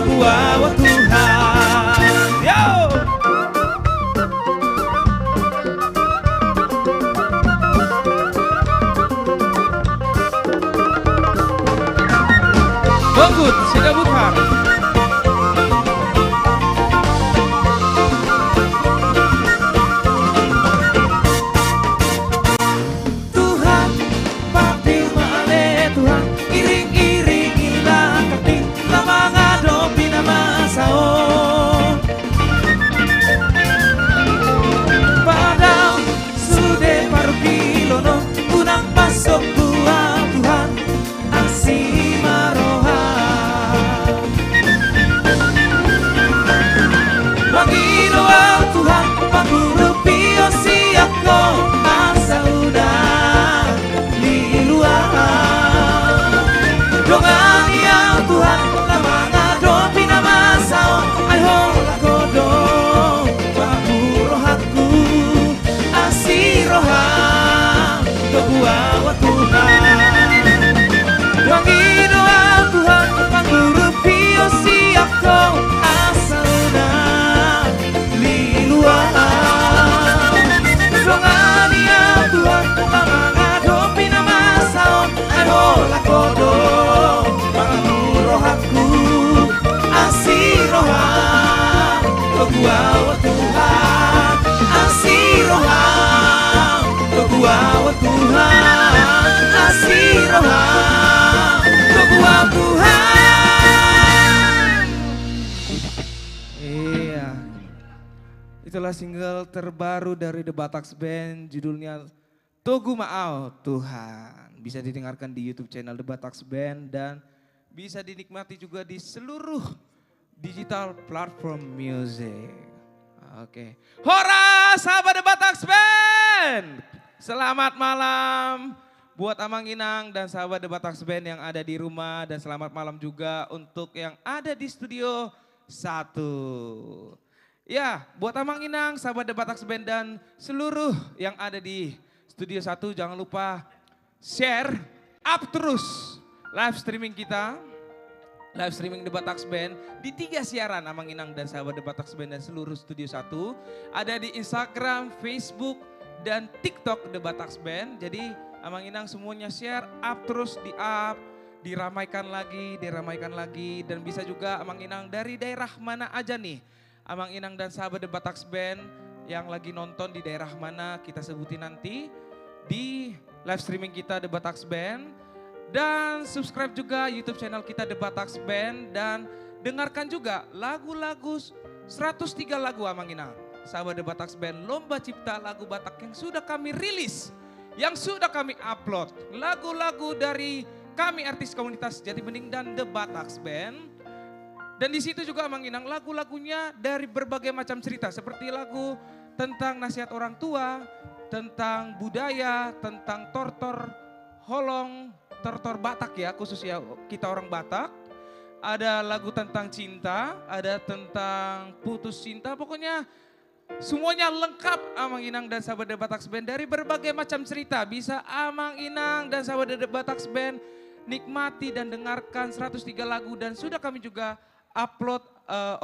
gua Tuhan. Yo. Bangkut, sudah bukan. Tuhan, papi male Tuhan, iring-iringi langkah lama ngadopi nama sao. Padahal sudah paruh kilono, unang pasok buah Tuhan, asih maroha. Panginoa Tuhan, panggurupi siapko asa udah di luar. Dongan ya Tuhan, lama ngadopi nama sao, ay hola kodo, babu rohaku, asih roha, kebuawa Tuhan. Panginoa Tuhan, panggurupi siapko asa udah di luar. Dongan ya Tuhan, lama ngadopi nama sao, ay hola kodo, babu rohaku, asih roha, kebuawa Tuhan, asih roha, kebuawa Tuhan, asih roha, kebuawa Tuhan. Iya, itulah single terbaru dari The Bataks Band, judulnya Togu Ma'au Tuhan. Bisa didengarkan di YouTube channel The Bataks Band dan bisa dinikmati juga di seluruh digital platform music. Oke. Hora sahabat The Bataks Band. Selamat malam buat Amang Inang dan sahabat The Bataks Band yang ada di rumah, dan selamat malam juga untuk yang ada di studio 1. Ya, buat Amang Inang, sahabat The Bataks Band dan seluruh yang ada di studio 1, jangan lupa share up terus live streaming kita. Live streaming The Bataks Band di 3 siaran Amang Inang dan sahabat The Bataks Band dan seluruh studio 1. Ada di Instagram, Facebook, dan TikTok The Bataks Band. Jadi Amang Inang semuanya share up terus, di up, diramaikan lagi. Dan bisa juga Amang Inang dari daerah mana aja nih. Amang Inang dan sahabat The Bataks Band yang lagi nonton di daerah mana kita sebutin nanti di live streaming kita The Bataks Band. Dan subscribe juga YouTube channel kita The Bataks Band. Dan dengarkan juga lagu-lagu 103 lagu Amang Inang, sahabat The Bataks Band, lomba cipta lagu Batak yang sudah kami rilis, yang sudah kami upload. Lagu-lagu dari kami artis komunitas Jati Bening dan The Bataks Band. Dan di situ juga Amang Inang lagu-lagunya dari berbagai macam cerita, seperti lagu tentang nasihat orang tua, tentang budaya, tentang tortor holong, tortor Batak ya, khususnya kita orang Batak. Ada lagu tentang cinta, ada tentang putus cinta, pokoknya semuanya lengkap Amang Inang dan sahabat The Bataks Band dari berbagai macam cerita. Bisa Amang Inang dan sahabat The Bataks Band nikmati dan dengarkan 103 lagu, dan sudah kami juga upload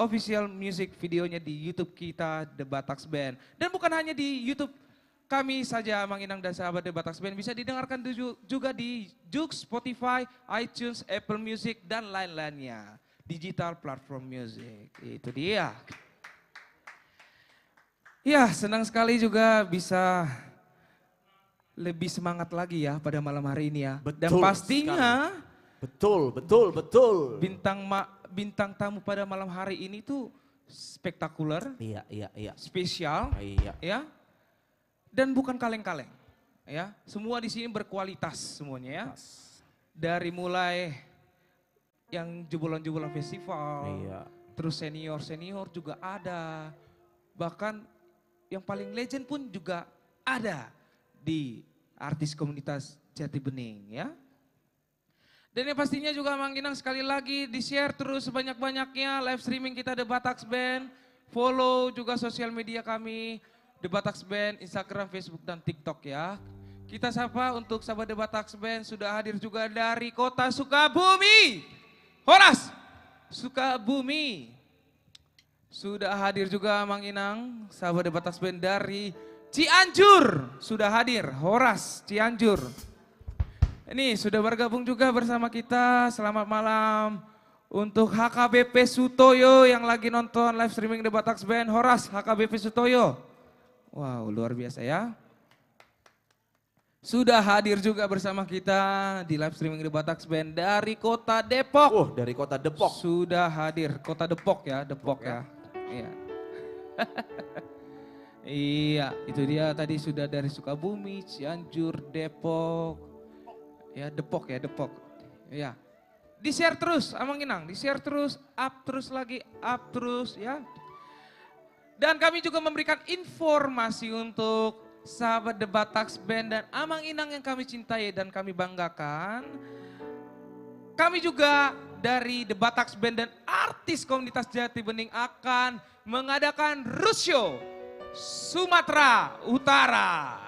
official music videonya di YouTube kita The Bataks Band. Dan bukan hanya di YouTube kami saja Amang Inang dan sahabat The Bataks Band, bisa didengarkan juga di Joox, Spotify, iTunes, Apple Music, dan lain-lainnya. Digital platform music, itu dia. Ya, senang sekali juga bisa lebih semangat lagi ya pada malam hari ini ya. Betul dan pastinya sekali. Betul. Bintang tamu pada malam hari ini tuh spektakuler. Iya. Spesial. Iya. Ya. Dan bukan kaleng-kaleng. Ya, semua di sini berkualitas semuanya ya. Dari mulai yang jebolan-jebolan festival. Iya. Terus senior-senior juga ada. Bahkan yang paling legend pun juga ada di artis komunitas Jati Bening ya. Dan yang pastinya juga Amang Inang sekali lagi di-share terus sebanyak-banyaknya live streaming kita The Bataks Band. Follow juga sosial media kami The Bataks Band, Instagram, Facebook, dan TikTok ya. Kita sapa untuk sahabat The Bataks Band sudah hadir juga dari kota Sukabumi. Horas, Sukabumi. Sudah hadir juga Mang Inang, sahabat The Batak Band dari Cianjur. Sudah hadir, Horas Cianjur. Ini sudah bergabung juga bersama kita, selamat malam. Untuk HKBP Sutoyo yang lagi nonton live streaming The Batak Band, Horas HKBP Sutoyo. Wow, luar biasa ya. Sudah hadir juga bersama kita di live streaming The Batak Band dari Kota Depok. Dari Kota Depok. Sudah hadir, Kota Depok ya, Depok ya. Iya. Iya, itu dia tadi sudah dari Sukabumi, Cianjur, Depok. Ya, Depok ya, Depok. Iya. Di-share terus, Amang Inang, di-share terus, up terus ya. Dan kami juga memberikan informasi untuk sahabat The Batak Band dan Amang Inang yang kami cintai dan kami banggakan. Kami juga dari The Batak Band dan artis komunitas Jati Bening akan mengadakan Rusyo Sumatera Utara.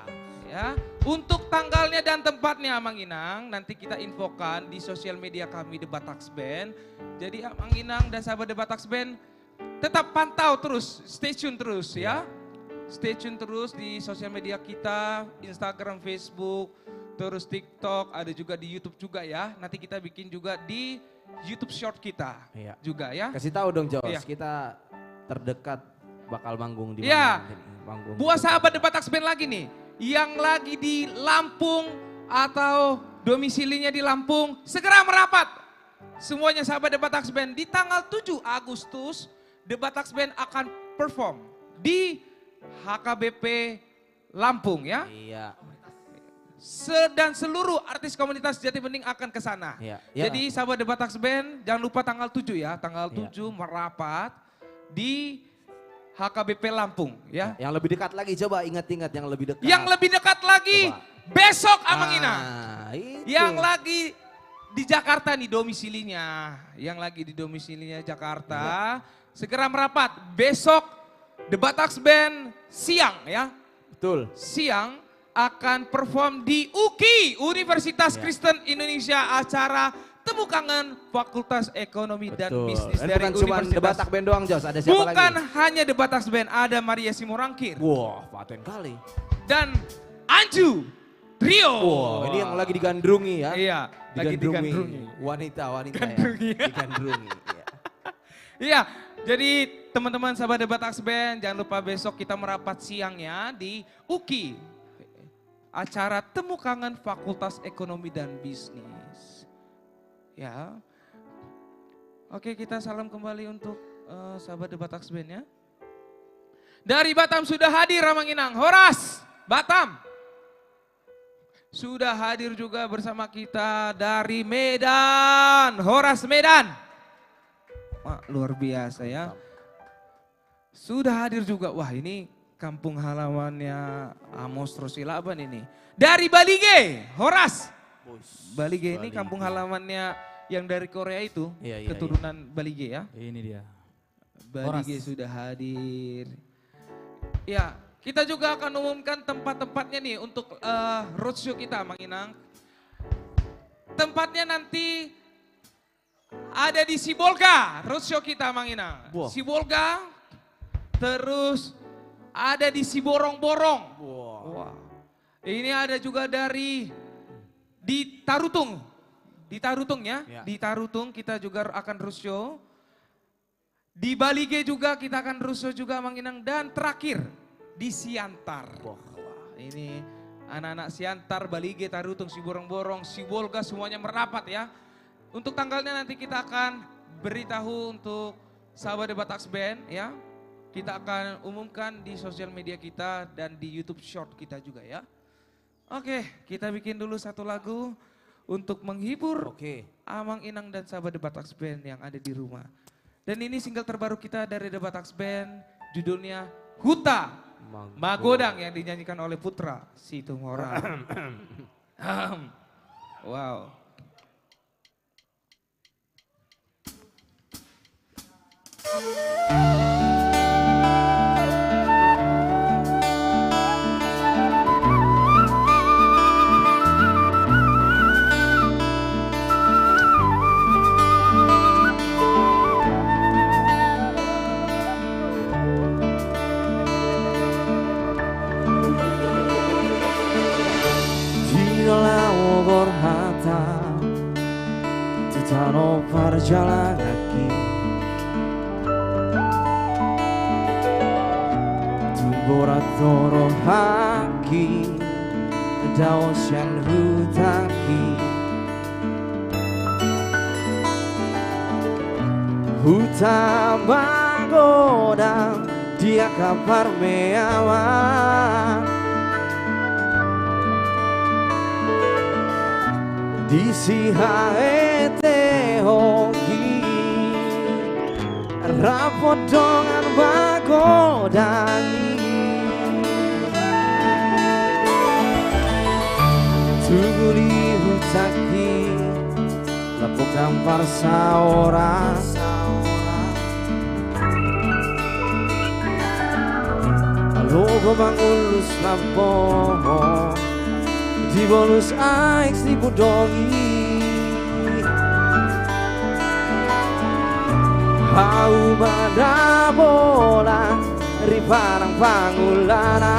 Ya, untuk tanggalnya dan tempatnya Amang Inang nanti kita infokan di sosial media kami The Batak Band. Jadi Amang Inang dan sahabat The Batak Band tetap pantau terus, stay tune terus ya. Stay tune terus di sosial media kita, Instagram, Facebook, terus TikTok, ada juga di YouTube juga ya. Nanti kita bikin juga di YouTube Short kita juga ya. Kasih tahu dong Jos, Iya. kita terdekat bakal manggung di Iya. mana? Manggung. Buat sahabat The Batak Band lagi nih, yang lagi di Lampung atau domisilinya di Lampung, segera merapat. Semuanya sahabat The Batak Band di tanggal 7 Agustus, The Batak Band akan perform di HKBP Lampung ya. Iya. Dan seluruh artis komunitas Jati Bening akan ke sana. Iya. Jadi sahabat The Batak Band jangan lupa tanggal 7 ya, tanggal Iya. 7 merapat di HKBP Lampung ya. Yang lebih dekat lagi, coba ingat-ingat yang lebih dekat. Yang lebih dekat lagi Coba. besok Amang Inang. Itu. Yang lagi di Jakarta nih domisilinya. Yang lagi di domisilinya Jakarta. Segera merapat besok The Batak Band siang ya. Betul. Siang akan perform di UKI, Universitas Kristen Indonesia, acara Temu Kangen Fakultas Ekonomi dan Betul. Bisnis Dan dari bukan cuma The Universitas. Batak Band doang Jos, ada siapa Bukan lagi? hanya The Batak Band, ada Maria Simorangkir Wah, paten kali. dan Anju Trio. Wah, ini yang lagi digandrungi ya. Iya, lagi digandrungi. Wanita-wanita Gandrungi. ya. Digandrungi. Iya. Iya, jadi teman-teman sahabat The Batak Band jangan lupa besok kita merapat siangnya di UKI. Acara Temu Kangen Fakultas Ekonomi dan Bisnis. Ya. Oke, kita salam kembali untuk sahabat The Batak Band ya. Dari Batam sudah hadir Amang Inang, Horas Batam. Sudah hadir juga bersama kita dari Medan, Horas Medan. Wah, luar biasa ya. Sudah hadir juga, wah ini kampung halamannya Amos Rosilaban ini. Dari Balige, Horas. Balige ini kampung halamannya yang dari Korea itu, Iya, keturunan Balige ya. Ini dia. Balige sudah hadir. Ya, kita juga akan umumkan tempat-tempatnya nih untuk roadshow kita, Mang Inang. Tempatnya nanti ada di Sibolga, roadshow kita, Mang Inang. Wah. Sibolga, terus ada di Siborong-Borong. Wah. Wah. Ini ada juga di Tarutung. Di Tarutung ya, Ya. di Tarutung kita juga akan roadshow. Di Balige juga kita akan roadshow juga Mang Inang. Dan terakhir di Siantar. Wah. Ini anak-anak Siantar, Balige, Tarutung, Siborong-Borong, Sibolga semuanya merapat ya. Untuk tanggalnya nanti kita akan beritahu untuk sahabat The Batak Band ya. Kita akan umumkan di sosial media kita dan di YouTube Short kita juga ya. Oke, kita bikin dulu satu lagu untuk menghibur Oke. Amang Inang dan sahabat The Batak Band yang ada di rumah. Dan ini single terbaru kita dari The Batak Band, judulnya Huta Magodang yang dinyanyikan oleh Putra Situmorang. Wow. ora toro haki daos yang hutaki hutan menggoda dia kabar meawan di sihaete hoki rapot dengan bagodani tuguli hutaki lapok gampar saora logo mangulus lampo di bonus aix di budongi hau pada bola riparang pangulana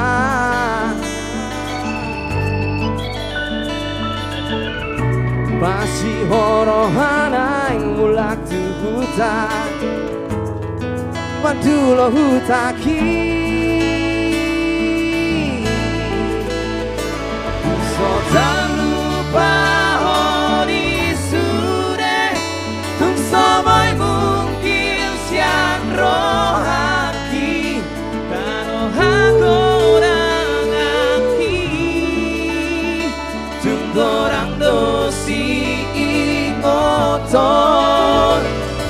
masih horohana yang mulak tu huta madulo hutaki tak lupa hori sude tung samai mungkin siang rohaki kano hakorang aki tung dorang dosi ingotor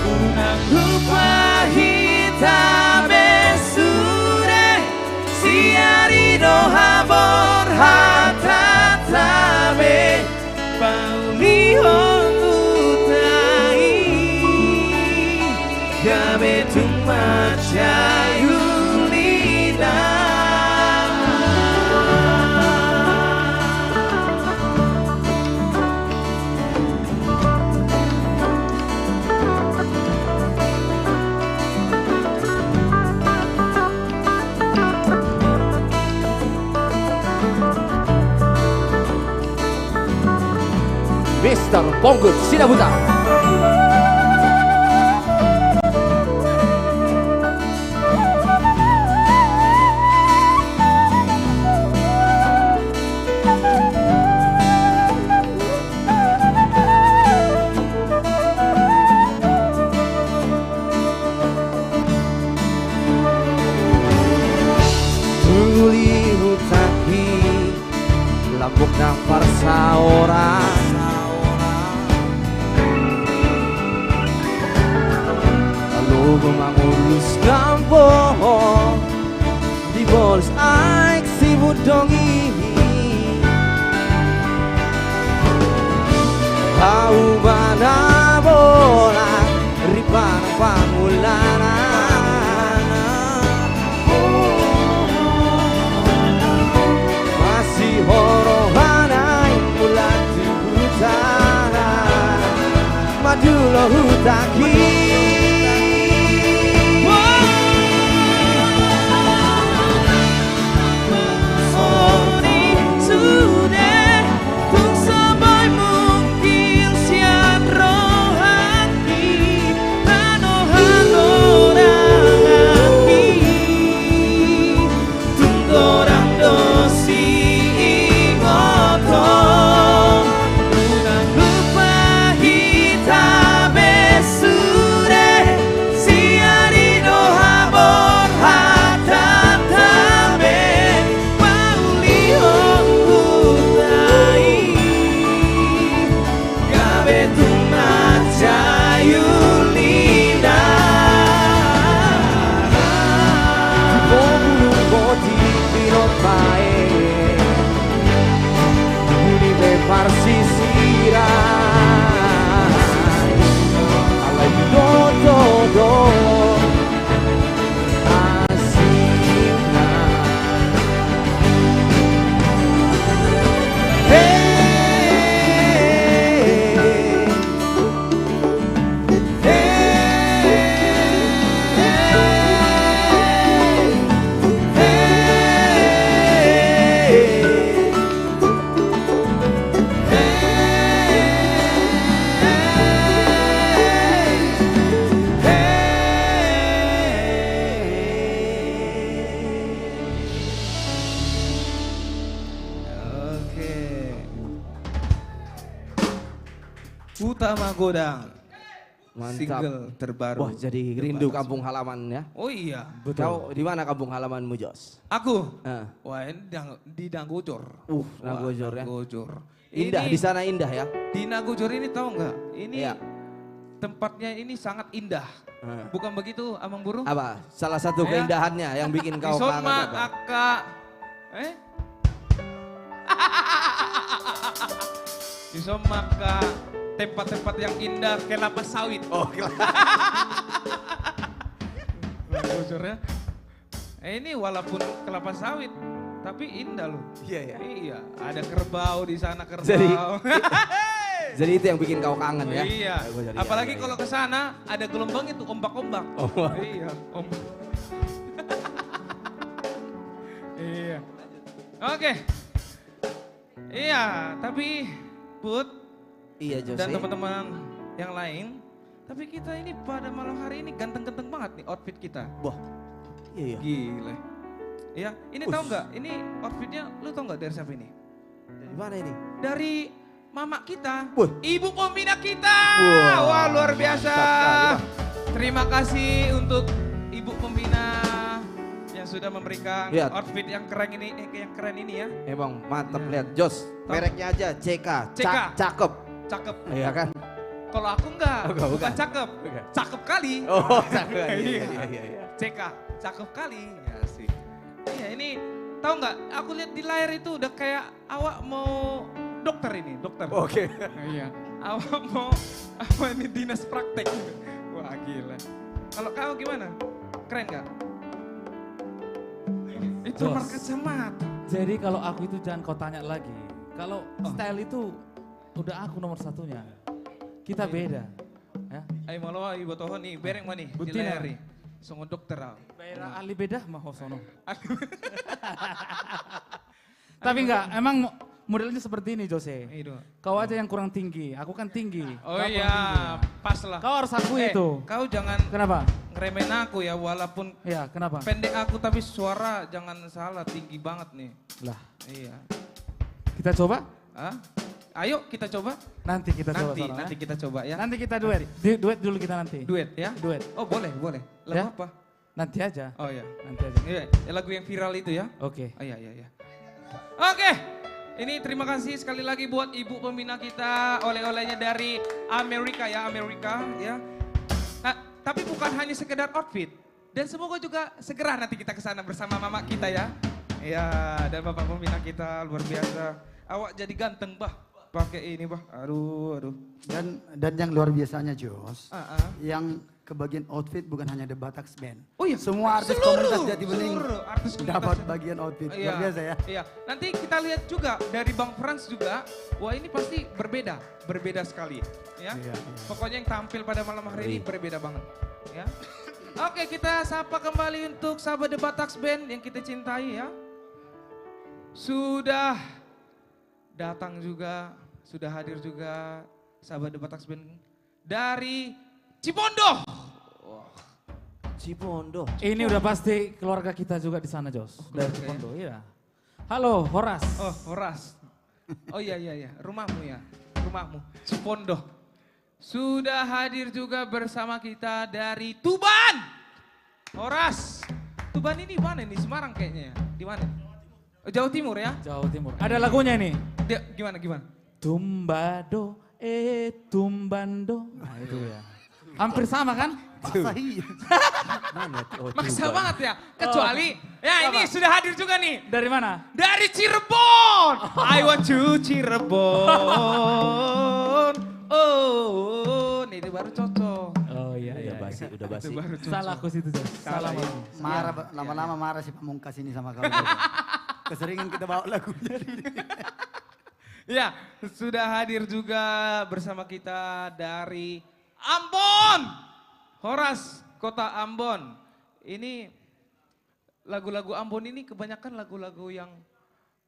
unang lupa hitam sude siari doha borhata tabe pauli hongutai gabe tumaca yulina Mr. Ponggut Sidabuta. Tuli hutaki lambuk nampar saora lalu mengurus kampung di bols aik si budongi kau mana bola ripan pangulana masih horohana bulan hutana madulo hutaki Halo Utama Godang. Mantap. Single terbaru. Wah, jadi rindu kampung halaman ya. Oh iya. Kau di mana kampung halamanmu, Jos? Aku? Ah. Ini di Nagojor. Nagojor ya. Nagojor. Indah, di sana indah ya. Di Nagojor ini tahu nggak? Ini Iya. tempatnya ini sangat indah. Bukan begitu, Amang Buru? Apa? Salah satu keindahannya yang bikin kau kangen Isoma apa? Aka. Isoma Aka. Tempat-tempat yang indah, kelapa sawit. Oh, Nagojor ya. Ini walaupun kelapa sawit, tapi indah loh. Iya, iya. Iya, ada kerbau di sana, kerbau. Jadi itu yang bikin kau kangen ya? Iya. Apalagi kalau ke sana ada gelombang itu ombak-ombak. Oh. Iya, ombak. Iya. Oke. Iya, tapi Put Iya, Jose. dan teman-teman yang lain, tapi kita ini pada malam hari ini ganteng-ganteng banget nih outfit kita. Wah, iya. Gila. Iya, ini tahu nggak? Ini outfitnya, lu tahu nggak dari siapa ini? Dari mana ini? Dari mama kita, Wah. ibu pembina kita. Wah, Wah, luar biasa. mantap sekali, Bang. Terima kasih untuk ibu pembina yang sudah memberikan Lihat. outfit yang keren ini, yang keren ini ya. Emang mantap, Iya. lihat. Jos, mereknya aja CK. CK. Cakep. Cakep. Iya kan? Kalau aku enggak, Oh, bukan bukan. cakep. Bukan. Cakep kali. Oh, cakep. Iya. Iya. CK, cakep kali. Ya sih. Iya, ini tahu nggak? Aku lihat di layar itu udah kayak awak mau dokter ini, dokter. Oke. Iya. Awak mau apa ini dinas praktek. Wah, gila. Kalau kau gimana? Keren nggak? Itu Jos. market kacamata. Jadi kalau aku itu jangan kau tanya lagi. Kalau style itu udah aku nomor satunya. Kita beda. Ya. Ayo malu ibu tohon nih, bereng mana nih? Di Butina. layar nih. Songo dokter ah. Beda ali beda mah sono. Tapi enggak, emang modelnya seperti ini Jose. Itu. Kau aja yang kurang tinggi, aku kan tinggi. Oh Kau kurang iya, tinggi. pas lah. Kau harus akui itu. Kau jangan Kenapa? ngeremehin aku ya, walaupun Ya, kenapa? pendek aku tapi suara jangan salah, tinggi banget nih. Lah, Iya. kita coba? Hah? Ayo kita coba. Nanti kita coba Nanti, sono, nanti ya. kita coba ya. Nanti kita duet. Duet dulu kita nanti. Duet ya? Duet. Oh boleh, boleh. Lagu Ya. apa? Nanti aja. Oh iya. Nanti aja. Iya, lagu yang viral itu ya? Oke. Oh iya, iya, iya. Oke, ini terima kasih sekali lagi buat ibu pembina kita, oleh-olehnya dari Amerika ya, Amerika ya. Nah, tapi bukan hanya sekedar outfit, dan semoga juga segera nanti kita ke sana bersama mama kita ya. Iya, dan bapak pembina kita luar biasa. Awak jadi ganteng bah, pakai ini bah. Aduh, aduh. Dan yang luar biasanya Jos, Ah. yang kebagian outfit bukan hanya The Bataks Band. Oh iya, Semua artis seluruh, komunitas Jati Bening seluruh artis komunitas dapat Jati- bagian outfit. Iya, Luar biasa ya. Iya, nanti kita lihat juga dari Bang Frans juga, wah ini pasti berbeda, berbeda sekali. Ya, Iya, iya. pokoknya yang tampil pada malam hari ini berbeda banget. Ya, oke kita sapa kembali untuk sahabat The Bataks Band yang kita cintai ya. Sudah datang juga, sudah hadir juga sahabat The Bataks Band dari Cipondo. Cipondo. Ini udah pasti keluarga kita juga di sana, Jos. Dari keluarga Cipondo, iya. Halo, Horas. Oh, Horas. Oh iya, iya, iya. Rumahmu ya. Rumahmu. Cipondo. Sudah hadir juga bersama kita dari Tuban. Horas. Tuban ini mana nih? Semarang kayaknya ya? Di mana? Oh, Jawa Timur ya? Jawa Timur. Ada lagunya ini. Dia, gimana, gimana? Tumbado, tumbando. Nah itu ya. Hampir sama kan? Masa iya? Mana? Oh, Maksa Tuban. banget ya. Kecuali, ya ini sudah hadir juga nih. Dari mana? Dari Cirebon. I want you Cirebon. Oh, nih itu baru cocok. Oh iya, Udah iya. basi, udah basi. Itu baru cocok. Salah aku situ, Jos. Salah ya. aku. Marah, lama-lama marah si Pamungkas ini sama kamu. Keseringan kita bawa lagunya. Ya, sudah hadir juga bersama kita dari Ambon. Horas, kota Ambon. Ini lagu-lagu Ambon ini kebanyakan lagu-lagu yang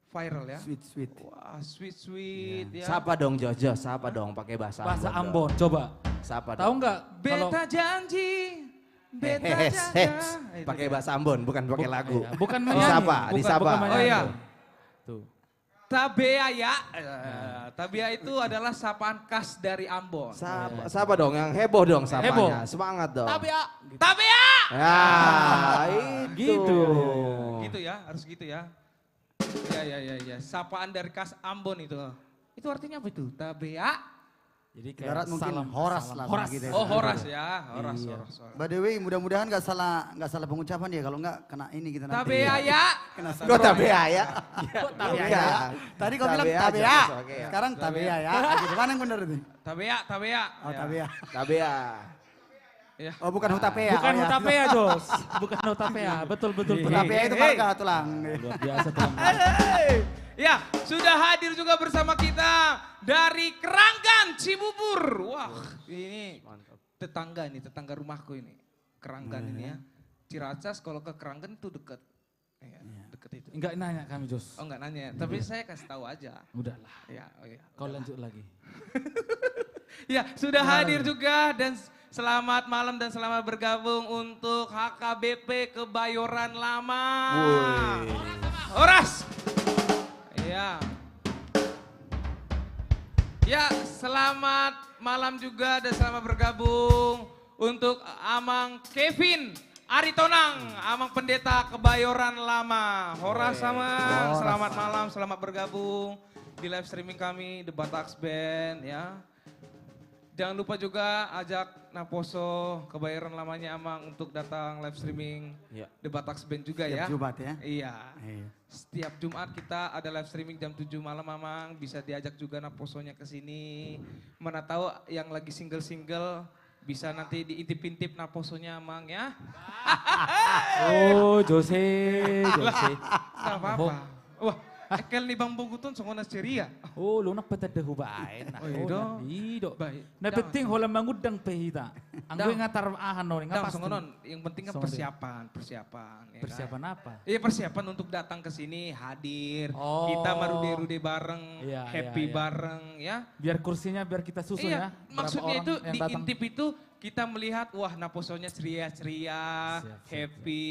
viral ya. Sweet, sweet. Wah, sweet ya. Sapa dong Jojo, sapa dong pakai bahasa Bahasa Ambon. Ambon, coba. dong. Sapa Tahu dong. nggak? Kalau Beta janji, beta Hes, jaga. hes. Itu Pakai dia. bahasa Ambon, bukan pakai lagu. iya, bukan Disapa, menyanyi, disapa. bukan Oh menyanyi. iya. Tuh. Tabea ya. Tabea itu adalah sapaan khas dari Ambon. Siapa dong yang heboh dong sapanya? Heboh. Semangat dong. Tabea. Tabea! Ya, itu. Gitu ya, harus gitu ya. Ya. Sapaan dari khas Ambon itu. Itu artinya apa itu? Tabea? Jadi Ibarat kayak mungkin salam. horas lah. Horas. Gitu ya. Oh, horas ya. Horas. By the way, mudah-mudahan nggak salah pengucapan dia. Kalau nggak kena ini kita nanti. Tabea ya. Kena Kok Tabea ya? Tabea ya? Tadi kau bilang Tabea tabea. aja, oke ya. Sekarang tabea ya. Gitu mana yang benar itu? Tabea. Oh Ya. tabea. Tabea. Ya. Oh bukan hutapea. Bukan oh, ya. Hutapea, Jos. Bukan Hutapea. Betul. Hutapea itu marga tulang. Luar biasa tulang. Ya, sudah hadir juga bersama kita dari Keranggan Cibubur. Wah, ini tetangga rumahku ini. Keranggan ini ya. Ciracas kalau ke Keranggan itu dekat. Ya, dekat itu. Enggak nanya kami, Jos. Oh enggak nanya, tapi saya kasih tahu aja. Udahlah. Ya, Kau lanjut lagi. Ya, sudah hadir juga dan selamat malam dan selamat bergabung untuk HKBP Kebayoran Lama. Horas. Ya. Ya, selamat malam juga dan selamat bergabung untuk Amang Kevin Aritonang, Amang Pendeta Kebayoran Lama. Horas Amang, selamat malam, selamat bergabung di live streaming kami The Batax Band ya. Jangan lupa juga ajak Naposo Kebayoran Lamanya Amang untuk datang live streaming The Batax Band juga ya. Setiap Jumat ya. Iya. Iya. Setiap Jumat kita ada live streaming jam 7 malam Amang. Bisa diajak juga Naposonya ke sini. Mana tahu yang lagi single-single bisa nanti diintip-intip Naposonya Amang ya. Oh, Jose. Gak apa-apa. Wah, ekel ni Bang Boguton songona ceria. Oh, lunak patad dah hubain. Oh, ido. Ido. Baik. Na penting holam mangudang pehita. Ang gue ngatar ahan no, Dang ngapas. songonon, yang penting kan Songon persiapan. Ya kan? Persiapan apa? Iya persiapan untuk datang ke sini, hadir. Oh. Kita marude-rude bareng, Iya, happy iya. bareng ya. Biar kursinya biar kita susun Iya, ya. Berapa maksudnya orang itu yang datang. diintip itu kita melihat wah Naposonya ceria-ceria, Siap. happy,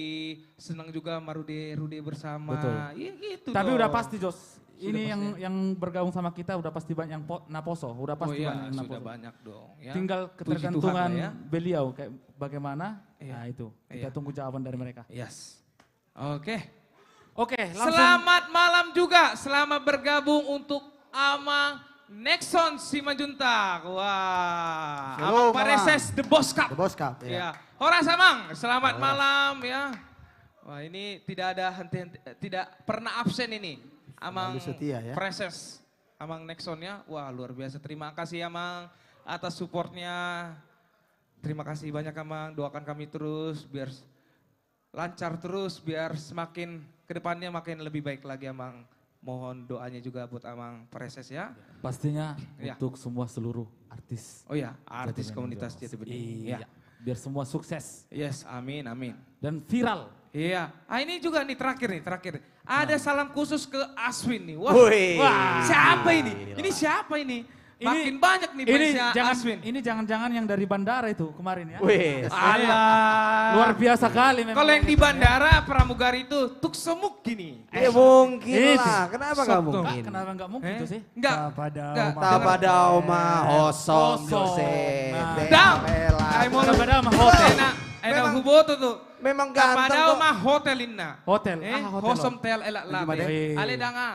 senang juga marude-rude bersama. Betul. Iya gitu Tapi dong. udah pasti Jos. Sudah Ini pasti. yang bergabung sama kita udah pasti banyak yang Naposo, udah Oh pasti iya, banyak yang sudah Naposo. banyak dong. Ya. Tinggal Puji ketergantungan Tuhan lah ya. beliau kayak bagaimana. Iya. Nah itu, kita Iya. tunggu jawaban dari mereka. Yes. Oke. Oke, langsung. Selamat malam juga, selamat bergabung untuk Amang Nexon Simanjuntak. Wah, Shalom, Amang Pareses The Boss Cup. The Boss Cup Ya. ya. Horas Amang, selamat malam ya. Wah ini tidak ada henti-henti, tidak pernah absen ini. Amang Selalu setia ya. Pareses, Amang Nexonnya. Wah luar biasa, terima kasih Amang atas supportnya. Terima kasih banyak Amang, doakan kami terus biar lancar terus, biar semakin kedepannya makin lebih baik lagi Amang. Mohon doanya juga buat Amang Pareses ya. Pastinya Ya. untuk semua seluruh artis. Oh ya, artis Jati komunitas Bening Jati Jos. Bening. Iya, biar semua sukses Yes, amin, amin. dan viral. Iya. Ah ini juga nih terakhir. Ada salam khusus ke Aswin nih. Wah, Wih. wah, siapa ini? Ini siapa ini? Makin banyak nih Ini fansnya jangan, Aswin. ini jangan-jangan yang dari bandara itu kemarin ya. Wih. Alah. Luar biasa kali memang. Kalau yang di bandara pramugari itu tuk semuk gini. Ya mungkin Itu. lah, kenapa Sok gak tuh. mungkin? Kenapa nggak mungkin tuh sih? Enggak. Tapadao, Enggak. Ma. Tapadao mah hosong Kosong. Jose. Nah. Dam. Bela. Ay mo Tapadao mah hotel. Enak huboto tuh. Memang ganteng Tapadao kok. mah hotelin na. Hotel. Hosom tel elak Gimana? late. Ale danga.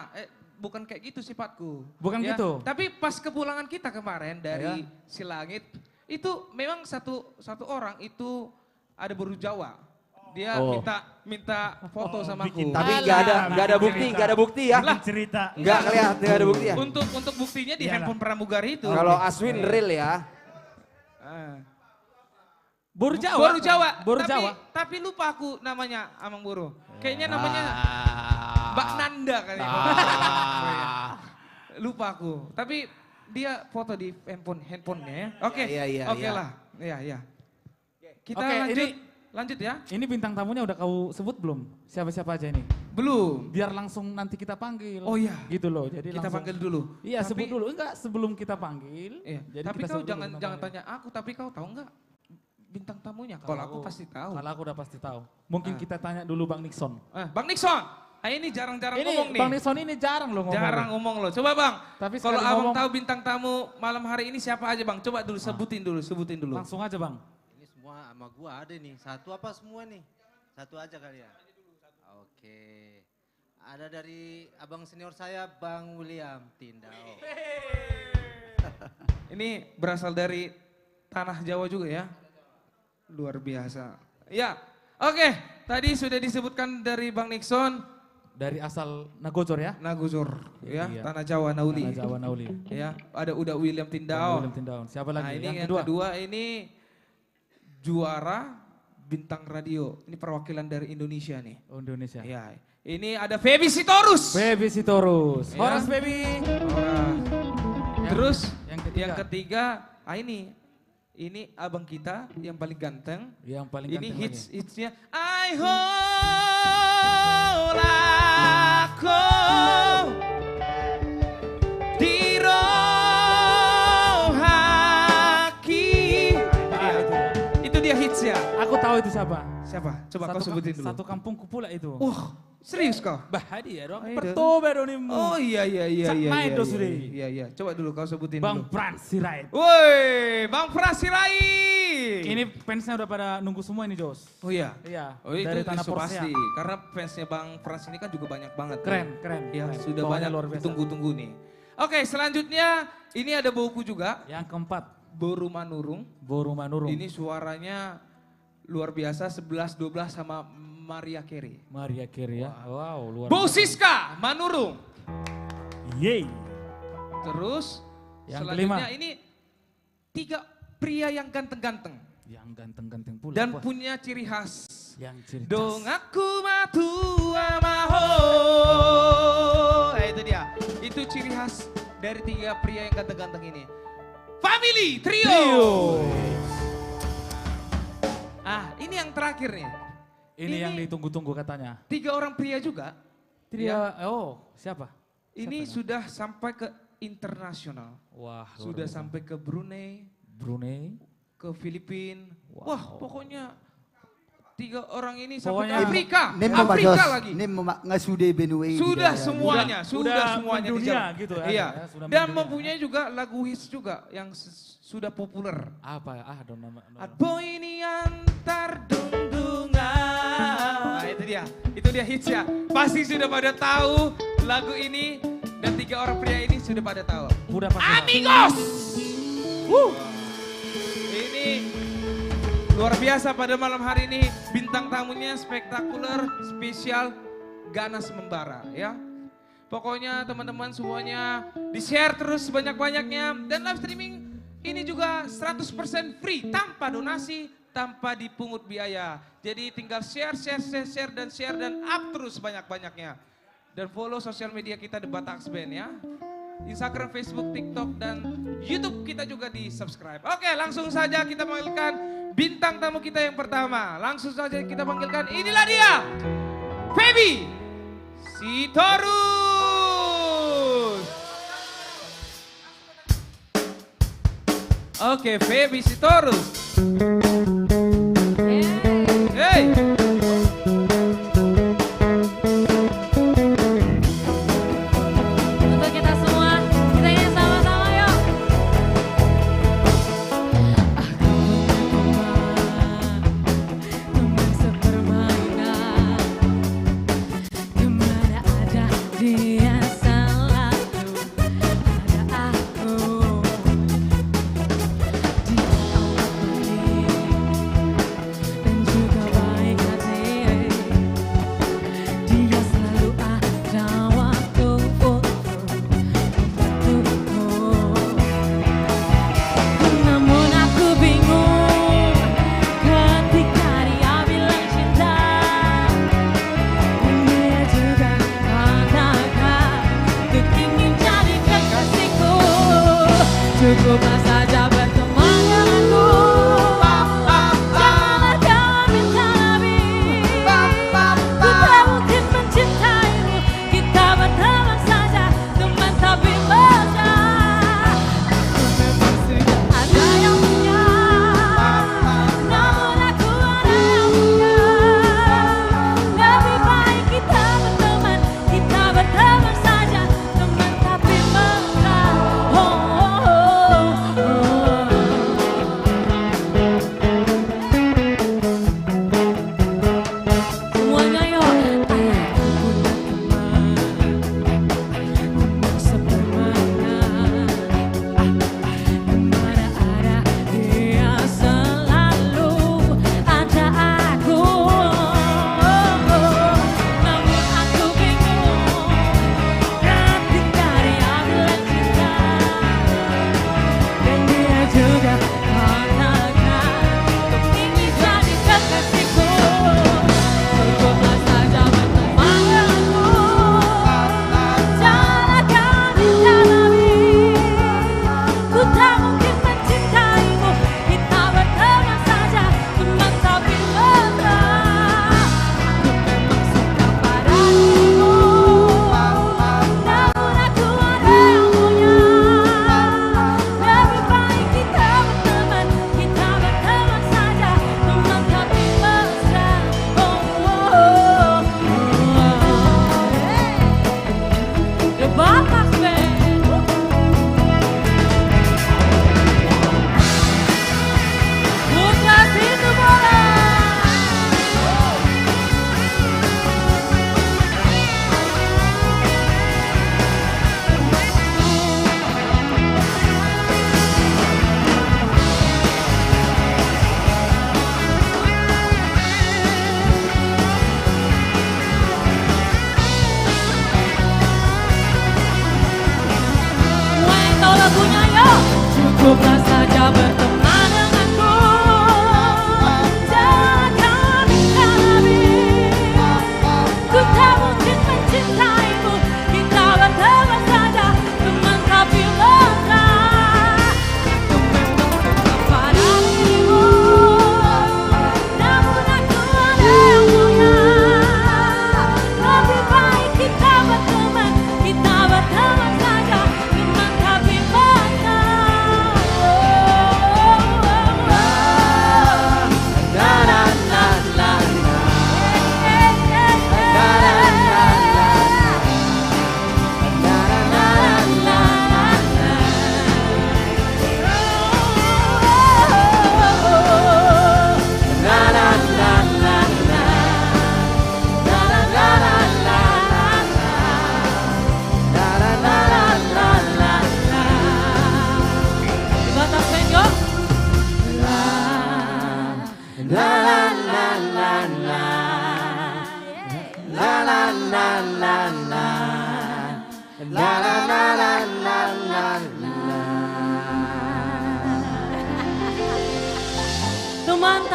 Bukan kayak gitu sifatku. Bukan Ya, gitu? Tapi pas kepulangan kita kemarin dari Silangit, itu memang satu orang itu ada buru Jawa. Dia Oh. minta foto sama aku. Tapi Alah, nggak ada bukti, nggak ada bukti ya. Lah, Cerita. Nggak kelihatan, nggak ada bukti ya. untuk buktinya di handphone pramugari itu. Kalau Aswin real ya. Ah. Boru Jawa. Boru Jawa. Boru tapi, Jawa. Tapi lupa aku namanya Amang Boru. Kayaknya namanya Mbak Nanda kali. Lupa aku. Tapi dia foto di handphonenya ya. Oke. Iya. Oke lah. Iya. Kita Oke, lanjut ya. Ini bintang tamunya udah kau sebut belum? Siapa-siapa aja ini? Belum. Biar langsung nanti kita panggil. Oh iya. Gitu loh. Jadi Kita langsung, panggil dulu. Iya, Tapi- sebut dulu. Enggak, sebelum kita panggil. Iya. Jadi Tapi kita kau sebut dulu bintang jangan tamunya. tanya aku, tapi kau tahu nggak bintang tamunya? Kalau aku pasti tahu. Kalau aku udah pasti tahu. Mungkin kita tanya dulu Bang Nixon. Bang Nixon, ini jarang-jarang Ini ngomong nih. Bang Nixon ini jarang loh ngomong. Jarang ngomong loh. Coba Bang, Tapi kalau sekali abang ngomong- tahu bintang tamu malam hari ini siapa aja Bang? Coba dulu sebutin dulu. Langsung aja Bang. Ini semua sama gua ada nih. Satu apa semua nih? Satu aja kali ya. Oke. Ada dari abang senior saya Bang William Tindao. Ini berasal dari tanah Jawa juga ya. Luar biasa. Ya, oke. Tadi sudah disebutkan dari Bang Nixon, Dari asal Nagojor ya. Nagusur, ya, Iya. tanah Jawa Nauli. Tanah Jawa Nauli. Ya, ada udah William Bang Tindao. William Tindaun. Siapa Nah, lagi? ini Yang yang kedua. kedua ini juara bintang radio. Ini perwakilan dari Indonesia nih. Oh, Indonesia. Ya, ini ada Feby Sitorus. Baby Sitorus. Ya. Horas Baby. Orang. Terus yang yang ketiga. ketiga, ini abang kita yang paling ganteng. Yang paling Ini ganteng lagi. hitsnya I hold aku di rohaki. Itu dia hitsnya. Aku tahu itu siapa. Siapa? Coba kau sebutin dulu. Satu kampungku pula itu. Serius kau? Bahadi ya dong. Ayo Pertobe dong ini. Oh iya. Sak main Iya, dos iya, deh. iya. Coba dulu kau sebutin Bang dulu. Pran Sirait. Woi, Bang Prasirai. Ini fansnya udah pada nunggu semua ini Jos. Oh iya. Iya. Oh itu, dari tanah itu Porsche. pasti. Karena fansnya Bang Frans ini kan juga banyak banget. Keren, keren. Ya, keren. sudah Bawahnya banyak luar biasa. tunggu-tunggu nih. Oke, selanjutnya ini ada Boku juga. Yang keempat, Boru Manurung. Boru Manurung. Ini suaranya luar biasa 11-12 sama Maria Carey. Maria Carey ya. Wow, luar Bo Siska Manurung. Yeay. Terus Yang selanjutnya kelima. ini 3 pria yang ganteng-ganteng. Yang ganteng-ganteng pula. Dan Wah, punya ciri khas. yang ciri Dong khas. aku matua maho. Nah itu dia. Itu ciri khas dari 3 pria yang ganteng-ganteng ini. Family Trio. Ini yang terakhir nih. Ini yang ditunggu-tunggu katanya. 3 orang pria juga. Tria, oh siapa? Ini Siapa sudah sampai ke internasional. Wah, luar Sudah biasa. sampai ke Brunei, Brunei. ke Filipina. Wow. Wah, pokoknya 3 orang ini sampai Pokoknya- ke Afrika. Nem mo Afrika Jos, lagi. nem mo ngasude benue. Sudah semuanya, Udah sudah semuanya mendunia dijalan. gitu ya, Iya. ya, sudah Dan mendunia. mempunyai juga lagu hits juga yang sudah populer. Apa ya? Dong nama. Adbo ini antar dundungan. Nah, itu dia. Itu dia hits ya. Pasti sudah pada tahu lagu ini dan 3 orang pria ini sudah pada tahu. Udah pasti. Amigos. Ini luar biasa pada malam hari ini, bintang tamunya spektakuler, spesial, ganas membara ya. Pokoknya teman-teman semuanya di-share terus sebanyak-banyaknya dan live streaming ini juga 100% free tanpa donasi, tanpa dipungut biaya. Jadi tinggal share dan up terus sebanyak-banyaknya. Dan follow sosial media kita The Bataks Band ya. Instagram, Facebook, TikTok, dan YouTube kita juga di-subscribe. Oke, langsung saja kita panggilkan bintang tamu kita yang pertama. Langsung saja kita panggilkan, inilah dia, Feby Sitorus. Oke, Feby Sitorus. Hey. Untuk kita semua, kita nyanyi sama-sama yuk. Aku teman sepermainan, kemana ada dia selalu ada aku. Dia amat baik dan juga baik hati. Dia selalu ada waktu untuk membantuku. Namun aku bingung ketika dia bilang cinta, dan dia juga katakan untuk ingin jadi kekasihku. Cukuplah saja berteman denganku, janganlah kau minta lebih. Ku tak mungkin mencintaimu, kita berteman saja, teman tapi mesra. Aku memang sudah ada yang punya, namun aku ada yang punya. Lebih baik kita berteman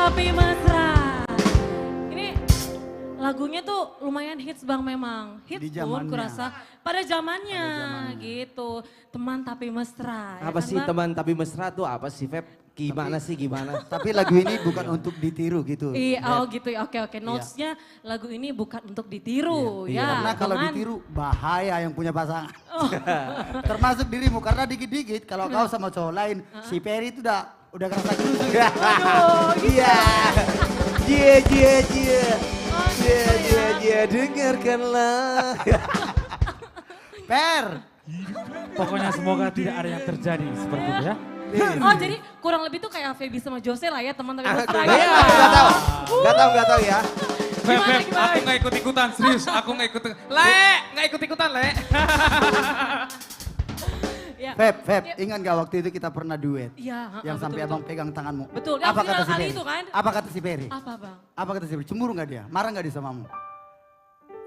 tapi mesra. Ini lagunya tuh lumayan hits bang memang. Hits Di pun zamannya. kurasa pada zamannya gitu. Teman tapi mesra. ya Apa kan, sih Bang? teman tapi mesra tuh apa sih Feb? Gimana sih gimana? Tapi lagu ini bukan untuk ditiru gitu. Iya, oh gitu ya. Oke. Notesnya lagu ini bukan untuk ditiru ya. Karena kalau dengan- ditiru bahaya yang punya pasangan. Termasuk dirimu karena dikit-dikit kalau kau sama cowok lain, si Peri itu udah kerasa gerusuk. Aduh, gitu. Iya. Dia dengarkanlah. Per, Pokoknya semoga tidak ada yang terjadi seperti itu ya. Oh jadi kurang lebih tuh kayak Feby sama Jose lah ya teman tapi mesra Iya, gitu. Gak tahu ya. Feb, Gimana, Feb, gimana? aku nggak ikut-ikutan, serius. Aku nggak ikut. Nggak ikut-ikutan, Le. Ya. Feb, ingat gak waktu itu kita pernah duet? Iya, Yang betul, sampai betul. abang pegang tanganmu. Betul, yang Apa viral kata si kali Peri? itu kan? Apa kata si Peri? Apa bang? Apa kata si Peri? Cemburu gak dia? Marah gak dia samamu?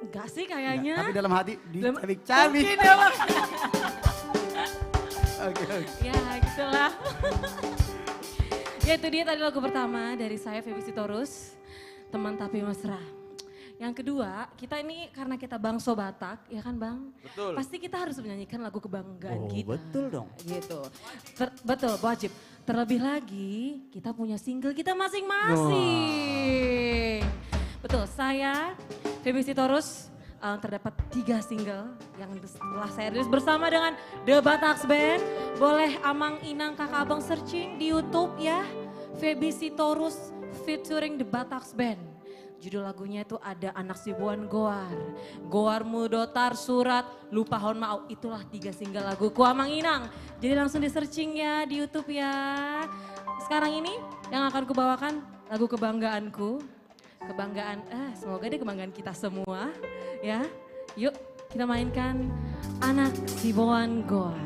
Enggak sih kayaknya. Tapi dalam hati Dalam- dicabik-cabik. Mungkin ya bang. Oke. Ya gitulah. Ya itu dia tadi lagu pertama dari saya Feby Sitorus, Teman Tapi Mesra. Yang kedua, kita ini karena kita bangso Batak, ya kan Bang? Betul. Pasti kita harus menyanyikan lagu kebanggaan kita. Betul dong. Gitu. Betul, wajib. Terlebih lagi, kita punya single kita masing-masing. Betul, saya Feby Sitorus terdapat 3 single yang telah saya rilis bersama dengan The Bataks Band. Boleh Amang Inang kakak abang searching di YouTube ya. Feby Sitorus featuring The Bataks Band. Judul lagunya itu ada Anak Sibuan Goar, Goar Mudotar Surat, Lupa Hon Mau. Itulah 3 single lagu Ku Amang Inang. Jadi langsung di searching ya di YouTube ya. Sekarang ini yang akan kubawakan lagu kebanggaanku. Semoga deh kebanggaan kita semua ya. Yuk kita mainkan Anak Sibuan Goar.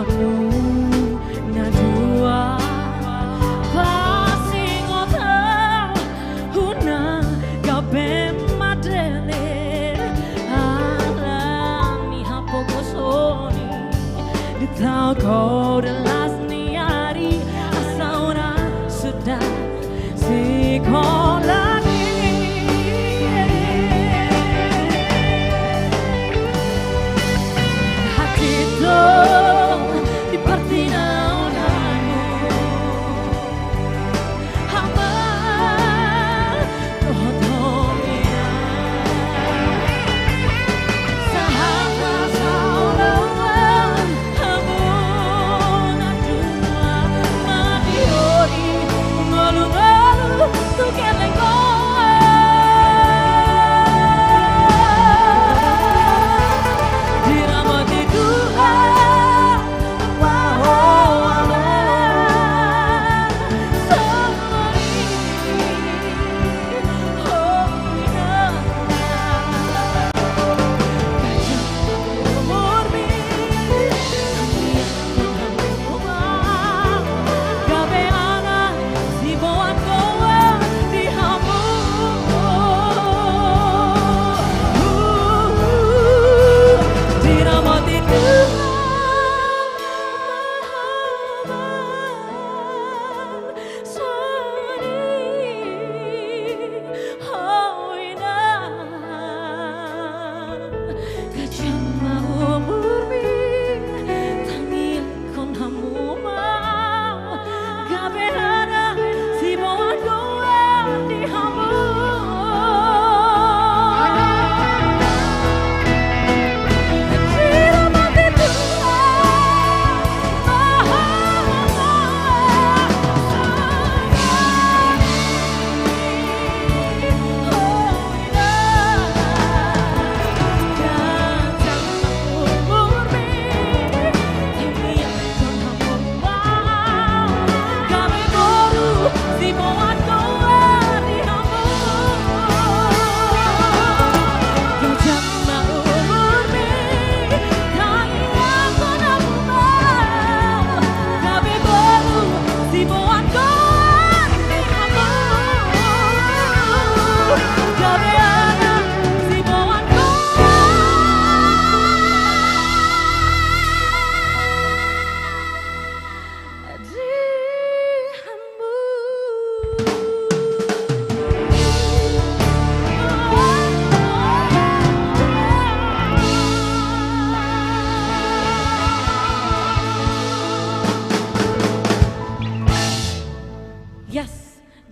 kamu na dua pasti ngotau huna gabe madele alami hapo kosoni ditau kau delas niari asauna sudah sekolah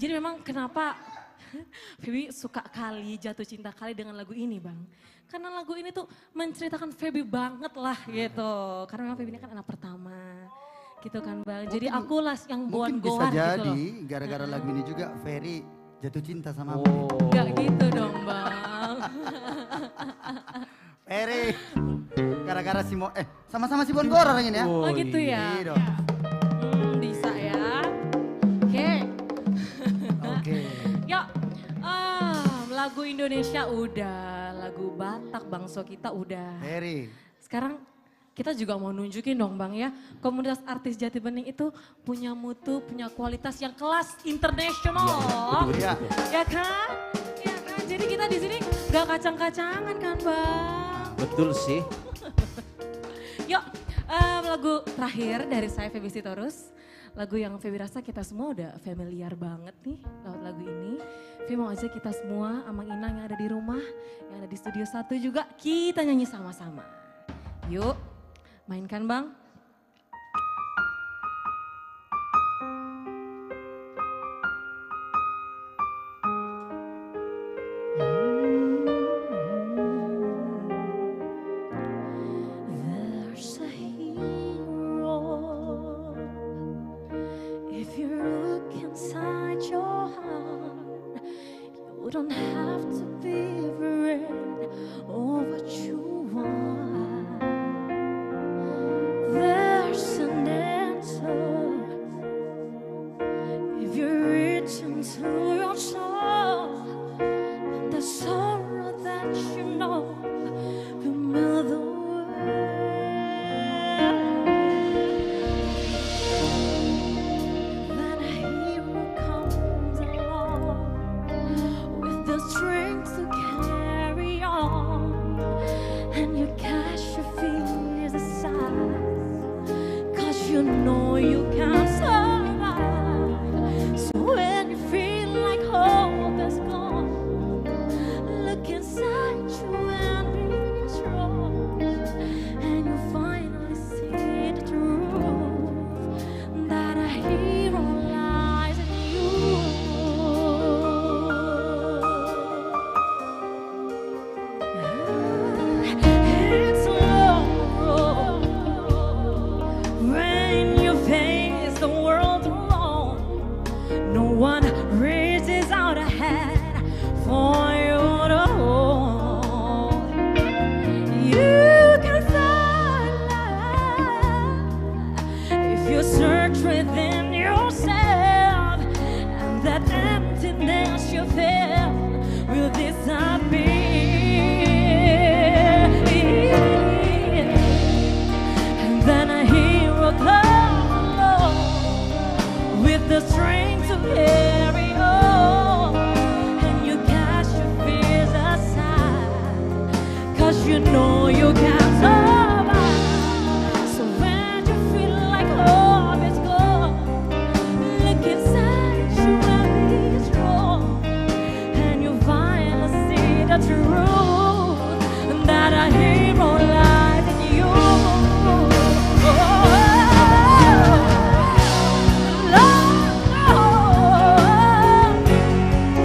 Jadi memang kenapa Feby suka kali, jatuh cinta kali dengan lagu ini Bang. Karena lagu ini tuh menceritakan Feby banget lah gitu. Karena memang Feby ini kan anak pertama gitu kan Bang. Jadi aku lah yang buat Mungkin goar bisa gitu loh. jadi gara-gara lagu ini juga Ferry jatuh cinta sama aku. Gak gitu dong Bang. Ferry, gara-gara sama-sama Simon Gor orang ini ya. Oh gitu ya. Iya dong. Bisa ya. Oke. Oke. Yuk, lagu Indonesia udah, lagu Batak bangsa kita udah. Ferry. Sekarang kita juga mau nunjukin dong Bang ya, komunitas artis Jati Bening itu punya mutu, punya kualitas yang kelas internasional. Iya. Ya kan? Ya kan? Jadi kita di sini gak kacang-kacangan kan Bang? Betul sih. Yuk, lagu terakhir dari saya Feby Sitorus. Lagu yang Feby rasa kita semua udah familiar banget nih lewat lagu ini. Feby mau aja kita semua, Amang Inang yang ada di rumah, yang ada di Studio 1 juga, kita nyanyi sama-sama. Yuk, mainkan Bang. There's a hero. If you look inside your heart, you don't have to be afraid of what you want. you search within yourself, and that emptiness you feel will disappear. And then a hero comes along with the strength to carry on, and you cast your fears aside, 'cause you know you can survive. So when you feel like hope is gone, look inside you and be strong, and you finally see the truth, that a hero lies in you.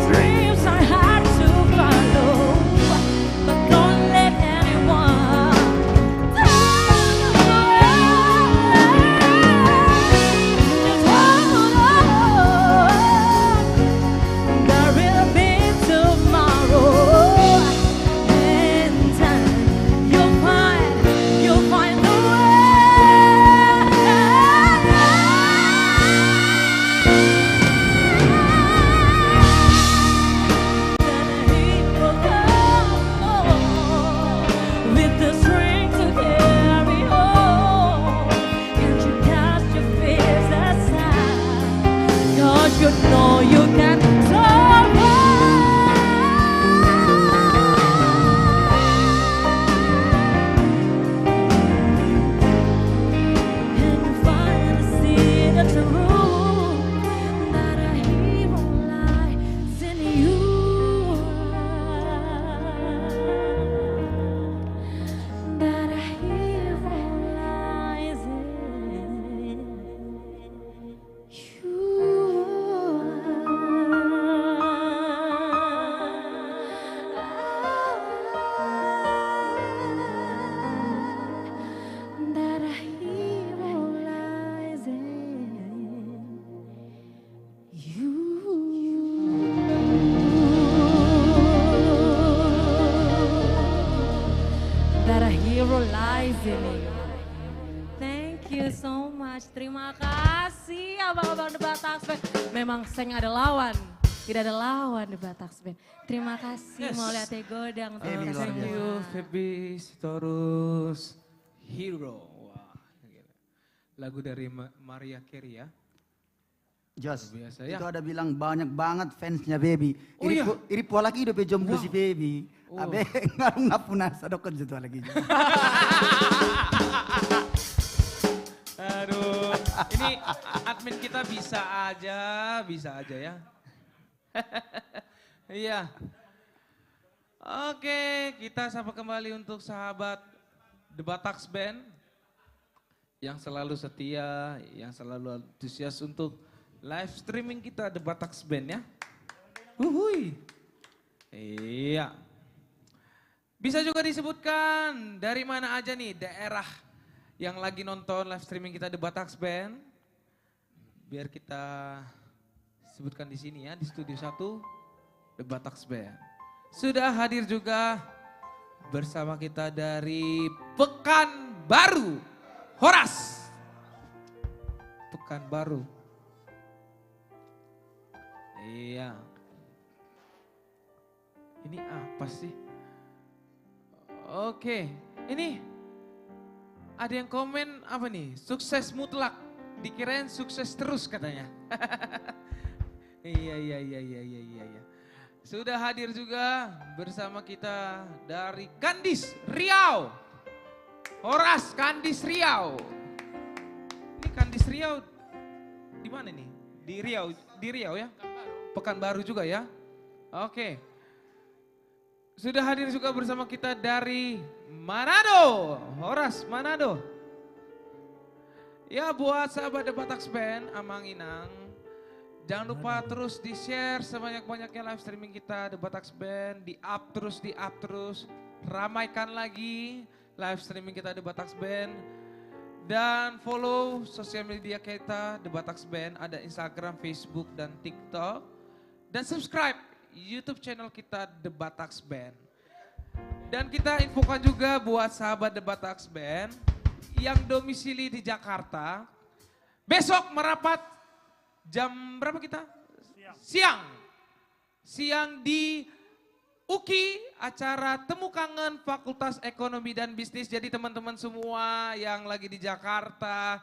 Dreams are hard to follow, but don't let anyone tell you just hold on. There will be tomorrow, in time you'll find the with the strength to carry on, and you cast your fears aside, 'cause you know you can survive. And you finally see the truth, that a hero lies in you. That a hero lies in you. That a hero lies in you. That a hero lies in you. Thank you so much. Terima kasih abang-abang The Batak Band. Memang saya nggak ada lawan. Tidak ada lawan The Batak Band. Terima kasih mau lihat Godang. Terima kasih Thank you, Feby Sitorus, Hero. Wah, gila. Lagu dari Maria Carey ya. Jos, Luar biasa, ya. itu ada bilang banyak banget fansnya Baby. Oh, iya? Iri po lagi udah jomblo si Baby. Oh. Abe ngarung napunan sa dokon situ lagi. Aduh, ini admin kita bisa aja ya. Iya. Oke, kita sapa kembali untuk sahabat The Batak Band yang selalu setia, yang selalu antusias untuk live streaming kita The Batak Band ya. Uhuy. Iya. Bisa juga disebutkan dari mana aja nih daerah yang lagi nonton live streaming kita The Batak Band. Biar kita sebutkan di sini ya, di studio 1 The Batak Band. Sudah hadir juga bersama kita dari Pekanbaru, Horas. Pekanbaru. Iya. Ini apa sih? Oke, ini ada yang komen apa nih? Sukses mutlak, dikirain sukses terus katanya. Iya. Sudah hadir juga bersama kita dari Kandis Riau. Horas Kandis Riau. Ini Kandis Riau di mana nih? Di Riau ya? Pekanbaru juga ya? Oke. Sudah hadir juga bersama kita dari Manado. Horas Manado. Ya buat sahabat The Batak Band, Amang Inang. Jangan lupa terus di-share sebanyak-banyaknya live streaming kita The Batak Band. Di-up terus. Ramaikan lagi live streaming kita The Batak Band. Dan follow sosial media kita The Batak Band. Ada Instagram, Facebook, dan TikTok. Dan subscribe YouTube channel kita The Batak Band. Dan kita infokan juga buat sahabat The Batak Band yang domisili di Jakarta. Besok merapat jam berapa kita? Siang di UKI, acara Temu Kangen Fakultas Ekonomi dan Bisnis. Jadi teman-teman semua yang lagi di Jakarta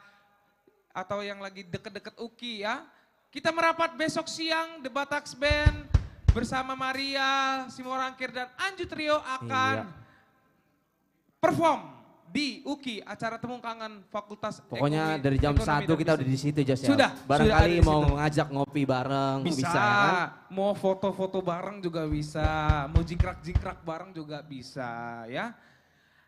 atau yang lagi deket-deket UKI ya. Kita merapat besok siang, The Bataks Band bersama Maria, Simorangkir dan Anju Trio akan perform di UKI, acara Temu Kangen Fakultas Pokoknya Ekonomi, dari jam Ekonomi 1 dan kita udah di situ Jas ya. Sudah. Barangkali Sudah mau ada di situ. ngajak ngopi bareng bisa kan? Mau foto-foto bareng juga bisa, mau jingkrak-jingkrak bareng juga bisa ya.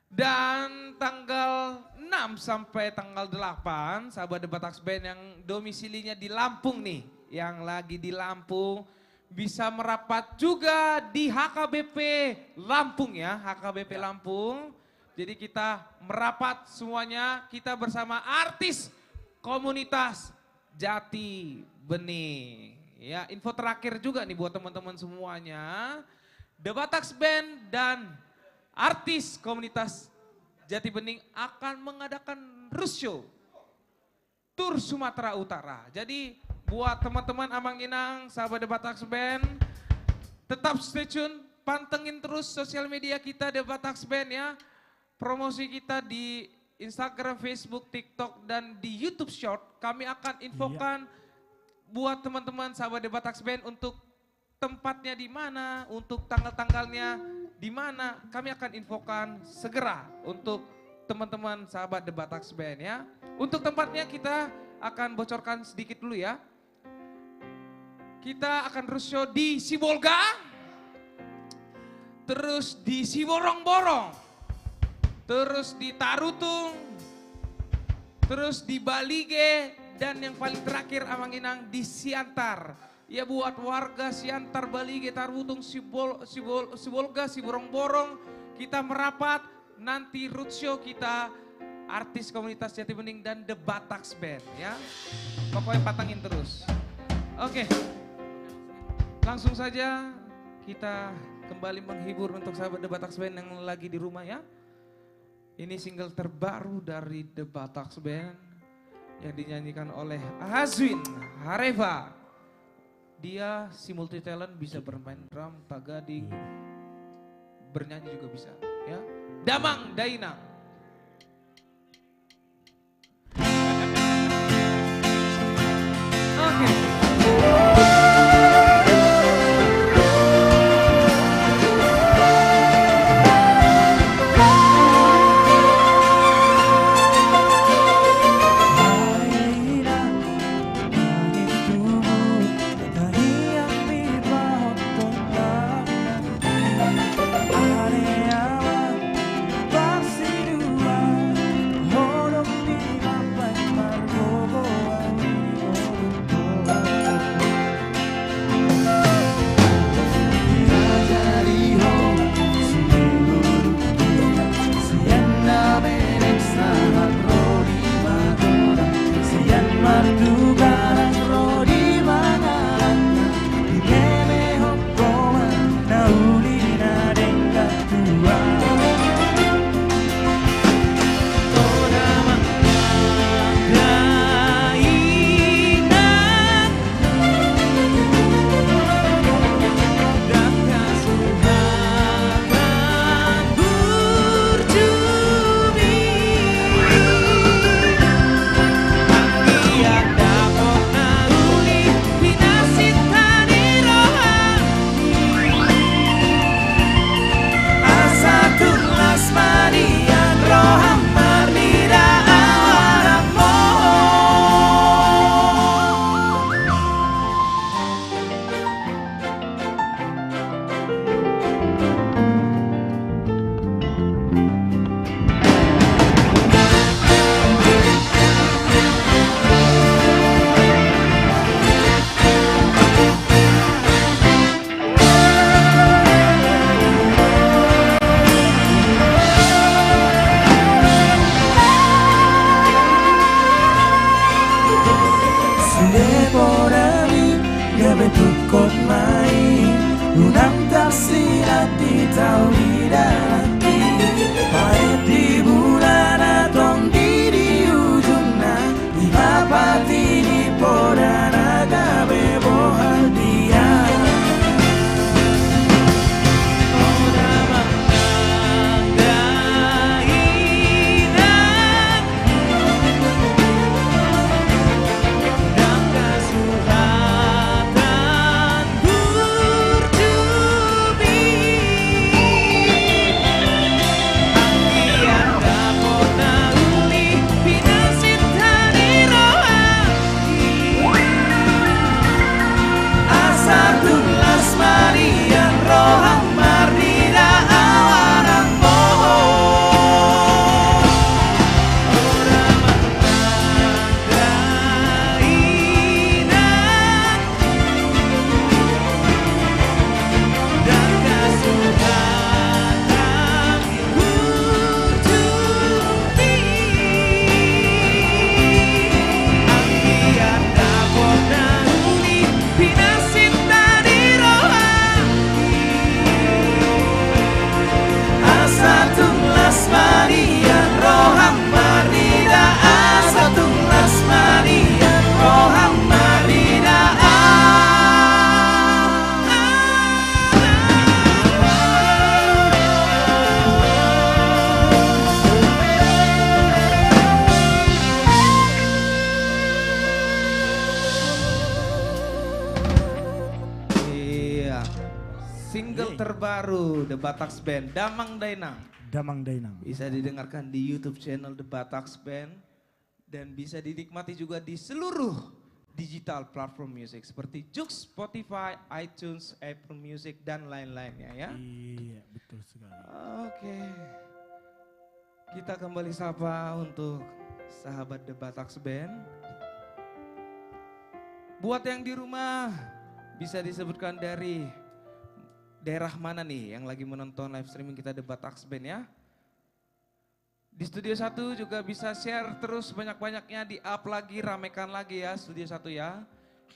Dan tanggal 6 sampai tanggal 8, sahabat The Bataks Band yang domisilinya di Lampung nih, yang lagi di Lampung bisa merapat juga di HKBP Lampung ya, HKBP Lampung. Jadi kita merapat semuanya, kita bersama artis komunitas Jati Bening. Ya, info terakhir juga nih buat teman-teman semuanya. The Bataks Band dan artis komunitas Jati Bening akan mengadakan roadshow Tour Sumatera Utara. Jadi buat teman-teman Amang Inang, sahabat The Bataks Band, tetap stay tune, pantengin terus sosial media kita The Bataks Band ya. Promosi kita di Instagram, Facebook, TikTok, dan di YouTube Short. Kami akan infokan buat teman-teman sahabat The Bataks Band untuk tempatnya di mana, untuk tanggal-tanggalnya di mana. Kami akan infokan segera untuk teman-teman sahabat The Bataks Band ya. Untuk tempatnya kita akan bocorkan sedikit dulu ya. Kita akan roadshow di Sibolga, terus di Siborong-Borong, terus di Tarutung, terus di Balige, dan yang paling terakhir Amang Inang di Siantar. Ya buat warga Siantar, Balige, Tarutung, Sibolga, Siborong-Borong, kita merapat nanti roadshow kita artis komunitas Jati Bening dan The Bataks Band ya. Pokoknya patangin terus. Oke, langsung saja kita kembali menghibur untuk sahabat The Bataks Band yang lagi di rumah ya. Ini single terbaru dari The Bataks Band yang dinyanyikan oleh Hazwin Hareva. Dia si multi talent, bisa bermain drum, tagading, bernyanyi juga bisa ya. Damang Dainang. Oke. Pahit di bulan atong di ujungna, di single terbaru The Bataks Band, Damang Dainang. Damang Dainang. Bisa didengarkan di YouTube channel The Bataks Band dan bisa dinikmati juga di seluruh digital platform musik seperti Joox, Spotify, iTunes, Apple Music dan lain-lainnya ya. Iya, betul sekali. Oke. Kita kembali sapa untuk sahabat The Bataks Band. Buat yang di rumah bisa disebutkan dari daerah mana nih yang lagi menonton live streaming kita The Bataks Band ya. Di Studio 1 juga bisa share terus banyak-banyaknya, di up lagi, ramekan lagi ya Studio 1 ya.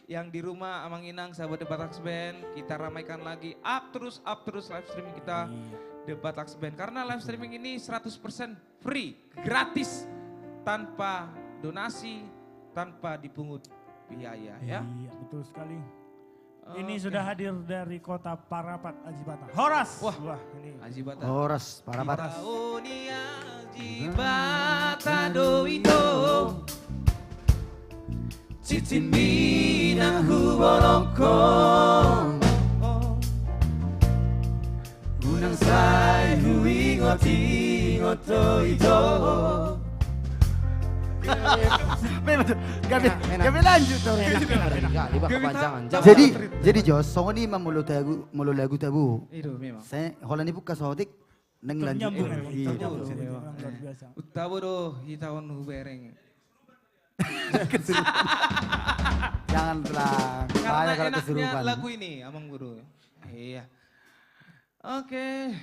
Yang di rumah Amang Inang sahabat The Bataks Band, kita ramaikan lagi, up terus live streaming kita The Bataks Band. Karena live streaming ini 100% free, gratis, tanpa donasi, tanpa dipungut biaya ya. Iya, betul sekali. Ini Oke. sudah hadir dari kota Parapat, Ajibata. Horas! Wah. Ini. Ajibata. Horas, Parapat. Taonia Ajibata doito Cicin minang hubolongkong Unang say huwi ngoti ngoto ito. Gabi lanjut dong. Kali ba kepanjangan. Jadi Jos, songo ni mamulo lagu tabu. Itu memang. Saya holani buka sotik neng lanjut. Ternyambung emang, Iya. ternyambung. Memang luar biasa. Utabo do hitawan hubereng. Jangan pelang. Karena Bahaya kalau enaknya kesurupan. lagu ini Amang Guru. Iya. Oke.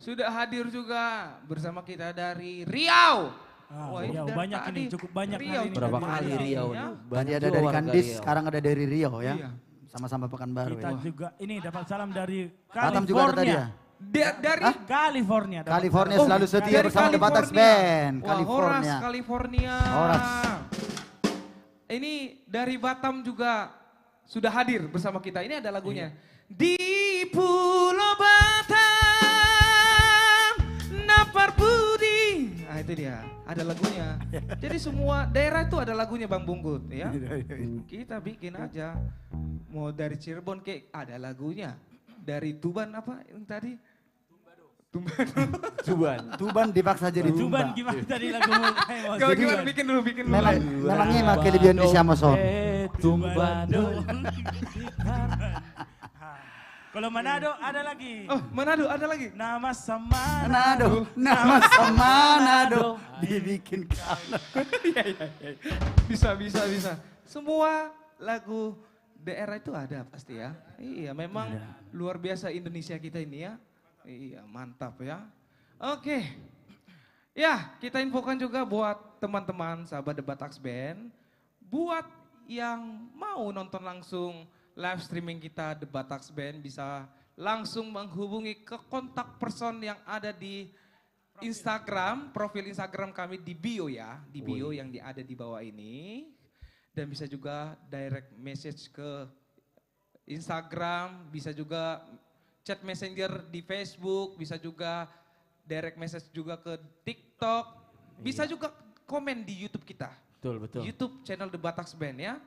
Sudah hadir juga bersama kita dari Riau. Ah, ini Riau, dari banyak tadi ini, cukup banyak Riau hari ini. nih. Berapa Dari kali Riau. Riau Ya. nih. Tadi Banyak ada juga dari warga Kandis, Riau. sekarang ada dari Riau ya. Iya. Sama-sama Pekanbaru. Kita Ya. juga ini dapat salam dari Batam juga ada tadi ya. California. Dari California. dapat California salam. selalu setia dari bersama The Bataks California. Band. Wah, California. Horas, California. Horas. Ini dari Batam juga sudah hadir bersama kita. Ini ada lagunya. Di Pulau Batam, Napar Budi. Nah itu dia, ada lagunya. Jadi semua daerah itu ada lagunya Bang Bungkut ya. Kita bikin aja. Mau dari Cirebon kayak ada lagunya. Dari Tuban apa yang tadi? Tuban dipaksa jadi Tuban Tumba. gimana tadi lagumu? Gimana, gimana bikin dulu. Memangnya mah kelebihan di Siamoso. Tumbado. Kalau Manado ada lagi. Oh Manado ada lagi. Nama sama Manado, nama sama Manado. Dibikin kalah. Bisa. Semua lagu daerah itu ada pasti ya. Iya memang luar biasa Indonesia kita ini ya. Iya mantap ya. Oke. Ya kita infokan juga buat teman-teman sahabat The Bataks Band. Buat yang mau nonton langsung live streaming kita The Bataks Band bisa langsung menghubungi ke kontak person yang ada di Instagram, profil Instagram kami di bio ya, di bio yang ada di bawah ini. Dan bisa juga direct message ke Instagram, bisa juga chat messenger di Facebook, bisa juga direct message juga ke TikTok, bisa juga komen di YouTube kita. Betul. YouTube channel The Bataks Band ya.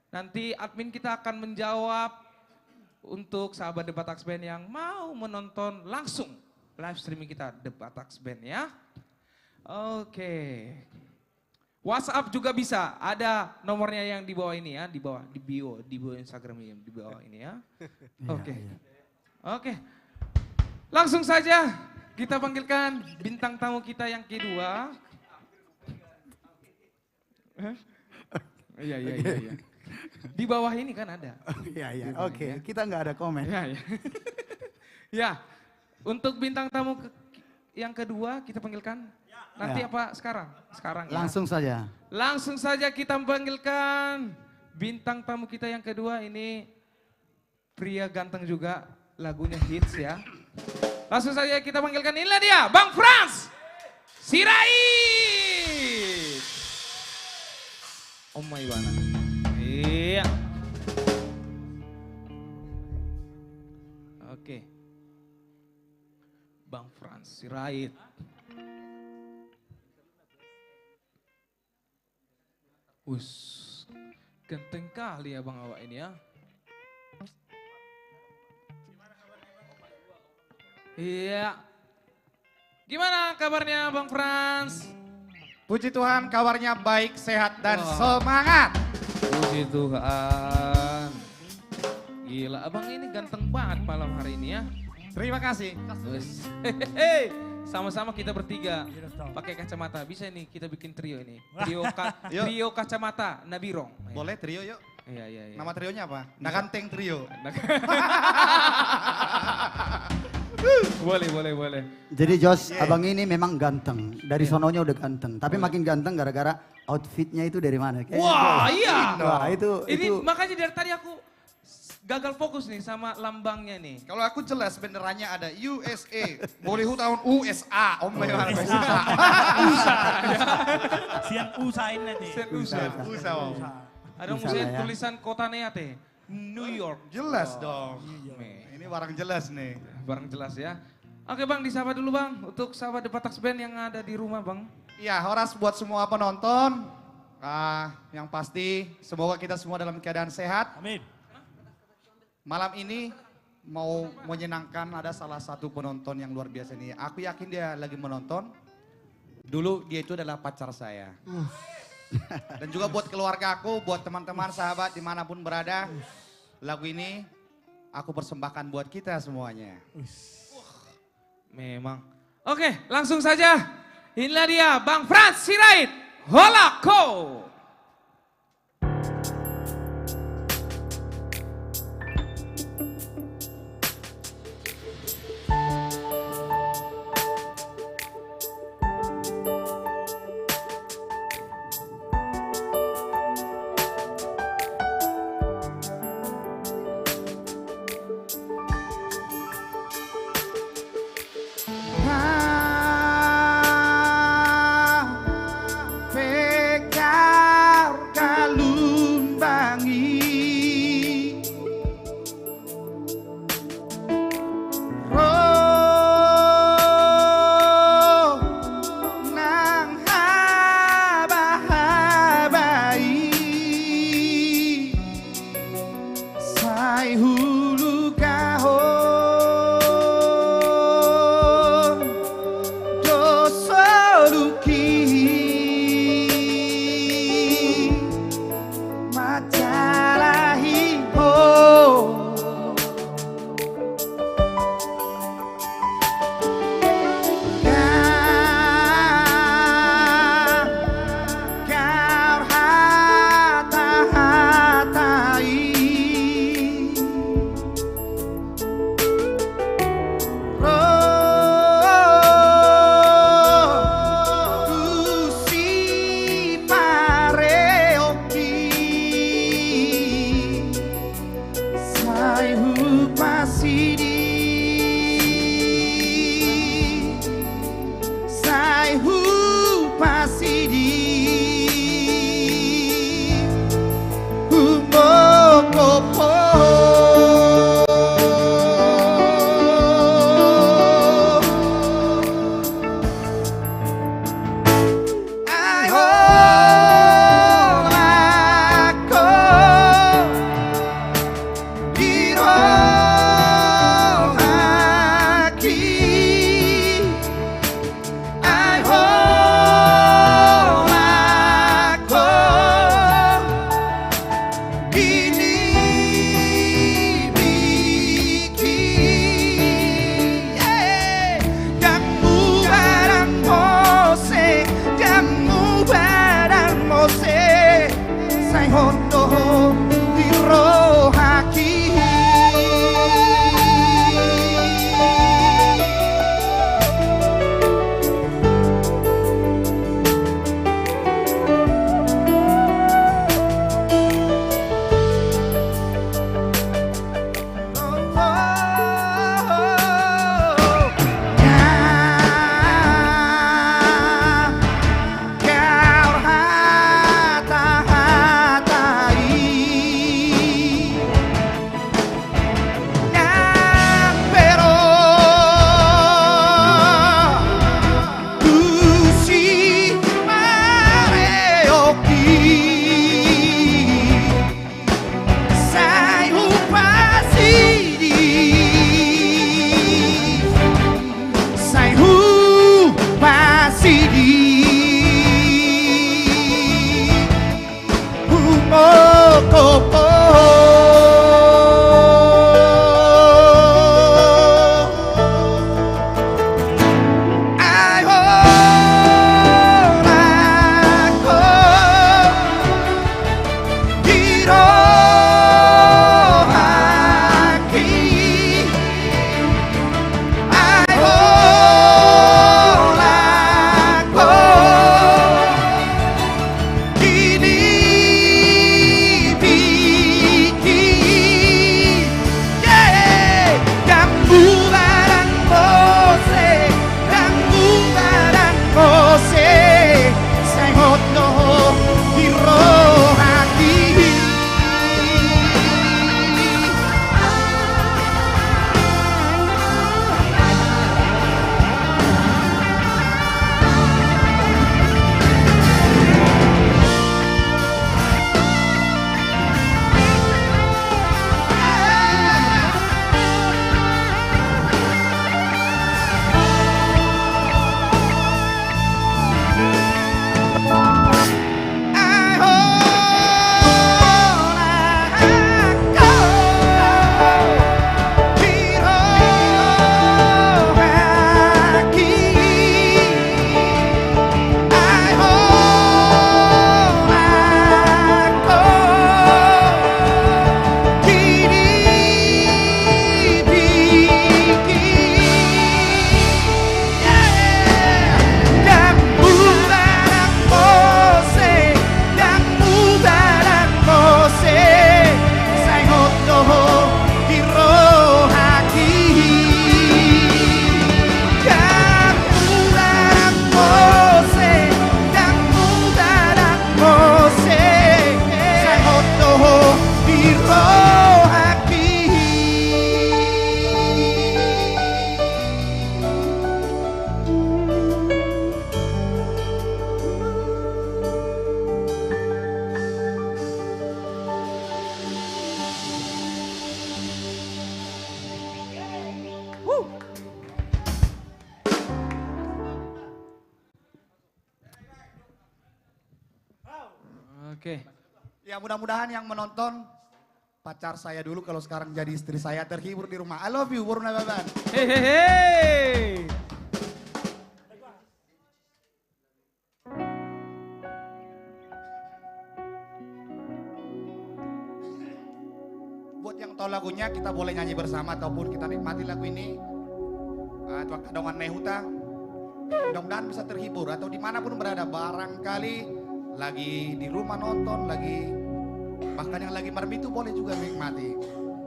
Nanti admin kita akan menjawab untuk sahabat The Bataks Band yang mau menonton langsung live streaming kita The Bataks Band ya. Oke. WhatsApp juga bisa, ada nomornya yang di bawah ini ya, di bio Instagram ini, di bawah ini ya. Oke. Langsung saja kita panggilkan bintang tamu kita yang kedua. Iya. Di bawah ini kan ada. Iya. Oke, kita nggak ada komen. Ya. Ya, untuk bintang tamu yang kedua kita panggilkan. Nanti apa sekarang? Sekarang ya. Langsung saja. Langsung saja kita panggilkan bintang tamu kita yang kedua ini pria ganteng juga, lagunya hits ya. Langsung saja kita panggilkan, inilah dia Bang Frans Sirait. Oh my Wana. Iya. Oke. Bang Frans Sirait. Ganteng kali ya bang awak ini ya. Iya. Gimana kabarnya Bang Frans? Puji Tuhan kabarnya baik, sehat, dan semangat. Puji Tuhan. Gila, abang ini ganteng banget malam hari ini ya. Terima kasih. Hehehe. Sama-sama kita bertiga pakai kacamata. Bisa nih kita bikin trio ini. Trio kacamata Nabirong. Boleh trio yuk. Iya. Nama trionya apa? Nakanteng Trio. Boleh. Jadi Jos, abang ini memang ganteng. Dari sononya udah ganteng. Tapi makin ganteng gara-gara outfitnya itu dari mana? Wah, iya. Wah, Ini makanya dari tadi aku gagal fokus nih sama lambangnya nih. Kalau aku jelas benderanya ada USA. Bollywood tahun USA. Om Lewan. Siang usahain nanti. USA. Ada Bisa musik lah ya. tulisan kota Neate. New York. Jelas dong. Ini barang jelas nih. Barang jelas ya. Oke Bang, disapa dulu Bang. Untuk sahabat The Batax Band yang ada di rumah Bang. Iya, horas buat semua penonton. Yang pasti semoga kita semua dalam keadaan sehat. Amin. Malam ini mau menyenangkan, ada salah satu penonton yang luar biasa nih. Aku yakin dia lagi menonton. Dulu dia itu adalah pacar saya. Dan juga buat keluarga aku, buat teman-teman, sahabat dimanapun berada. Lagu ini aku persembahkan buat kita semuanya. Memang. Oke, langsung saja. Inilah dia Bang Frans Sirait. Holako. Oke. Ya mudah-mudahan yang menonton pacar saya dulu kalau sekarang jadi istri saya terhibur di rumah. I love you, Waruna Baban. Hehehe. Buat yang tahu lagunya kita boleh nyanyi bersama ataupun kita nikmati lagu ini. Tuan Kadongan Nehuta. Mudah-mudahan bisa terhibur atau dimanapun berada, barangkali lagi di rumah nonton, lagi bahkan yang lagi merem itu boleh juga menikmati.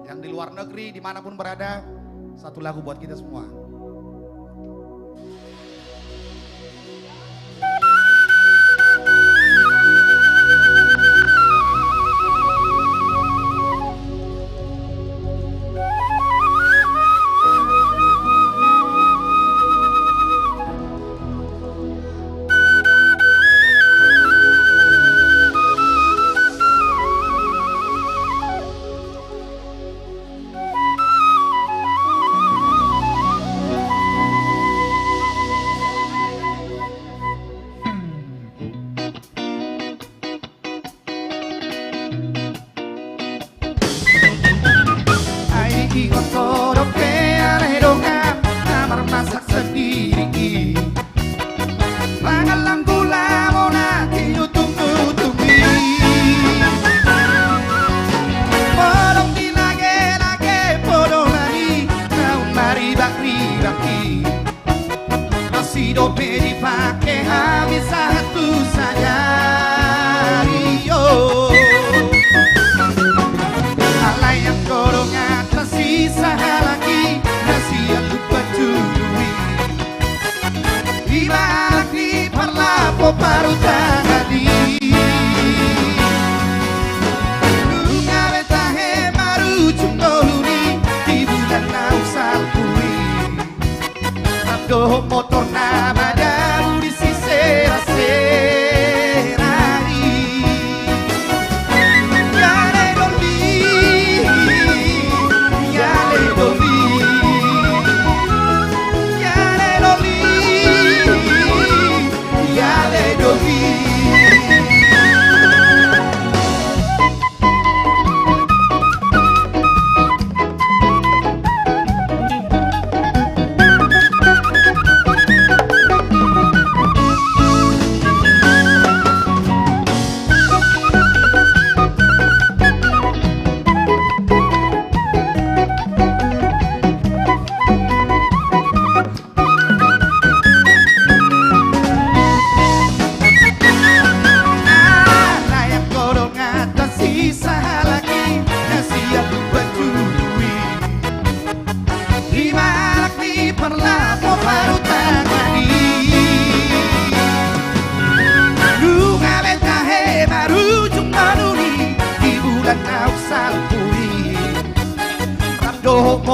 Yang di luar negeri dimanapun berada, satu lagu buat kita semua. Motor na baru di sera-serari. Yale doli, yale doli, yale doli, yale doli.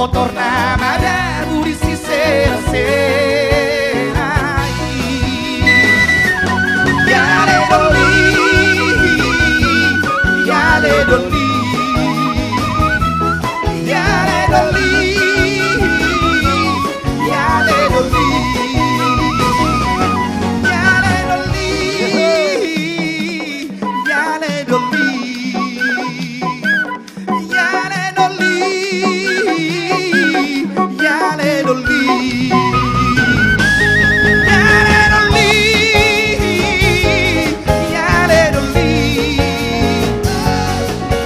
tornava da durisi sera Yale doli Yale doli Yale doli Yale doli Yale doli Yale doli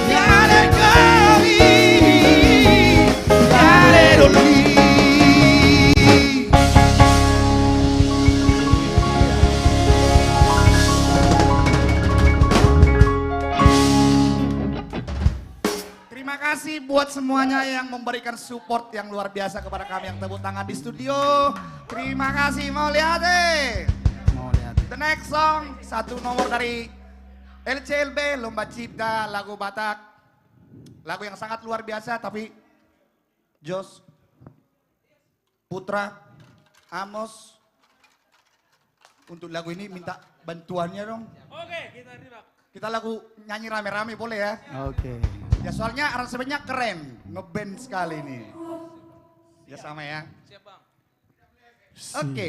Yale doli Yale doli Terima kasih buat semuanya yang memberikan support yang luar biasa kepada kami yang tepuk tangan di studio. Terima kasih, mau lihat deh. The next song, satu nomor dari LCLB, Lomba Cipta, lagu Batak. Lagu yang sangat luar biasa, tapi Jos, Putra, Amos, untuk lagu ini minta bantuannya dong. Oke, kita terima. Kita lagu nyanyi rame-rame boleh ya? Oke. Ya soalnya aransemennya keren, ngeband sekali ini. Ya sama ya. Siap bang. Oke.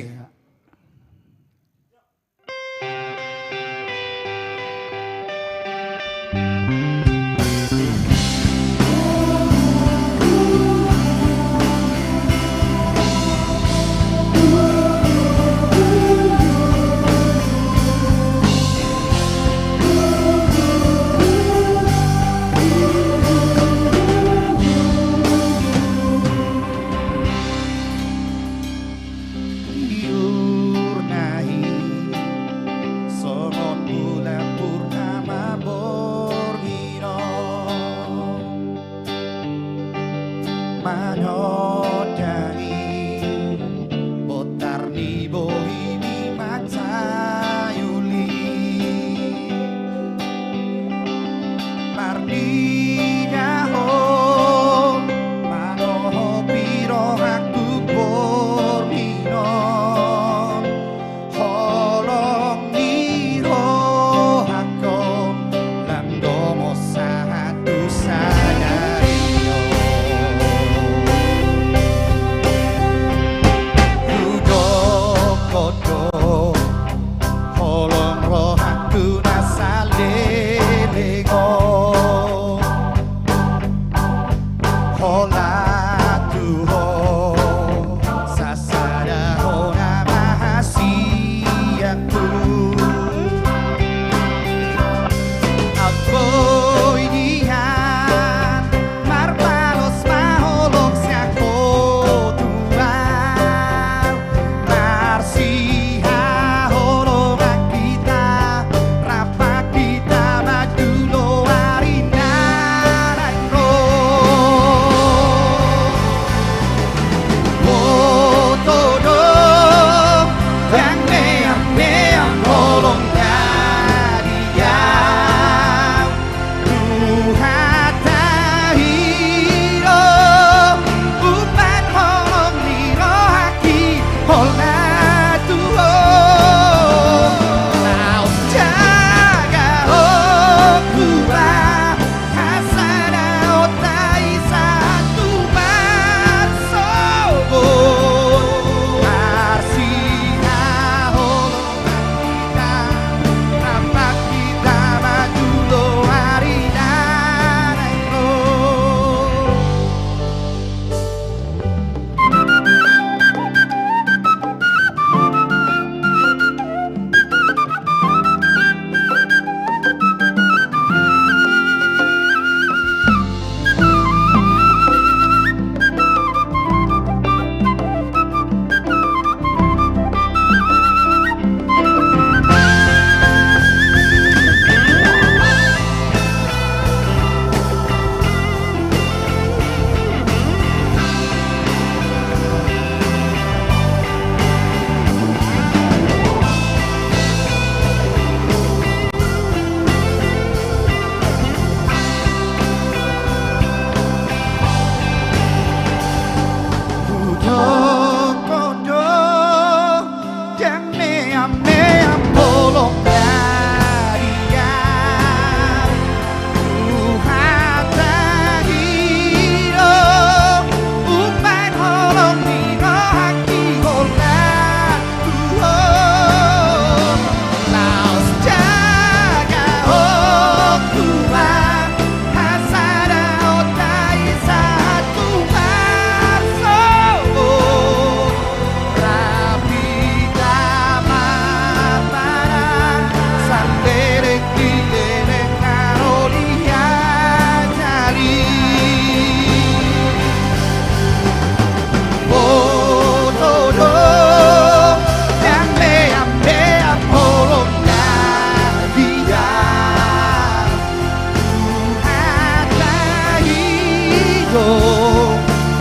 go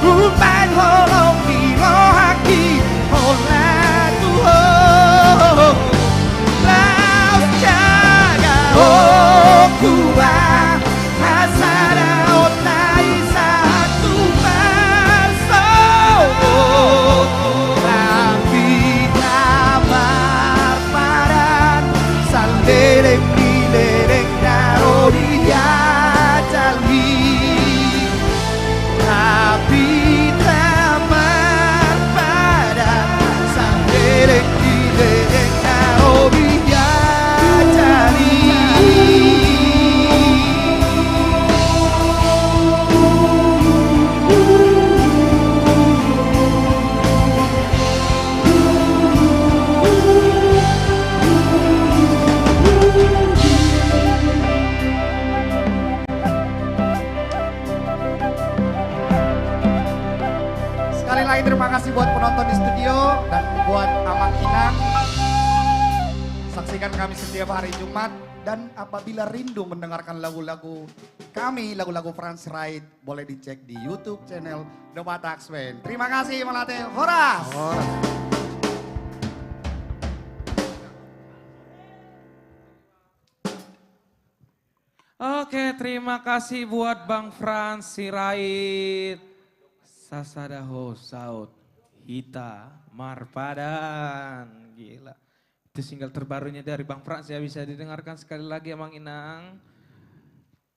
Upang holong hirohaki Holatu ho Laos jaga okuba Hasada otai satu paso Tapi kabar padan Sandereng dilereng narodia jali Tapi kabar padan Sandereng dilereng narodia jali Sekali lagi terima kasih buat penonton di studio dan buat Amang Inang. Saksikan kami setiap hari Jumat dan apabila rindu mendengarkan lagu-lagu kami, lagu-lagu Franz Wright, boleh dicek di YouTube channel The Batak Band. Terima kasih Melate. Horas. Oke, terima kasih buat Bang Franz Sirait, Sasadaho Saud, Hita, Marpadan. Gila. Itu single terbarunya dari Bang Franz ya, bisa didengarkan sekali lagi Amang Inang.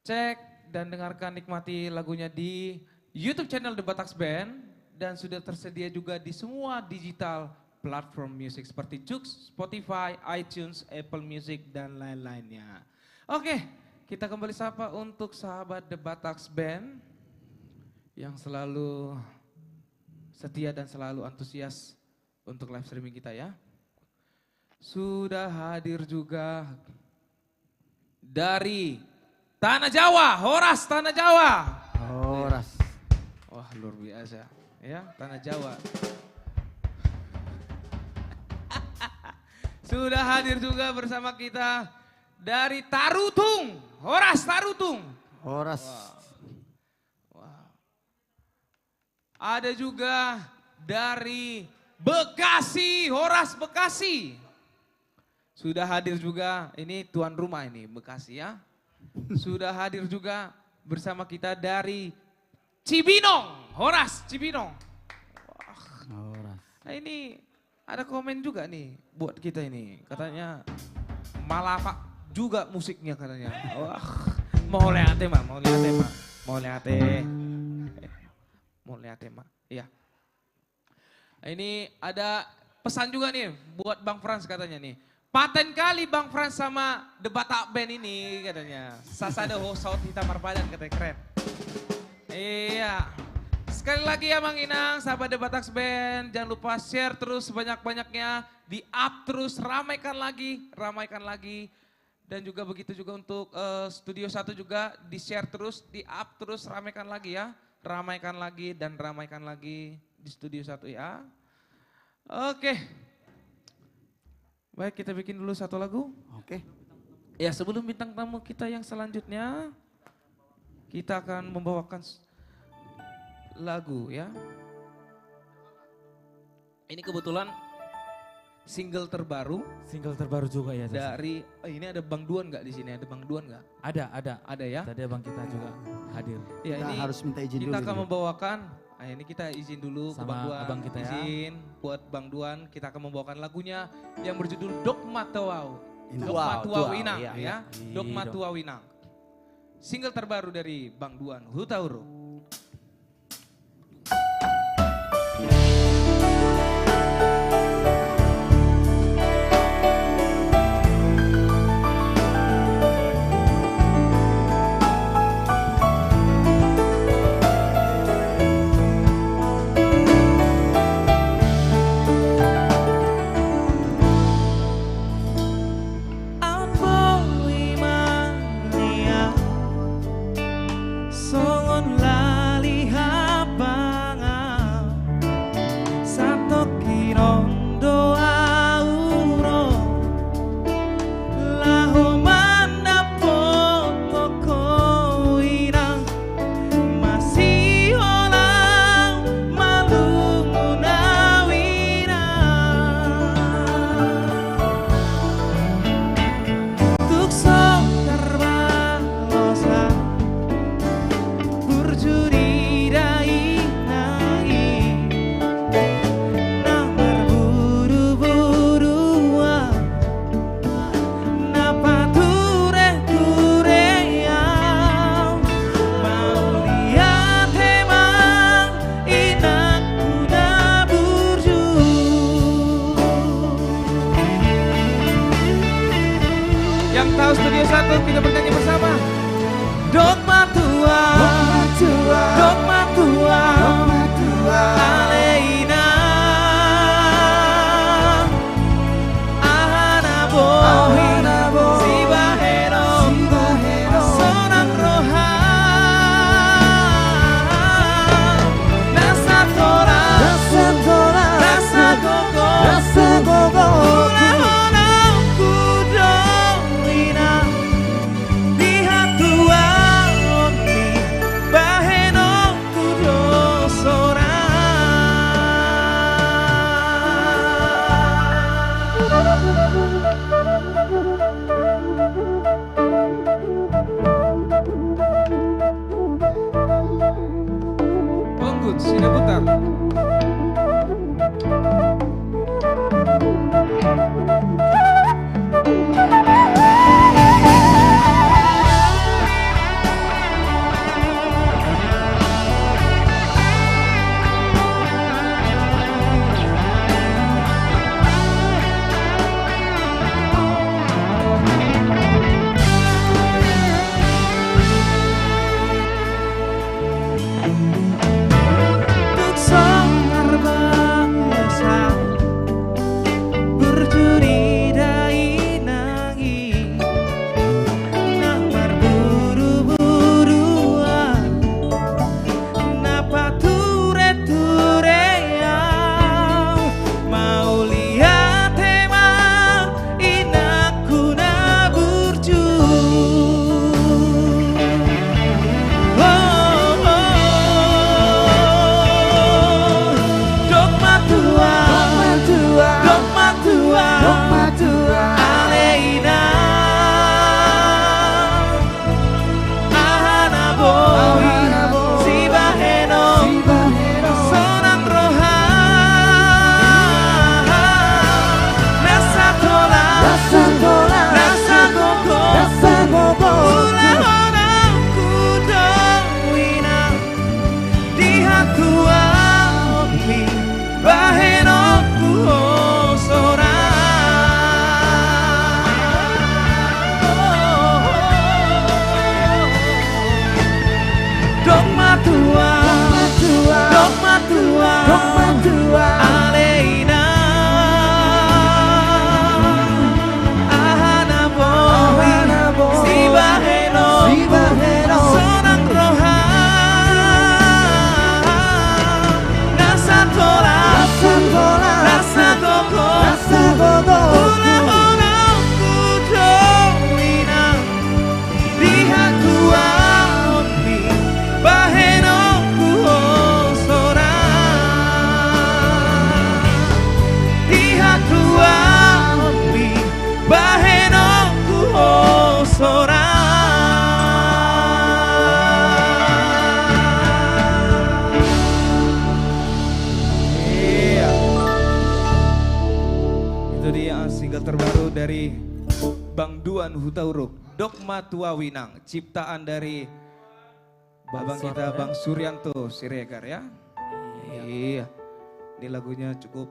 Cek dan dengarkan, nikmati lagunya di YouTube channel The Batak Band dan sudah tersedia juga di semua digital platform musik seperti Joox, Spotify, iTunes, Apple Music dan lain-lainnya. Oke, kita kembali sapa untuk sahabat The Batak Band yang selalu setia dan selalu antusias untuk live streaming kita ya. Sudah hadir juga dari Tanah Jawa, Horas Tanah Jawa. Horas. Wah luar biasa ya, Tanah Jawa. Sudah hadir juga bersama kita dari Tarutung, Horas Tarutung. Horas. Wow. Ada juga dari Bekasi, Horas Bekasi. Sudah hadir juga, ini tuan rumah ini Bekasi ya. Sudah hadir juga bersama kita dari Cibinong, Horas Cibinong. Wah. Horas. Nah ini ada komen juga nih buat kita ini, katanya malapa juga musiknya katanya. Wah, mau lihat mah, mau lihat mah, mau lihat mau lihat mah. Iya. Ini ada pesan juga nih buat Bang Franz katanya nih. Paten kali Bang Franz sama The Batak Band ini katanya. Sasadaho Saud Hita Marpadan katanya, keren. Iya. Sekali lagi ya Mang Inang, sahabat The Batak Band, jangan lupa share terus sebanyak-banyaknya, di-up terus, ramaikan lagi. Dan juga begitu juga untuk Studio 1 juga di-share terus, di-up terus, ramaikan lagi ya. Ramaikan lagi di Studio 1 ya. Oke. Baik, kita bikin dulu satu lagu. Oke. Ya, sebelum bintang tamu kita yang selanjutnya, kita akan membawakan lagu ya. Ini kebetulan single terbaru. Single terbaru juga ya. Dari, ini ada Bang Duan nggak di sini? Ada Bang Duan nggak? Ada. Ada ya? Tadi abang kita juga hadir. Ya, Kita ini harus minta izin kita dulu akan ini. membawakan, ini kita izin dulu ke Sama Bang Duan. abang kita ya. Izin buat Bang Duan, kita akan membawakan lagunya yang berjudul Dogma Tuau. Inang. Dogma Wow, Tuau Tuau, Inang iya, ya. iya. Dogma Iya. Tuau Inang. Single terbaru dari Bang Duan, Hutauro. Masih Yut Sidaputar. Untuk sangar bangsa berjudi dai nangi namar buru-buruan napa ture-ture yang mau lihat tema inaku na burju. Dogma tua, Aleina, ahana boy, si baheno, sonang roha, rasa tola, rasa gogo, ulah orangku dawina, dihat tua, mi baheno ku sora. Dogma tua, Aleina, ahana boy, si baheno, sonang roha, rasa tola, rasa gogo, ulah orangku dawina, dihat tua, mi baheno ku sora. Dihat tua, mi baheno ku sora. Iya. Itu dia single terbaru dari Bang Duan Hutauruk, Dogma Tua Winang, ciptaan dari babang kita Bang Suryanto Siregar ya. Iya. Ini lagunya cukup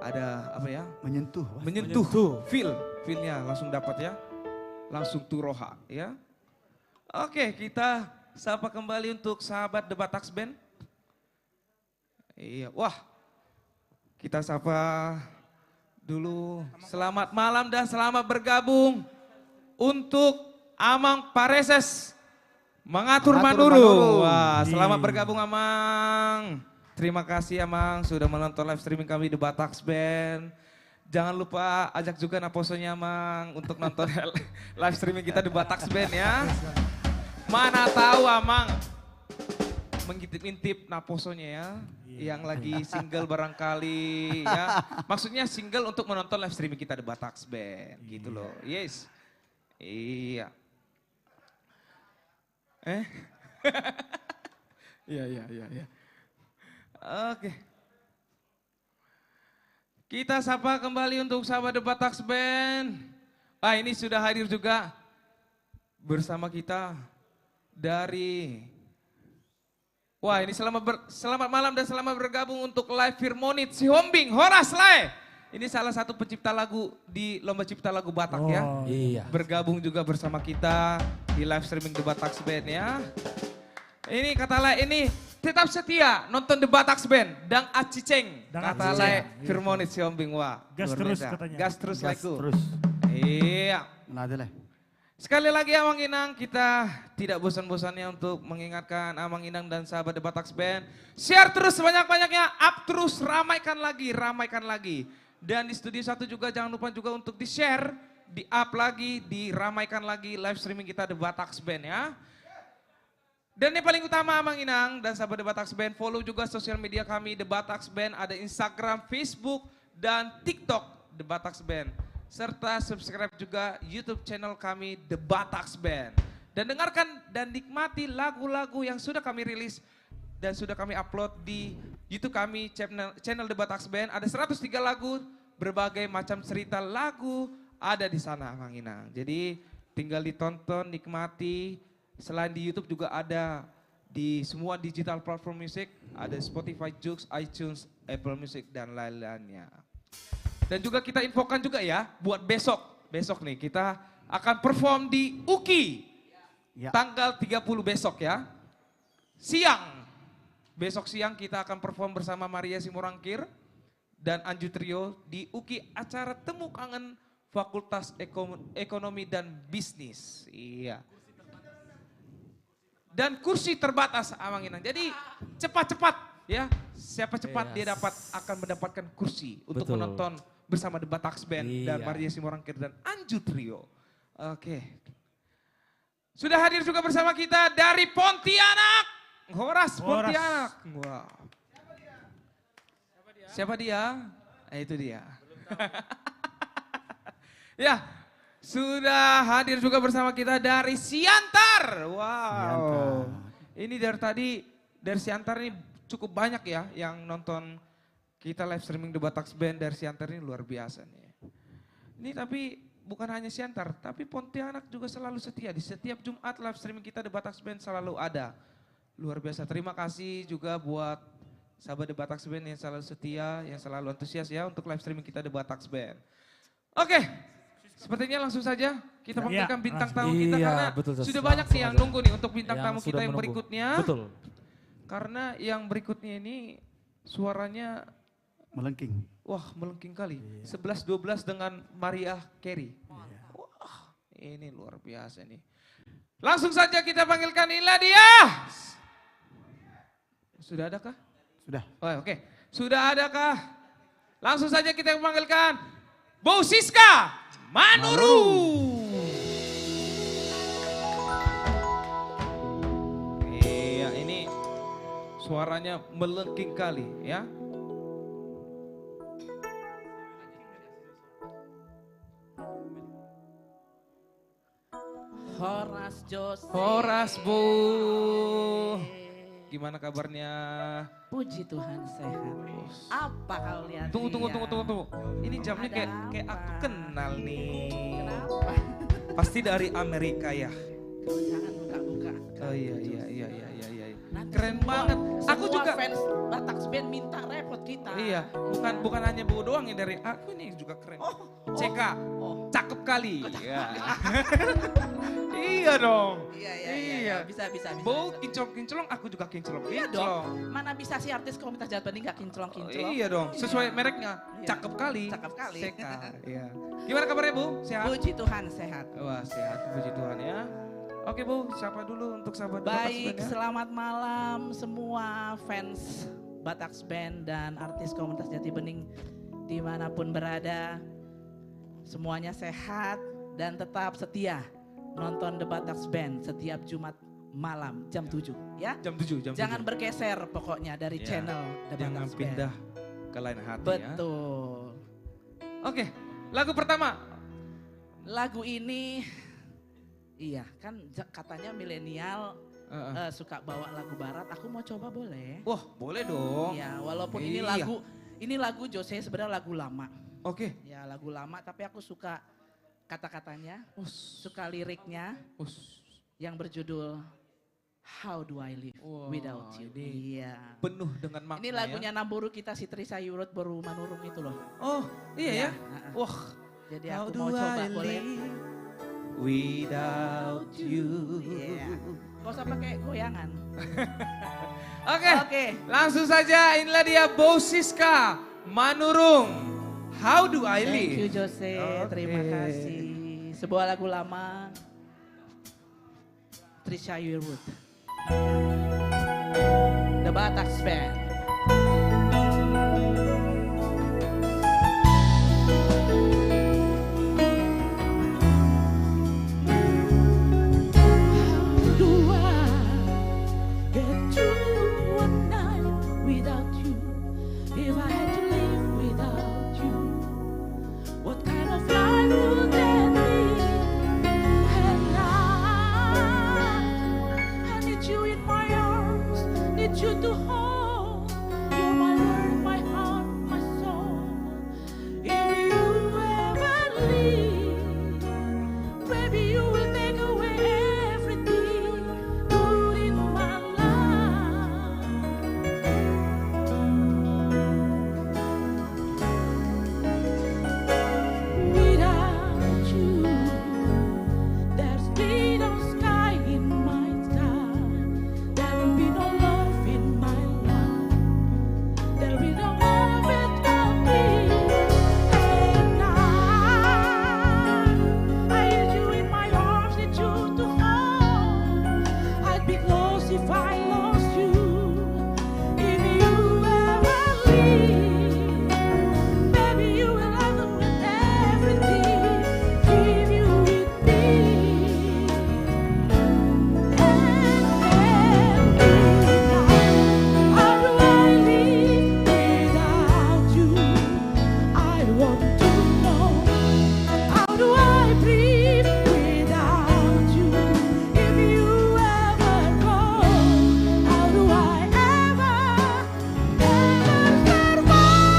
ada apa ya? Menyentuh. Menyentuh. Feel-nya langsung dapat ya. Langsung turoha ya. Oke, kita sapa kembali untuk sahabat The Bataks Band. Iya, wah. Kita sapa dulu. Selamat malam dan selamat bergabung untuk Amang Pareses Mengatur Manurung. Wah, selamat bergabung Amang. Terima kasih Amang sudah menonton live streaming kami The Bataks Band. Jangan lupa ajak juga naposonya Amang untuk nonton live streaming kita The Bataks Band ya. Mana tahu Amang mengintip-intip naposonya ya. Yang lagi single barangkali ya. Maksudnya single untuk menonton live streaming kita The Bataks Band gitu loh. Yes. Iya. Iya. Oke. Kita sapa kembali untuk sahabat The Bataks Band. Ini sudah hadir juga bersama kita dari... Wah ini selamat malam dan selamat bergabung untuk live Firmonit si Hombing, Horas Lai. Ini salah satu pencipta lagu di Lomba Cipta Lagu Batak ya. Iya. Bergabung juga bersama kita di live streaming The Bataks Band ya. Ini kata Lai ini tetap setia nonton The Bataks Band dan aciceng. Kata Lai Firmonit si Hombing, wah. Gas terus katanya. Gas terus laiku. Terus. Iya. Nah, ada lah. Sekali lagi Amang Inang, kita tidak bosan-bosannya untuk mengingatkan Amang Inang dan sahabat The Bataks Band. Share terus sebanyak-banyaknya, up terus, ramaikan lagi. Dan di Studio 1 juga jangan lupa juga untuk di-share, di-up lagi, diramaikan lagi live streaming kita The Bataks Band ya. Dan yang paling utama Amang Inang dan sahabat The Bataks Band, follow juga sosial media kami The Bataks Band, ada Instagram, Facebook, dan TikTok The Bataks Band. Serta subscribe juga YouTube channel kami The Bataks Band. Dan dengarkan dan nikmati lagu-lagu yang sudah kami rilis dan sudah kami upload di YouTube kami, channel The Batax Band. Ada 103 lagu, berbagai macam cerita lagu ada di sana, Mang Inang. Jadi tinggal ditonton, nikmati. Selain di YouTube juga ada di semua digital platform musik, ada Spotify, Joox, iTunes, Apple Music, dan lain-lainnya. Dan juga kita infokan juga ya, buat besok nih kita akan perform di UKI. Ya. Tanggal 30 besok ya. Besok siang kita akan perform bersama Maria Simorangkir dan Anju Trio di UKI, acara Temu Kangen Fakultas Ekonomi dan Bisnis. Iya. Dan kursi terbatas, Amang Inang. Jadi cepat-cepat ya. Siapa cepat dia akan mendapatkan kursi untuk menonton bersama The Batax Band dan Maria Simorangkir dan Anju Trio. Oke. Sudah hadir juga bersama kita dari Pontianak. Horas Pontianak. Wow. Siapa dia? Itu dia. Ya, sudah hadir juga bersama kita dari Siantar. Wow. Ini dari tadi, dari Siantar ini cukup banyak ya yang nonton kita live streaming The Batax Band dari Siantar ini, luar biasa nih. Ini tapi bukan hanya Siantar, tapi Pontianak juga selalu setia. Di setiap Jumat live streaming kita The Batax Band selalu ada. Luar biasa, terima kasih juga buat sahabat The Batax Band yang selalu setia, yang selalu antusias ya untuk live streaming kita The Batax Band. Oke, sepertinya langsung saja kita panggilkan bintang tamu kita karena sudah banyak nih yang nunggu nih untuk bintang tamu kita yang berikutnya. Betul. Karena yang berikutnya ini suaranya Melengking. wah melengking kali. 11-12 dengan Maria Carey. Wah, ini luar biasa nih. Langsung saja kita panggilkan inilah dia. Sudah adakah? Sudah. Oh, oke. Sudah adakah? Langsung saja kita panggilkan Bu Siska Manuru. Iya, ini suaranya melengking kali ya. Horas Bu. Gimana kabarnya? Puji Tuhan sehat. Apa kau lihat? Tunggu. Ini jamnya kayak aku kenal nih. Kenapa? Pasti dari Amerika ya. Kau jangan buka-buka. Oh iya. Nanti Keren banget. Aku semua juga fans Batax Band minta repot kita. Iya, bukan hanya Bu doang yang dari aku ini juga keren. CK, cakep kali. Iya. Iya dong. Iya. Bisa. Bu kinclong, aku juga kinclong. Iya dong. Mana bisa sih artis komunitas Jawa Bening gak kinclong? Iya dong, sesuai mereknya. Iya. Cakep kali. Cakep kali. CK. Iya. Gimana kabarnya Bu? Sehat? Puji Tuhan sehat. Wah sehat, puji Tuhan ya. Oke Bu, siapa dulu untuk sahabat Batax Baik, Band ya? selamat malam semua fans Batax Band dan artis komunitas Jati Bening dimanapun berada. Semuanya sehat dan tetap setia nonton The Batax Band setiap Jumat malam jam 7 ya. Jam 7. Jangan bergeser pokoknya dari Ya, channel The jangan Batax pindah Band. ke lain hati ya. Betul. Oke, lagu pertama. Lagu ini iya kan katanya milenial suka bawa lagu barat. Aku mau coba boleh? Wah boleh dong. Iya, walaupun Iya. ini lagu Jose sebenarnya lagu lama. Oke. Ya lagu lama tapi aku suka kata-katanya, suka liriknya yang berjudul How Do I Live Wah, Without You. ini Iya. penuh dengan makna Ini lagunya Namburu kita si Trisa Yurut baru manurung itu loh. Oh iya ya. Wah. Jadi How aku do mau coba I boleh? live without you. Iya. Gak usah pakai goyangan. Oke, langsung saja inilah dia Bu Siska Manurung. How do I live? Thank you Jose, terima kasih. Sebuah lagu lama Trisha Yearwood. The Batax Band. Need want you to hold. You're my world, my heart, my soul. If you ever leave, baby, you will take away everything good in my life. Without you, there's be no sky in my sky. There will be no love in my life. There will be no love without me. And I need you in my arms, need you to hold. I'd be lost if I lost you. If you ever leave, baby, you will have to with everything. Give you with me. How do I live without you? I want to know. How do I breathe without you? If you ever go, how do I ever survive?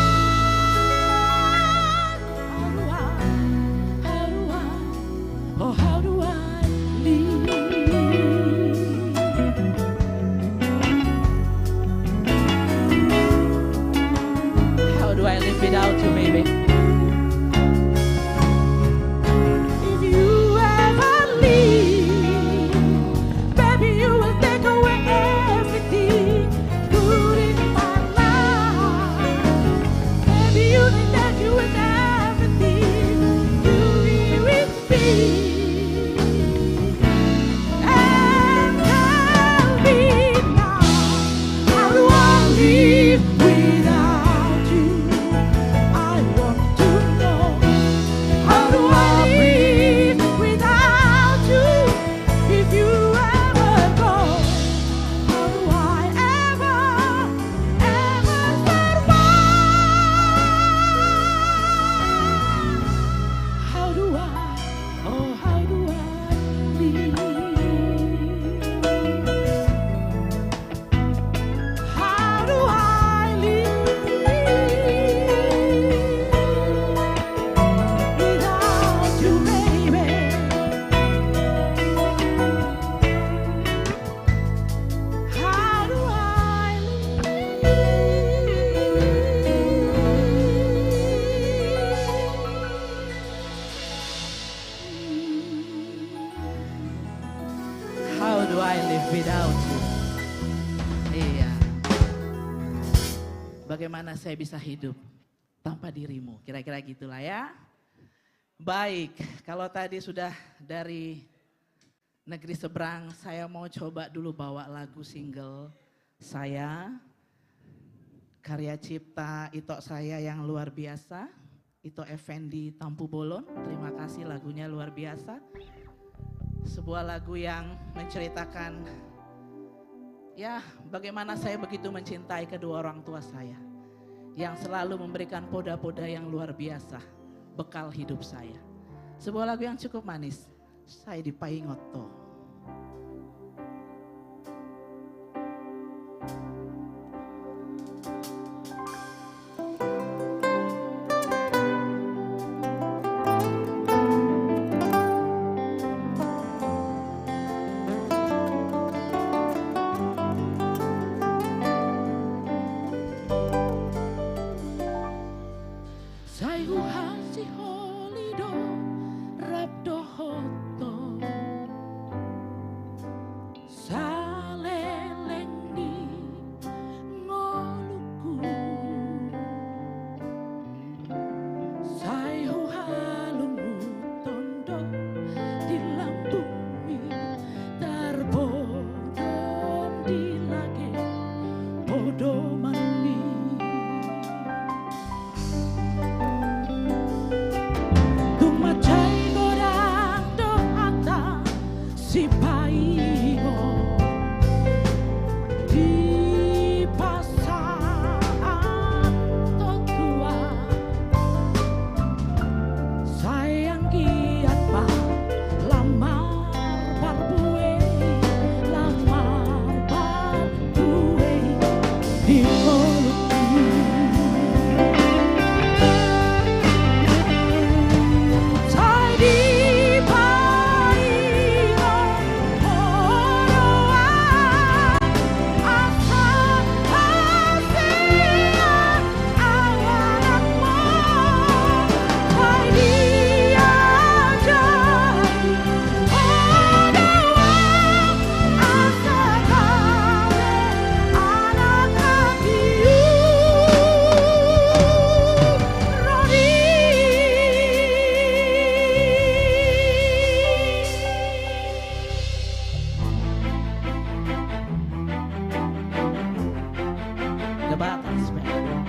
How do I live? How do I live without you, baby? If you ever leave, baby, you will take away everything good in my life. Baby, you will take you with everything. You be with me. And tell me now, how do I live without you? I want to know. How do I live without you? If you ever go, how do I ever survive? How do I, how do I live? How do I live without you, baby? How do I How do I live without you? Iya. Bagaimana saya bisa hidup tanpa dirimu? Kira-kira gitulah ya. Baik, kalau tadi sudah dari negeri seberang, saya mau coba dulu bawa lagu single saya. Karya cipta Ito saya yang luar biasa. Ito Effendi Tampu Bolon. Terima kasih, lagunya luar biasa. Sebuah lagu yang menceritakan ya bagaimana saya begitu mencintai kedua orang tua saya. Yang selalu memberikan poda-poda yang luar biasa. Bekal hidup saya. Sebuah lagu yang cukup manis. Saya di Paingoto. Saihu hasi holido rabdo hoto The Battles Band.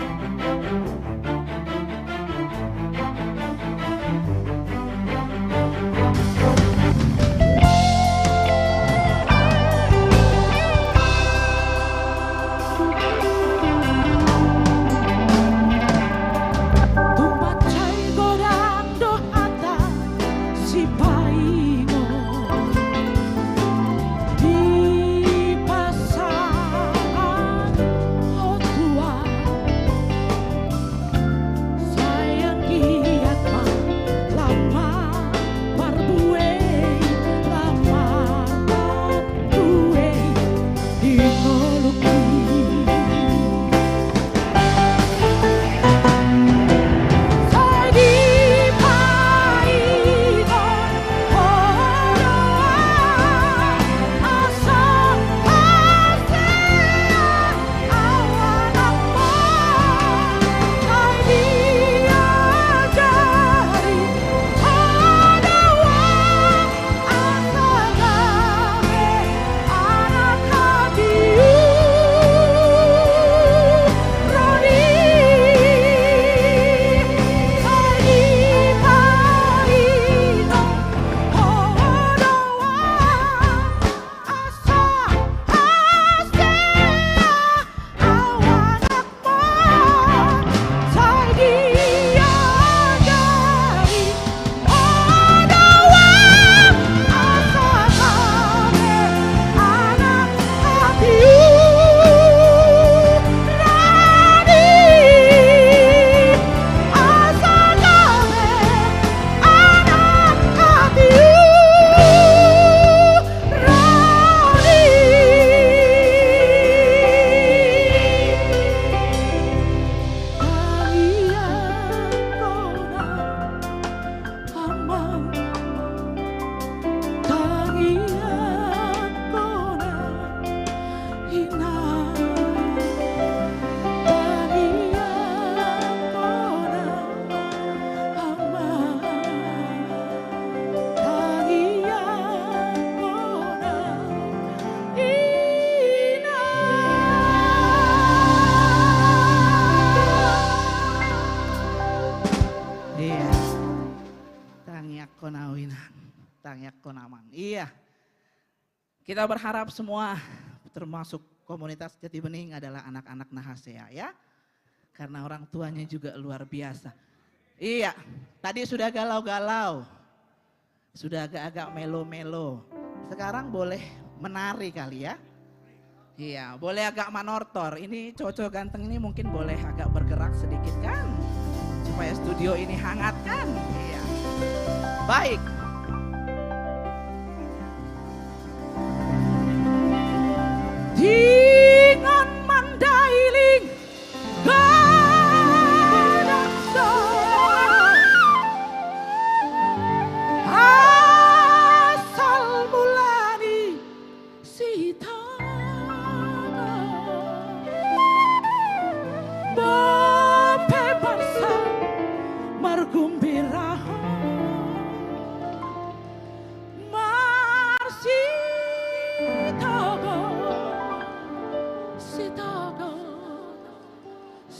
Tumpat cai godang do ata si paingo di pasangan tua sayang kiat mah lama barbue lama barbue di ngoluki Iya, kita berharap semua termasuk komunitas Jati Bening adalah anak-anak Nahasea ya. Karena orang tuanya juga luar biasa. Iya, tadi sudah galau-galau, sudah agak-agak melo-melo. Sekarang boleh menari kali ya. Iya, boleh agak manortor. Ini cowok ganteng ini mungkin boleh agak bergerak sedikit kan. Supaya studio ini hangat kan. Iya, baik. Dengan mandailing gadangsa asal mulani sita bape barsa margumbira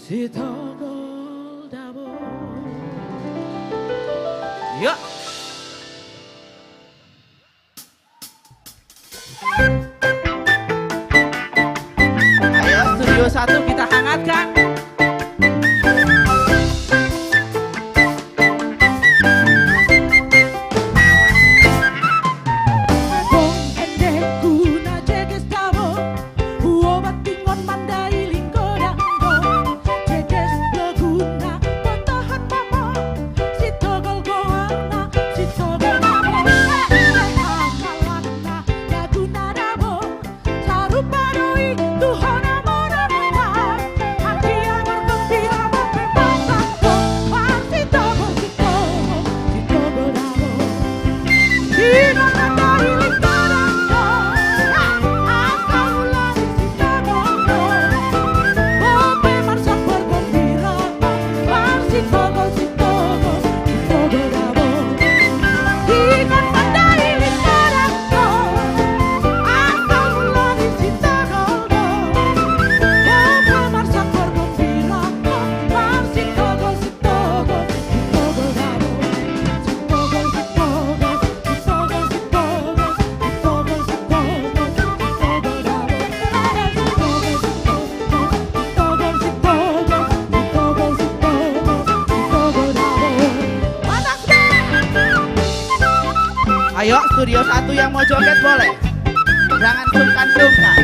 Sitogol dabo. Yuk. Ayo studio 1 kita hangatkan. Bong endek guna jeges dabo. Uobat tingon mandailing godang. Hati Studio 1 yang mau joget boleh. Jangan sungkan-sungkan.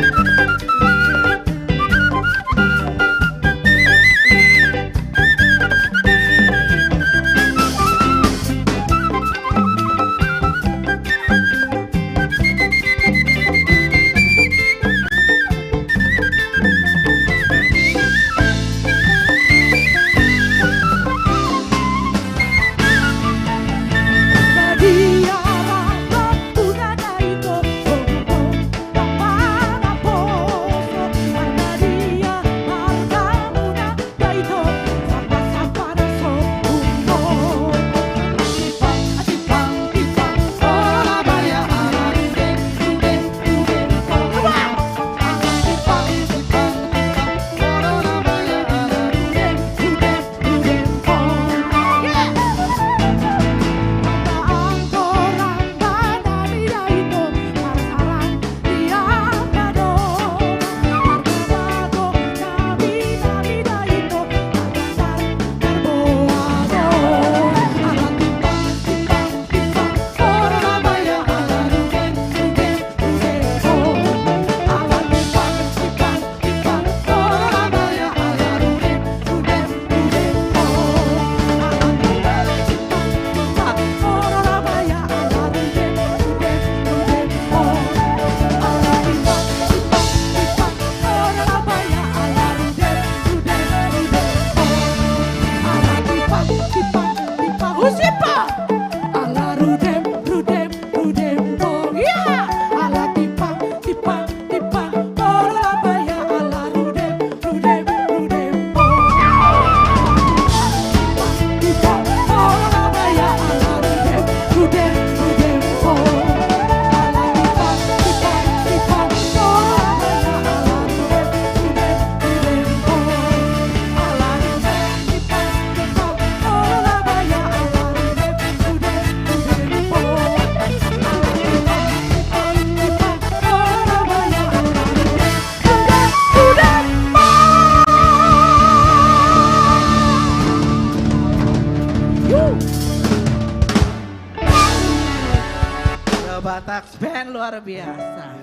Batax Band luar biasa.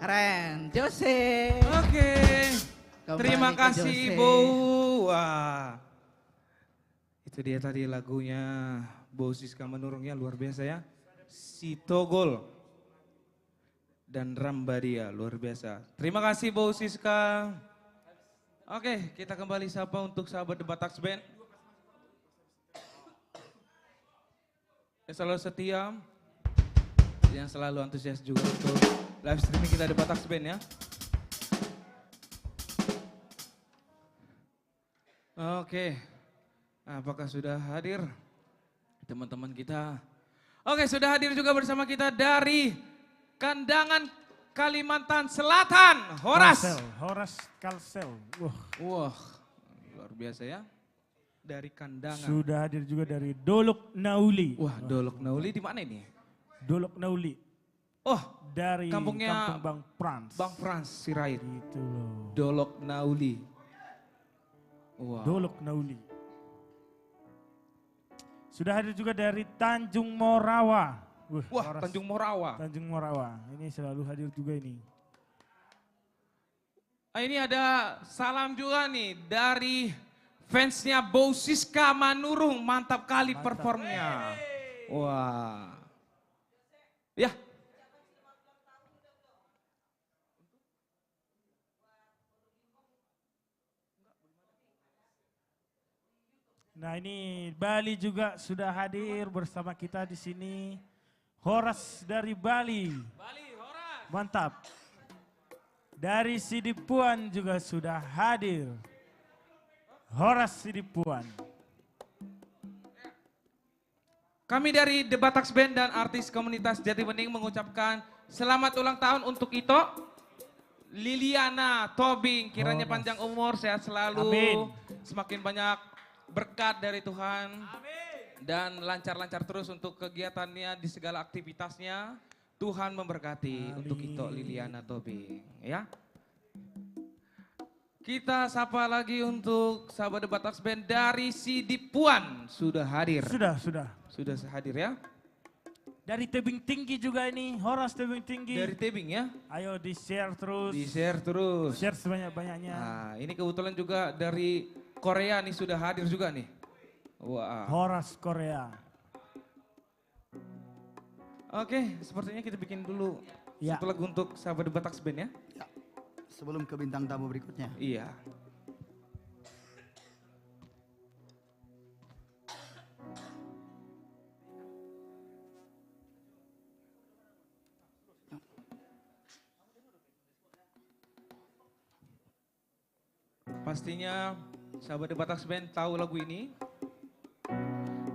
Keren, Jose. Oke. Kembali Terima ke kasih Jose. Ibu. Wah. Itu dia tadi lagunya Bo Siska Manurungnya luar biasa ya. Si Togol dan Rambadia luar biasa. Terima kasih Bo Siska. Oke, kita kembali sapa untuk sahabat The Batax Band. Yang selalu setia, yang selalu antusias juga untuk live streaming kita The Batax Band ya. Oke, apakah sudah hadir teman-teman kita? Oke, sudah hadir juga bersama kita dari Kandangan Kalimantan Selatan, Horas. Horas Kalsel. Wah, luar biasa ya. Dari Kandangan. Sudah hadir juga dari Dolok Nauli. Wah, Dolok Nauli di mana ini? Dolok Nauli. Oh, Dari kampungnya Kampung Bang Frans. Bang Frans Sirait. Gitu loh. Dolok Nauli. Wow. Dolok Nauli. Sudah hadir juga dari Tanjung Morawa. Wah, Horas. Tanjung Morawa. Tanjung Morawa. Ini selalu hadir juga ini. Ini ada salam juga nih dari fansnya Bo Siska Manurung. Mantap kali performnya. Wah. Ya. Nah ini Bali juga sudah hadir bersama kita di sini. Horas dari Bali. Mantap. Dari Sidipuan juga sudah hadir. Horas Sidipuan. Kami dari The Batax Band dan artis komunitas Jati Bening mengucapkan selamat ulang tahun untuk Ito, Liliana, Tobing. Kiranya panjang umur, sehat selalu. Amin. Semakin banyak berkat dari Tuhan. Dan lancar-lancar terus untuk kegiatannya di segala aktivitasnya. Tuhan memberkati untuk Ito, Liliana, Tobing. Ya. Kita sapa lagi untuk sahabat The Batax Band dari Sidipuan. Sudah hadir. Sudah. Sudah hadir ya. Dari tebing tinggi juga ini, Horas tebing tinggi. Dari tebing ya. Ayo di-share terus. Di-share terus. Share sebanyak-banyaknya. Nah, ini kebetulan juga dari Korea nih sudah hadir juga nih. Wah. Horas Korea. Oke, sepertinya kita bikin dulu Ya. satu lagu untuk sahabat The Bataks Band ya. Ya, sebelum ke bintang tamu berikutnya. Iya. Pastinya sahabat The Bataks Band tahu lagu ini.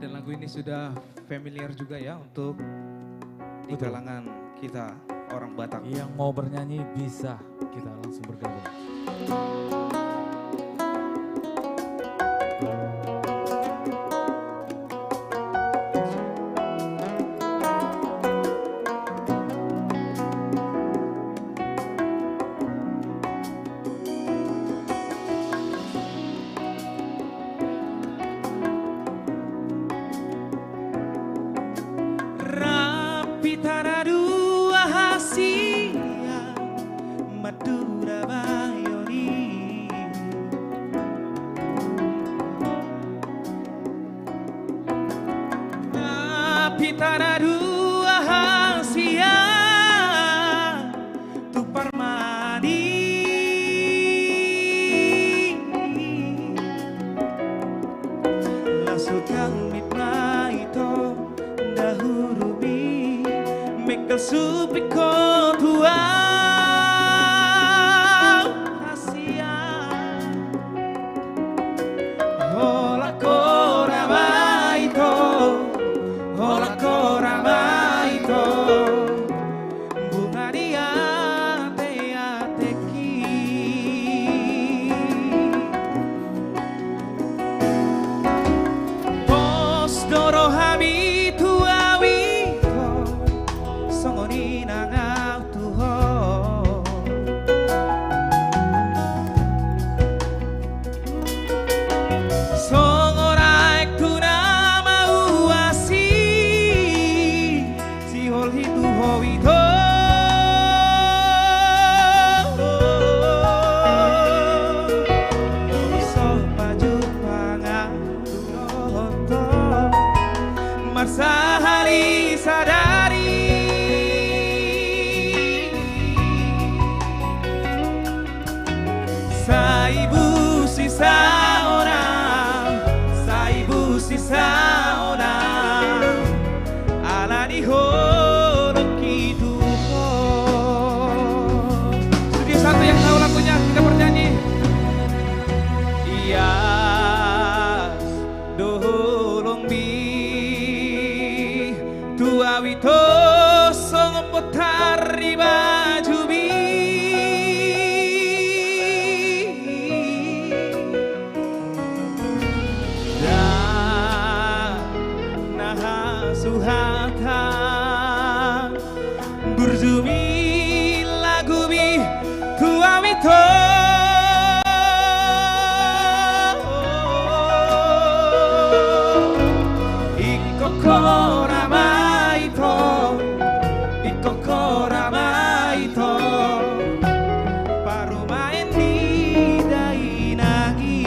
Dan lagu ini sudah familiar juga ya untuk di kalangan kita orang Batak. Yang mau bernyanyi bisa kita langsung bergabung. Rapi tanah dua hasia Madura Bayoni. Rapi tanah dua hasia Tu Parmadi. Lasukang mitna ito dahurumi Mekel supiko tua Asia Hola kora maito Hola kora maito Bunga dia te-ateki. Pos doro hami tuawito Songoni nangau tuho. Songoraek tu nama uasi Si hol hitu howito. Iso maju pangaturotto Marsahali sadari Saibu sisa orang Saibu sisa orang Alani holo kiduho. Studio 1 yang tahu lagunya kita bernyanyi. Iya doholong bi Tua wito song potari baju bi Dan naha suhata Burjumi lagu bi Tua wito Ikokora maito Ikokora maito Baru main di dainagi.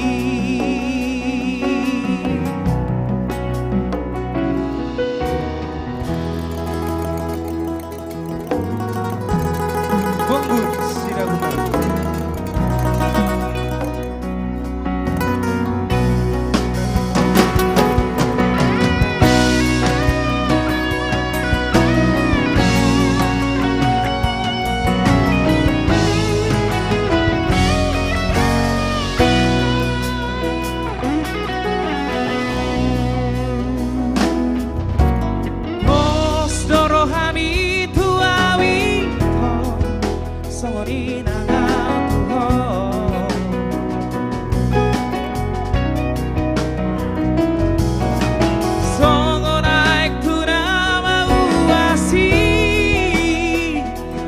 Bonggur sida benar. Mos doro hami tuawito Songoni nangau tuho. Songoraek tu nama uasi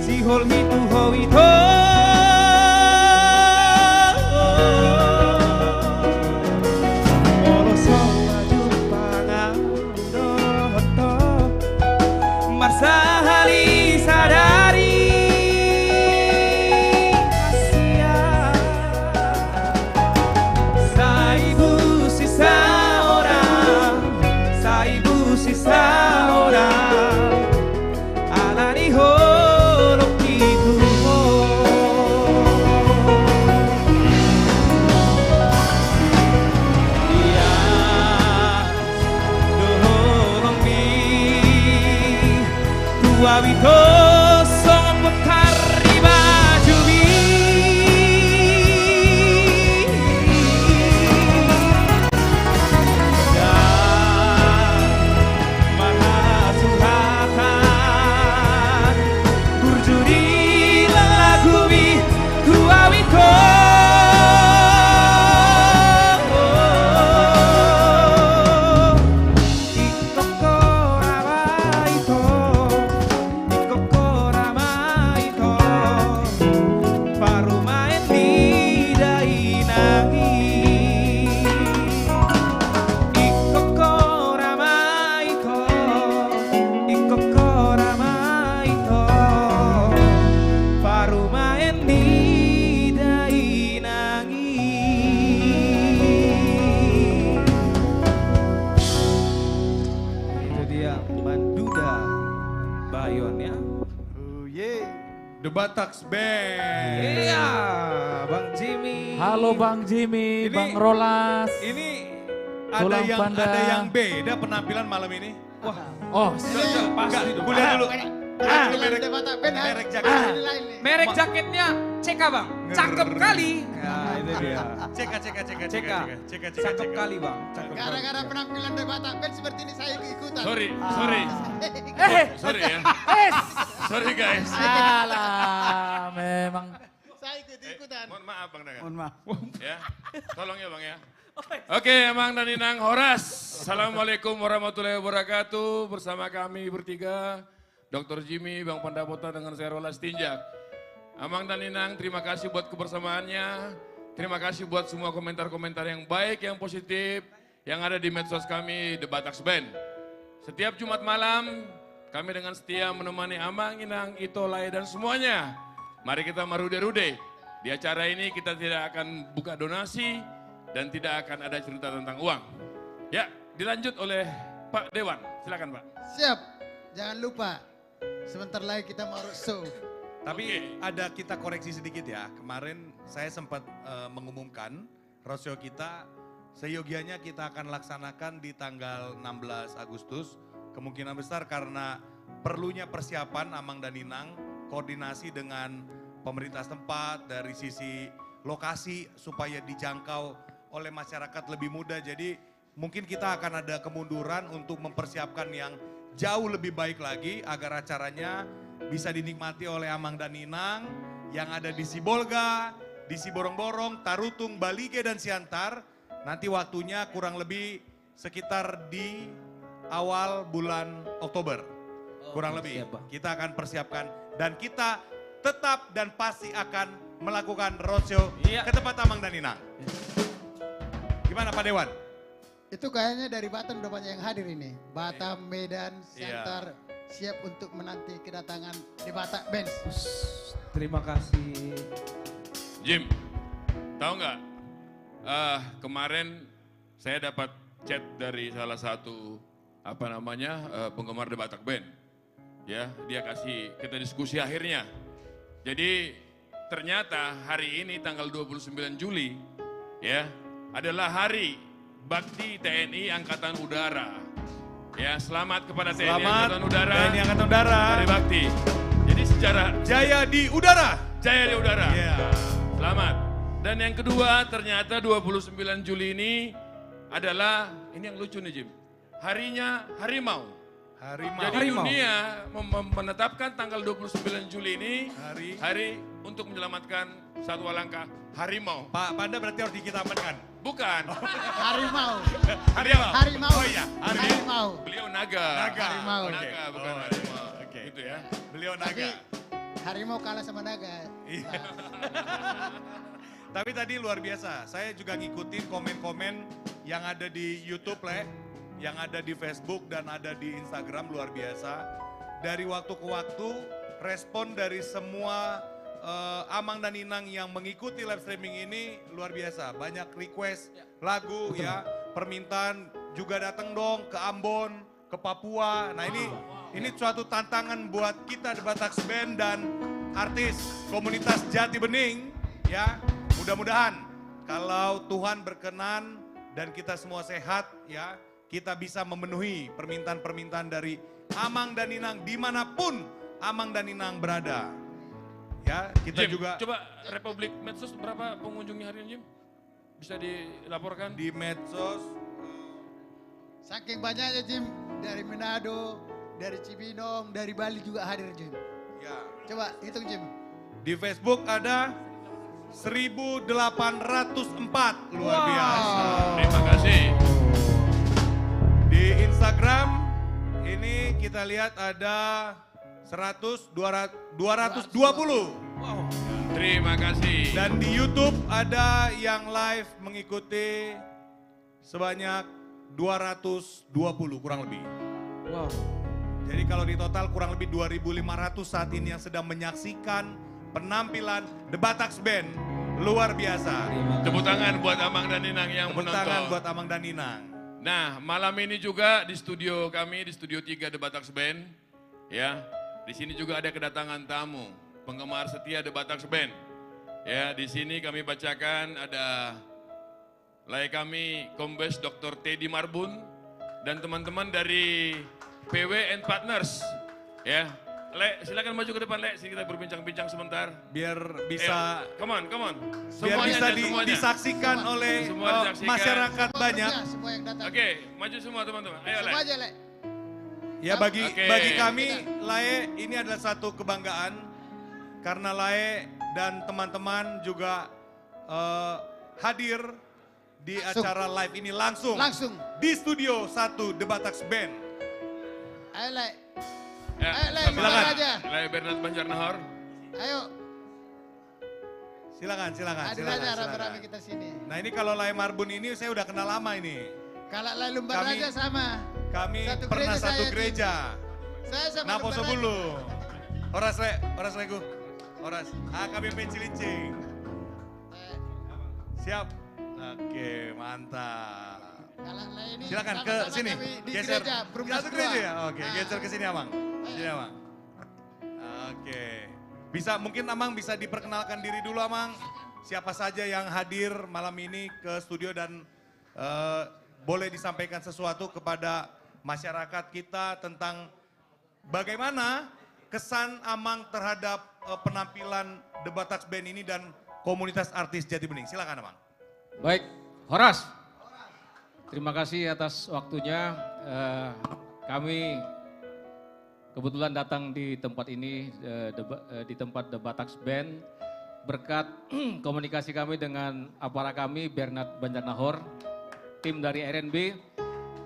Si hol hitu howito. Olo song maju pangaturotto Batax Band. Iya, Bang Jimmy. Halo Bang Jimmy, Ini- Bang Rolas. Ini Tulang panda. ada yang beda penampilan malam ini. Wah, Oh, enggak, kuliah dulu. Merek jaket. Merek jaketnya CK Bang, cakep kali. Nah, itu dia. Cek. Cakep kali Bang. Cakep kali. Gara-gara penampilan The Batak Band seperti ini saya ikutan. Sorry ya. Sorry guys. alah, memang. Saya ikut-ikutan. Mohon maaf Bang Dagan. Mohon maaf. Ya, tolong ya Bang ya. Oke, Emang dan Inang Horas. Assalamualaikum warahmatullahi wabarakatuh. Bersama kami bertiga, Dr. Jimmy, Bang Pandapota dengan saya Rolas Tinjak. Amang dan Inang, terima kasih buat kebersamaannya. Terima kasih buat semua komentar-komentar yang baik, yang positif, yang ada di medsos kami, The Batax Band. Setiap Jumat malam, kami dengan setia menemani Amang, Inang, Ito, Lai, dan semuanya. Mari kita merude-rude. Di acara ini kita tidak akan buka donasi dan tidak akan ada cerita tentang uang. Ya, dilanjut oleh Pak Dewan. Silakan Pak. Siap. Jangan lupa. Sebentar lagi kita mau show. Tapi ada kita koreksi sedikit ya. Kemarin saya sempat mengumumkan roadshow kita seyogianya kita akan laksanakan di tanggal 16 Agustus. Kemungkinan besar karena perlunya persiapan Amang dan Inang, koordinasi dengan pemerintah setempat dari sisi lokasi supaya dijangkau oleh masyarakat lebih mudah. Jadi mungkin kita akan ada kemunduran untuk mempersiapkan yang jauh lebih baik lagi agar acaranya bisa dinikmati oleh Amang dan Inang yang ada di Sibolga, di Siborong-Borong, Tarutung, Balige, dan Siantar. Nanti waktunya kurang lebih sekitar di awal bulan Oktober. Kurang lebih kita akan persiapkan dan kita tetap dan pasti akan melakukan roadshow ke tempat Amang dan Inang. Gimana Pak Dewan? Itu kayaknya dari Batam udah banyak yang hadir ini. Batam, Medan, Siantar siap untuk menanti kedatangan The Batak Band. Terima kasih. Jim, tahu nggak? Kemarin saya dapat chat dari salah satu penggemar The Batak Band. Ya, dia kasih kita diskusi akhirnya. Jadi ternyata hari ini tanggal 29 Juli ya adalah hari Bakti TNI Angkatan Udara. Ya, selamat kepada TNI Angkatan Udara. TNI Angkatan Udara. Hari Bakti. Jadi secara Jaya di udara. Jaya di udara. Yeah. Selamat. Dan yang kedua ternyata 29 Juli ini adalah, ini yang lucu nih Jim, harinya harimau. Harimau. Jadi dunia menetapkan tanggal 29 Juli ini hari untuk menyelamatkan satwa langka harimau. Pak Panda berarti harus kita amankan. Bukan. Harimau. Harimau. Oh iya, harimau. Beliau naga. Harimau. Naga, bukan harimau. Oke. Gitu ya. Beliau naga. Harimau kalah sama naga. Iya. Tapi tadi luar biasa, saya juga ngikutin komen-komen yang ada di YouTube yang ada di Facebook dan ada di Instagram luar biasa. Dari waktu ke waktu, respon dari semua Amang dan Inang yang mengikuti live streaming ini luar biasa. Banyak request lagu ya, permintaan juga datang dong ke Ambon, ke Papua. Nah ini suatu tantangan buat kita The Batax Band dan artis komunitas Jati Bening ya. Mudah-mudahan kalau Tuhan berkenan dan kita semua sehat ya, kita bisa memenuhi permintaan-permintaan dari Amang dan Inang dimanapun Amang dan Inang berada. Ya, kita Jim, juga coba Republik Medsos berapa pengunjungnya hari ini Jim? Bisa dilaporkan? Di medsos. Saking banyaknya Jim, dari Manado, dari Cibinong, dari Bali juga hadir Jim. Ya. Coba hitung Jim. Di Facebook ada 1.804, luar biasa. Terima kasih. Di Instagram ini kita lihat ada 220. Wow. Terima kasih. Dan di YouTube ada yang live mengikuti sebanyak 220 kurang lebih. Wow. Jadi kalau di total kurang lebih 2.500 saat ini yang sedang menyaksikan penampilan The Batax Band. Luar biasa. Tepuk tangan buat Amang dan Inang yang Tepuk menonton. tangan buat Amang dan Inang. Nah, malam ini juga di studio kami, di studio 3 The Batax Band. Ya, di sini juga ada kedatangan tamu. penggemar setia The Batax Band. Ya, di sini kami bacakan ada layak kami Kombes Dr. Teddy Marbun dan teman-teman dari PW and Partners. Ya, Le, silakan maju ke depan, Le. Sini kita berbincang-bincang sebentar. Biar bisa, come on. biar bisa disaksikan oleh masyarakat banyak. Oke, maju semua teman-teman. Ayo, Le. Semua aja, Le. Ya bagi kami, Lae ini adalah satu kebanggaan karena Lae dan teman-teman juga hadir di acara live ini langsung di Studio 1 The Batax Band. Ayo, Le. Ya, Ayo, Le, silakan. aja. Le Bernard Banjarnahor. Ayo. Silakan. Hadir aja rame-rame kita sini. Nah ini kalau Lae Marbun ini saya udah kenal lama ini. Kalau Le Lumbar aja sama. Kami Satu pernah gereja satu saya, gereja. Saya sama Napo Lumbar sebulu. Horas Legu. Horas. AKBP Cilincing. Siap. Oke, mantap. Silakan ke sini. Geser. Satu gereja ya? Oke, geser ke sini Amang. Sini Amang. Oke. Bisa mungkin Amang bisa diperkenalkan diri dulu Amang. Siapa saja yang hadir malam ini ke studio dan boleh disampaikan sesuatu kepada masyarakat kita tentang bagaimana kesan Amang terhadap penampilan The Batax Band ini dan komunitas artis Jati Bening. Silakan Amang. Baik, Horas. Terima kasih atas waktunya. Kami kebetulan datang di tempat ini, di tempat The Batax Band, berkat komunikasi kami dengan aparat kami, Bernard Banjarnahor, tim dari RNB.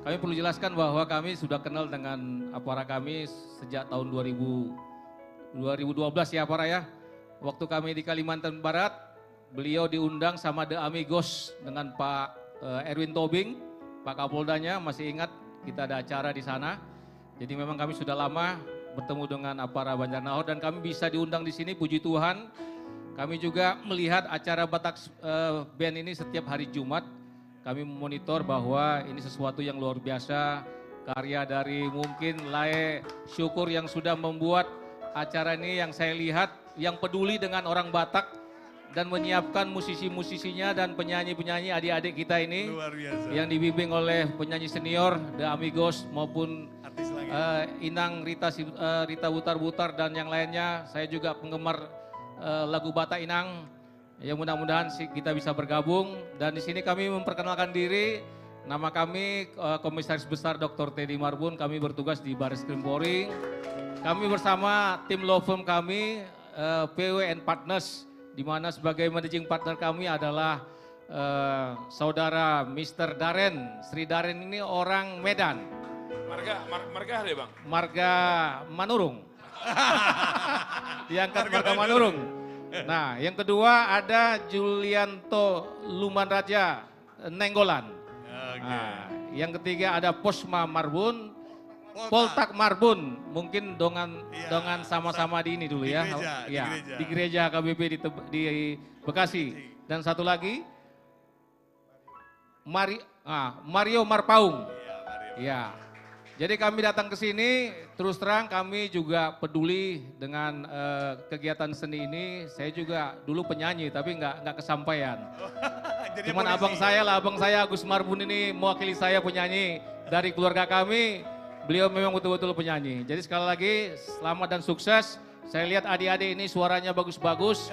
Kami perlu jelaskan bahwa kami sudah kenal dengan aparat kami sejak tahun 2012 ya aparat ya. Waktu kami di Kalimantan Barat, beliau diundang sama The Amigos dengan Pak Erwin Tobing. Pak Kapoldanya masih ingat kita ada acara di sana. Jadi memang kami sudah lama bertemu dengan aparat Banjarnahor dan kami bisa diundang di sini, puji Tuhan. Kami juga melihat acara Batax Band ini setiap hari Jumat. Kami memonitor bahwa ini sesuatu yang luar biasa. Karya dari mungkin Lae Syukur yang sudah membuat acara ini yang saya lihat, yang peduli dengan orang Batak. Dan menyiapkan musisi-musisinya dan penyanyi-penyanyi adik-adik kita ini yang dibimbing oleh penyanyi senior The Amigos maupun Inang Rita Butar-Butar dan yang lainnya. Saya juga penggemar lagu Batak Inang. Ya mudah-mudahan kita bisa bergabung dan di sini kami memperkenalkan diri. Nama kami Komisaris Besar Dr. Teddy Marbun. Kami bertugas di Baris Krim Polri. Kami bersama tim law firm kami PW and Partners, di mana sebagai managing partner kami adalah saudara Mr. Daren. Sri Daren ini orang Medan. Marga ada Bang? Marga Manurung. Diangkat Marga Manurung. Nah, yang kedua ada Julianto Luman Raja Nenggolan. Nah, yang ketiga ada Posma Marbun. Poltak Marbun, mungkin dengan sama-sama di ini dulu ya. Di gereja KBP di Bekasi. Dan satu lagi Mario Marpaung. Ya. Jadi kami datang ke sini, terus terang kami juga peduli dengan kegiatan seni ini. Saya juga dulu penyanyi tapi nggak kesampaian. Cuman abang saya Agus Marbun ini mewakili saya penyanyi dari keluarga kami. Beliau memang betul-betul penyanyi. Jadi sekali lagi selamat dan sukses. Saya lihat adik-adik ini suaranya bagus-bagus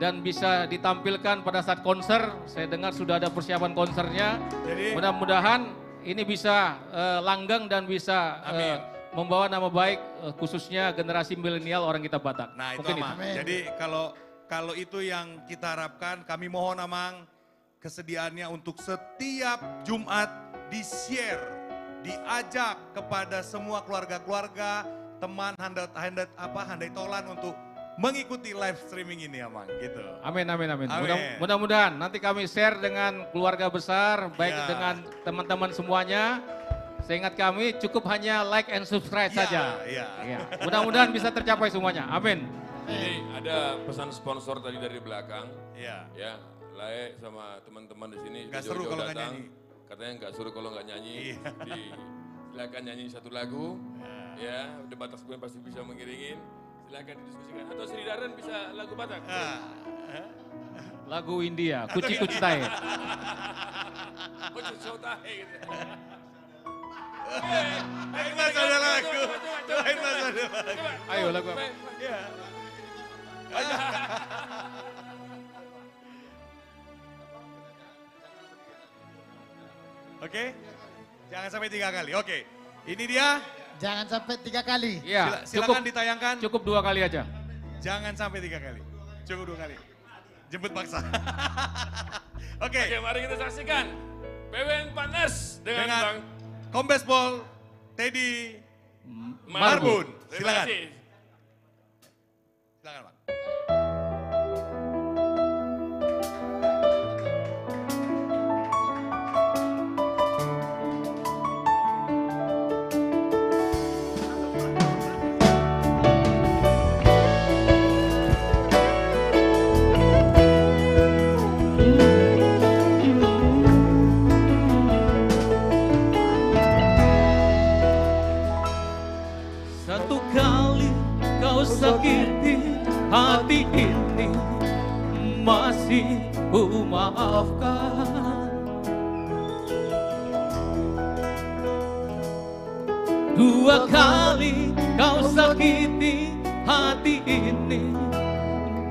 dan bisa ditampilkan pada saat konser. Saya dengar sudah ada persiapan konsernya. Mudah-mudahan ini bisa langgeng dan bisa membawa nama baik khususnya generasi milenial orang kita Batak. Nah itu Amang. Jadi kalau itu yang kita harapkan, kami mohon Amang kesediaannya untuk setiap Jumat di-share, diajak kepada semua keluarga-keluarga, teman handai tolan untuk mengikuti live streaming ini Amang gitu. Amin. Mudah-mudahan nanti kami share dengan keluarga besar, baik dengan teman-teman semuanya. Seingat kami cukup hanya like and subscribe saja. Mudah-mudahan bisa tercapai semuanya. Amin. Ini ada pesan sponsor tadi dari belakang. Ya, Lae sama teman-teman di sini. Gak seru kalau nggak nyanyi. Katanya nggak suruh kalau nggak nyanyi. Silakan nyanyi satu lagu. Ya, The Batax Band pasti bisa mengiringin. Silakan didiskusikan. Atau Sri Daren bisa lagu Batak? Lagu India, Kuci-Kuci Tahe. Kuci-Kuci Tahe gitu. Lain mas ada lagu. Lain mas ada lagu. Ayo lagu apa? Iya. Oke, jangan sampai 3 kali. Oke, ini dia. Jangan sampai 3 kali. Iya, Silakan ditayangkan. Cukup 2 kali aja. Jangan sampai 3 kali. Cukup 2 kali. Jemput paksa. Oke. Oke, mari kita saksikan PWN Partners dengan Bang Kombes Pol Teddy Marbun. Silakan. Terima kasih. Silakan, Bang. Satu kali kau sakiti hati ini, masih ku maafkan. Dua kali kau sakiti hati ini,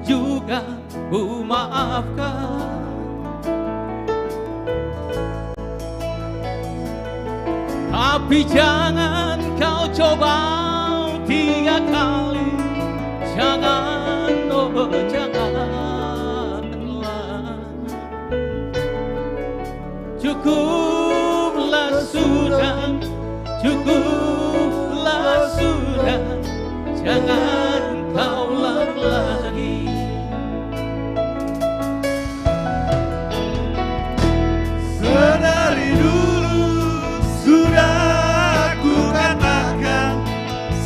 juga ku maafkan. Tapi jangan kau coba 3 kali, jangan, oh janganlah. Cukuplah sudah, cukuplah sudah, jangan kau ulang lagi. Sedari dulu sudah aku katakan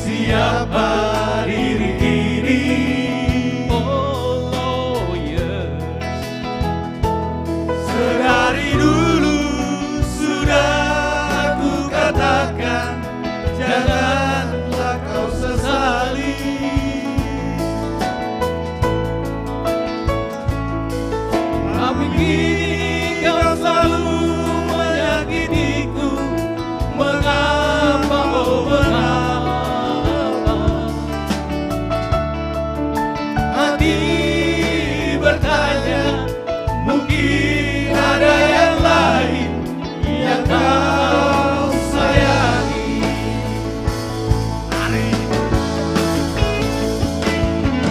siapa diri ini. Oh yes. Sedari dulu sudah aku katakan janganlah kau sesali. Tapi kini kau selalu menyakitiku. Mengapa, oh mengapa? Hati bertanya, mungkin ada yang lain yang kau sayangi.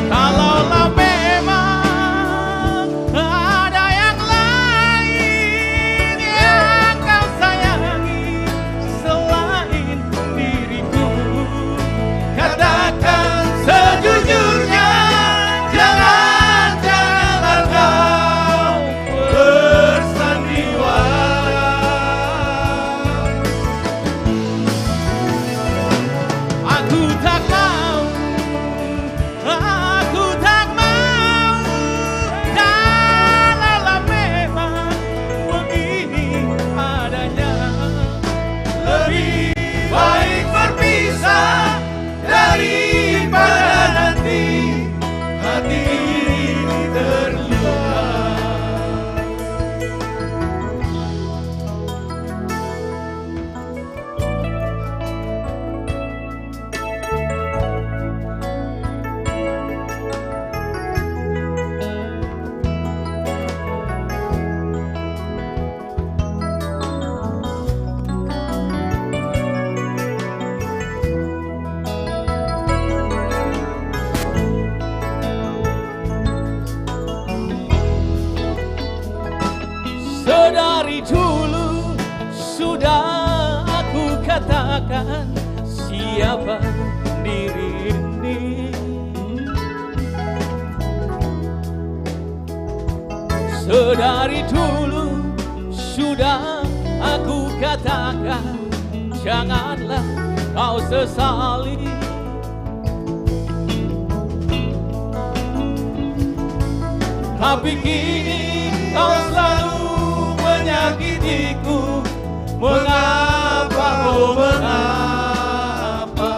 Kalaulah memang ada yang lain yang kau sayangi selain diriku, katakan sejujurnya, jangan kau bersandiwara. Aku tak mau, aku tak mau. Kalaulah memang begini adanya, lebih baik berpisah daripada nanti hati ini terluka. Sedari dulu sudah aku katakan siapa diri ini. Sedari dulu sudah aku katakan janganlah kau sesali. Tapi kini kau selalu menyakitiku. Mengapa, oh mengapa?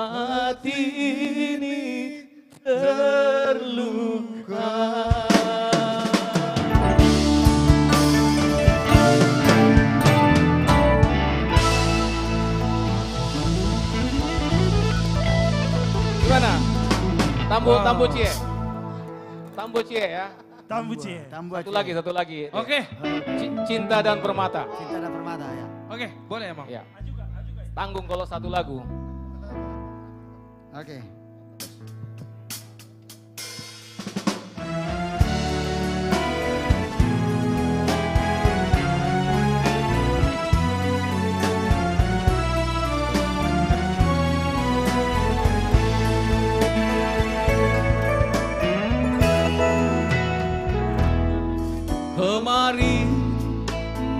hati ini terluka. Gimana? Tambu cie. Tambu cie ya. Tambu cie. Satu lagi. Oke. Cinta dan Permata. Cinta dan Permata ya. Oke, boleh emang. Ya. Tanggung kalau satu lagu. Oke. Kemarin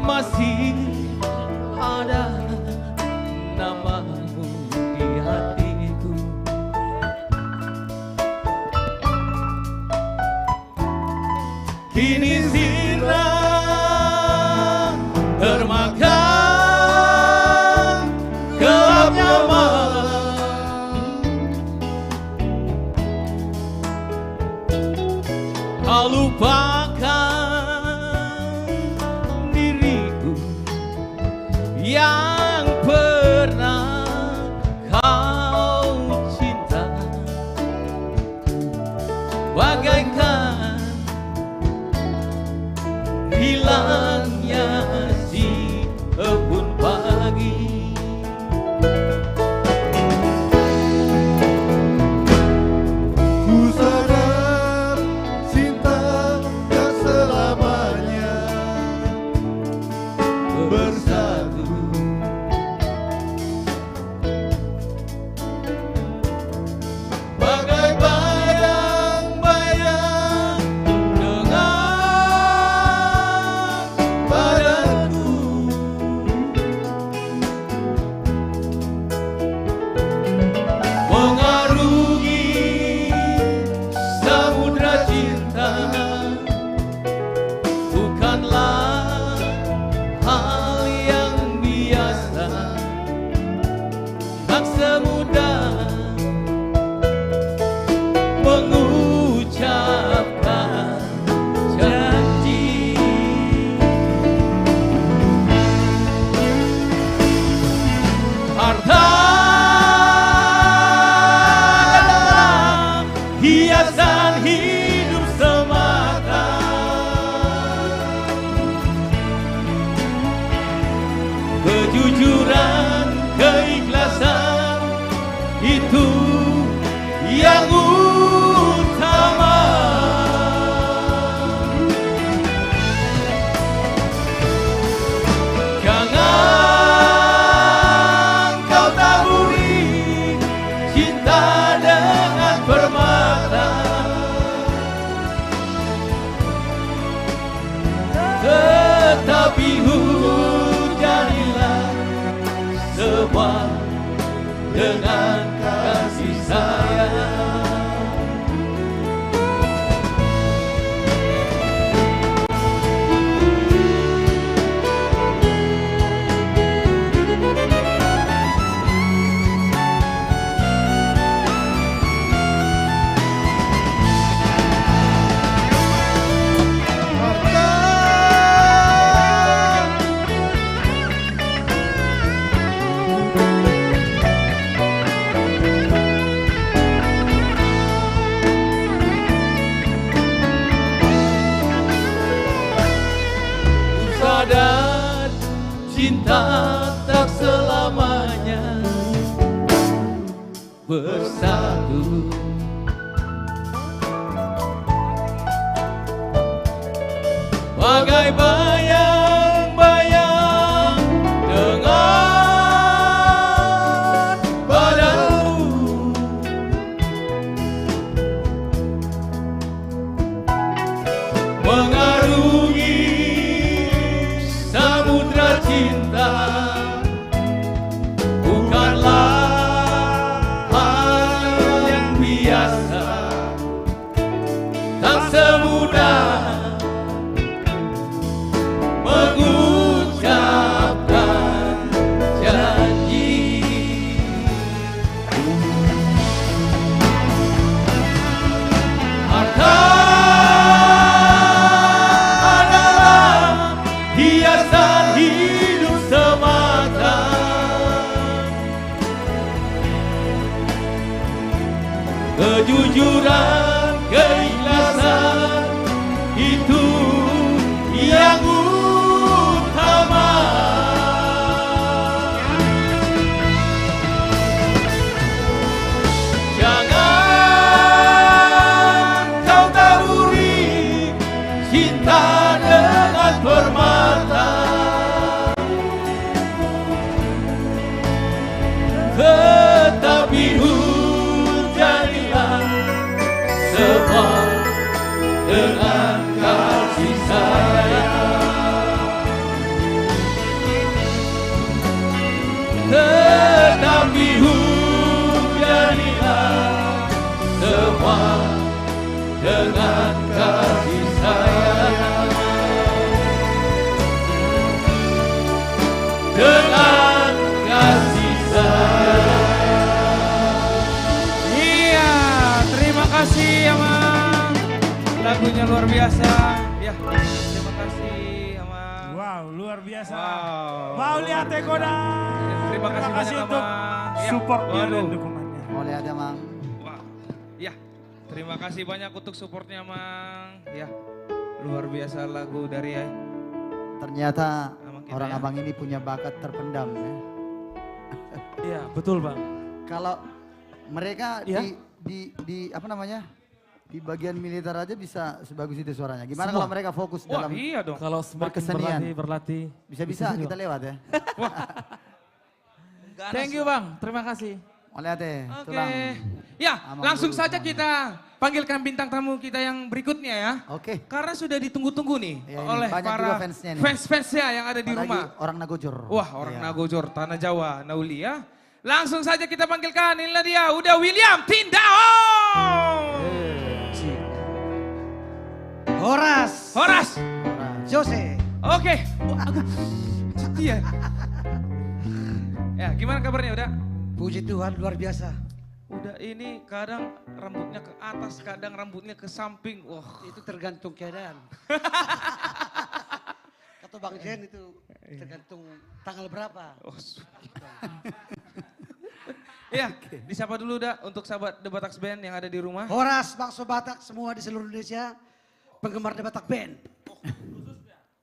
masih ada namamu di hatiku. Kini sirna termakan gelapnya malam. Kau lupakan diriku yang pernah kau cinta, bagaikan hilangnya si embun pagi. Ku sadar cinta tak selamanya bersatu. Bagai bayang-bayang dengan badanku. Mengarungi samudra cinta bukanlah hal yang biasa, tak semudah mengucapkan janji. Harta adalah hiasan hidup semata. Kejujuran, keikhlasan itu yang utama. Jangan kau taburi cinta dengan permata, tetapi hujanilah semua dengan kasih sayang. Sadar cinta tak selamanya bersatu. Bagai bayang-bayang dengan badanmu. Mengarungi samudra cinta bukanlah hal yang biasa, tak semudah kejujuran, keikhlasan itu yang utama. Jangan kau taburi cinta dengan permata, tetapi hujanilah semua dengan kasih sayang. Tetapi hujanilah semua dengan kasih sayang. Dengan kasih sayang. Iya, terima kasih Amang. Lagunya luar biasa. Ya, terima kasih Amang. Wow, luar biasa. Wow. Mau lihat Ekoda. Terima kasih banyak untuk Amang. Ya, supportnya dan waduh. dukungannya. Mau lihat ya, Mang. Wah, ya, terima kasih banyak untuk supportnya Mang. Ya, luar biasa lagu dari Ternyata kita orang ya. abang ini punya bakat terpendam ya. Iya, betul Bang. Kalau mereka Iya. di apa namanya? Di bagian militer aja bisa sebagus itu suaranya. Gimana Semua. kalau mereka fokus Wah, dalam iya dong. Kalau semakin berkesenian? berlatih. Bisa-bisa kita lewat ya. Thank you Bang, terima kasih. Mau lihat deh, Oke. tulang. Ya, Amang langsung dulu saja semuanya. kita panggilkan bintang tamu kita yang berikutnya ya. Oke. Karena sudah ditunggu-tunggu nih Ya, ini oleh banyak juga para fansnya nih. fans-fansnya yang ada di Apalagi rumah. orang Nagojor. Wah, orang Iya. Nagojor, Tanah Jawa, Nauli ya. Langsung saja kita panggilkan, inilah dia, udah William Tindao. Horas. Horas. Jose. Oke. Iya. Ya, gimana kabarnya udah? Puji Tuhan luar biasa. Udah ini kadang rambutnya ke atas, kadang rambutnya ke samping. Wah, Itu tergantung keadaan. Kata Bang Jen itu tergantung tanggal berapa. Oh, ya, disapa dulu dah untuk sahabat The Batax Band yang ada di rumah. Horas, Bakso Batak, semua di seluruh Indonesia. Penggemar The Batak Band.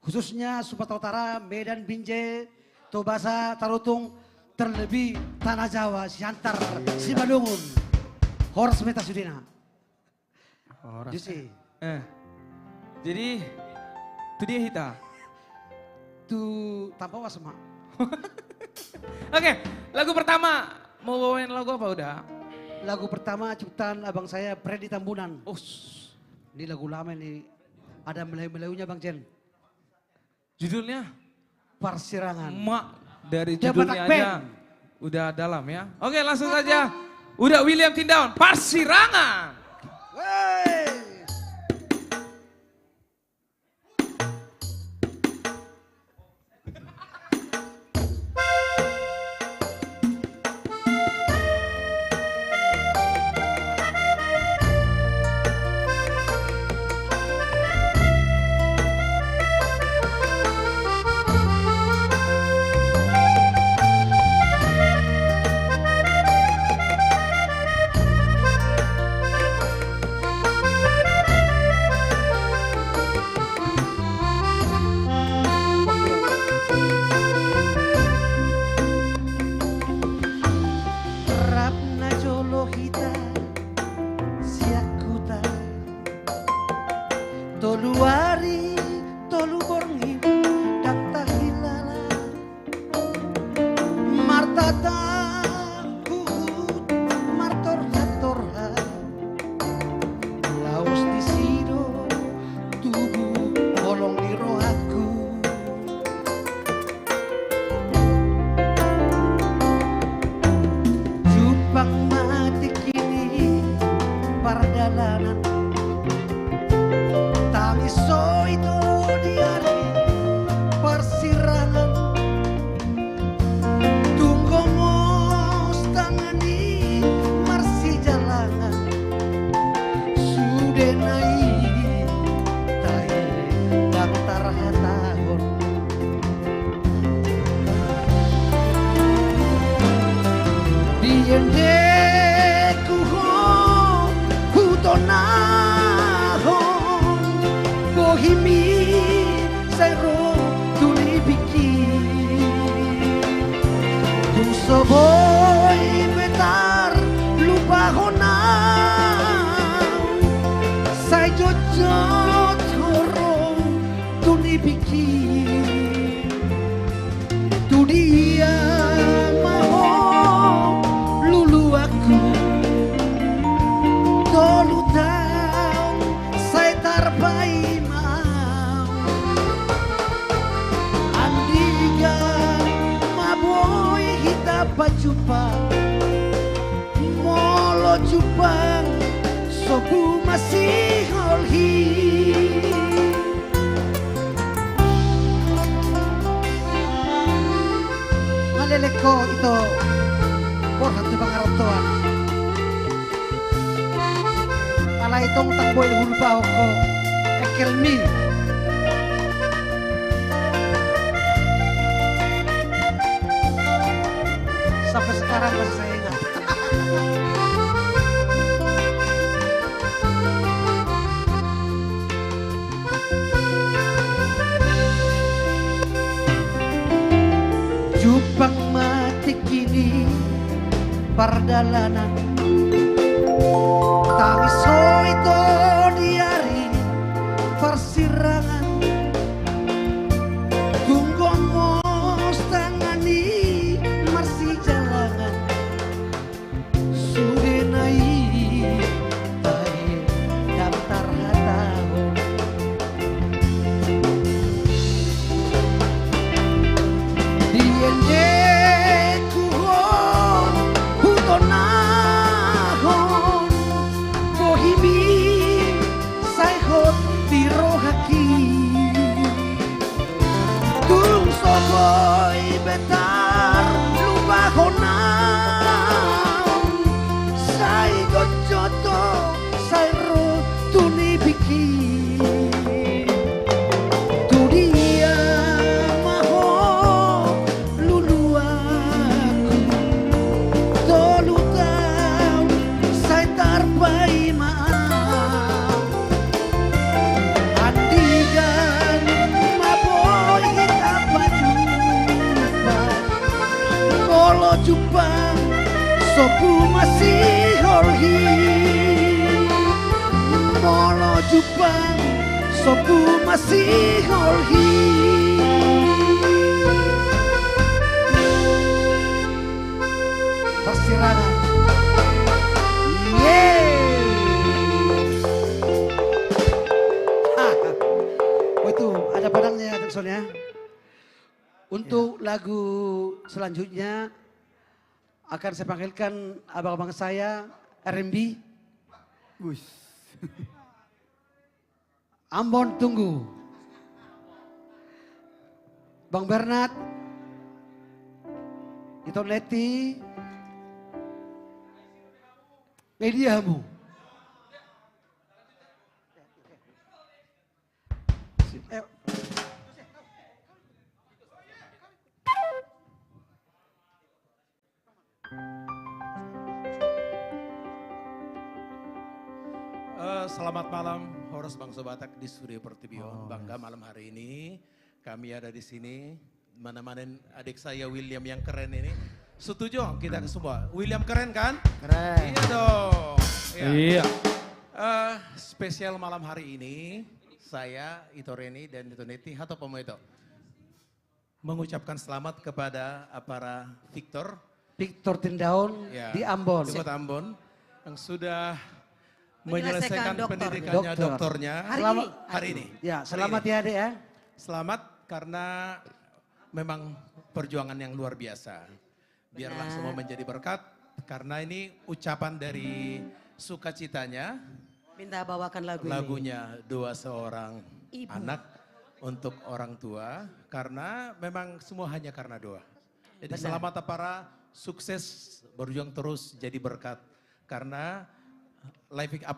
Khususnya Sumatera Utara, Medan, Binjai, Tobasa, Tarutung, terlebih Tanah Jawa, Siantar, Simalungun. Horas Meta Sudina. Horas. Jusi. Jadi, itu dia Hita. Tu tanpa wasma. Oke, lagu pertama. Mau bawain lagu apa udah? Lagu pertama ciptaan abang saya Freddy Tambunan. Ini lagu lama nih. Ada Melayu-Melayunya Bang Jen. Judulnya? Persirangan. Mak, dari The judulnya Batak aja Band. udah dalam ya. Oke, langsung saja. Udah William Tindaun, Persirangan. Rapna jolo hita siakuta tolu hari tolu borngi dan tahilala martata kuhut martor torha laos di sido tubuh bolong di rohaku. Jupang mati kini pardalanan tangis so itu bahonau sai jojot horo tuni bikin tu dia maho lulu aku tolu tau sai tarbai mau andiga maboy hita pajupa molo jupang sobu masih holhi ngaleleko itu porhat tu pangaraptoan ala itong takboy hulpa ko ekelmi sampai sekarang masih saya ingat. Jupang mati kini pardalanan tangis itu diari persirangan tunggong mos tangani masih jalangan sudah naik tahe daftar hataho diende kuhon hutonahon bohimi saihon birohaki tung soboy betar lubahonam sai gojoto sai ro tuni bikin tu dia maho lulu aku tolu tau sai tarbai maaf andigan maboy kita bajumpa molo jupang sopu masih holhi molo jupang sopu masih holhi persirangan oh itu ada padangnya Jackson ya. Untuk lagu selanjutnya akan saya panggilkan abang-abang saya R&B. Ambon tunggu. Bang Bernard, Ito Leti, mediamu. Selamat malam, Horas Bangsa Batak di Studio Pertibio. Bangga malam hari ini kami ada di sini menemani adik saya William yang keren ini. Setuju kita semua? William keren kan? Keren. Iya dong. Iya. Spesial malam hari ini saya Ito Reni dan Ito Neti atau Pemoito mengucapkan selamat kepada para Victor Tindaun di Ambon. Di Kota Ambon yang sudah menyelesaikan pendidikannya doktornya hari ini. Ya, selamat ya Dek ya. Selamat karena memang perjuangan yang luar biasa. Biarlah semua menjadi berkat karena ini ucapan dari sukacitanya. Minta bawakan lagunya Doa Seorang Anak untuk orang tua karena memang semua hanya karena doa. Jadi selamat para sukses berjuang terus jadi berkat karena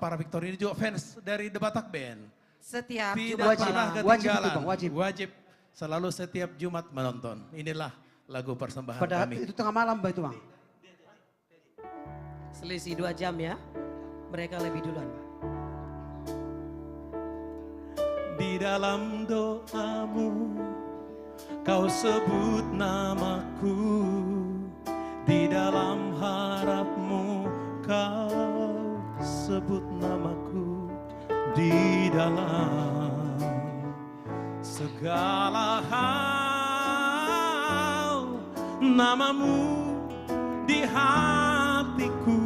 para Victor ini juga fans dari The Batak Band. Setiap Tidak pernah ketinggalan. Wajib. Selalu setiap Jumat menonton. Inilah lagu persembahan Pada kami. itu tengah malam Mbak itu Bang. Selisih 2 jam ya. Mereka lebih duluan. Di dalam doamu kau sebut namaku, di dalam harapmu kau sebut namaku di dalam segala hal, namamu di hatiku.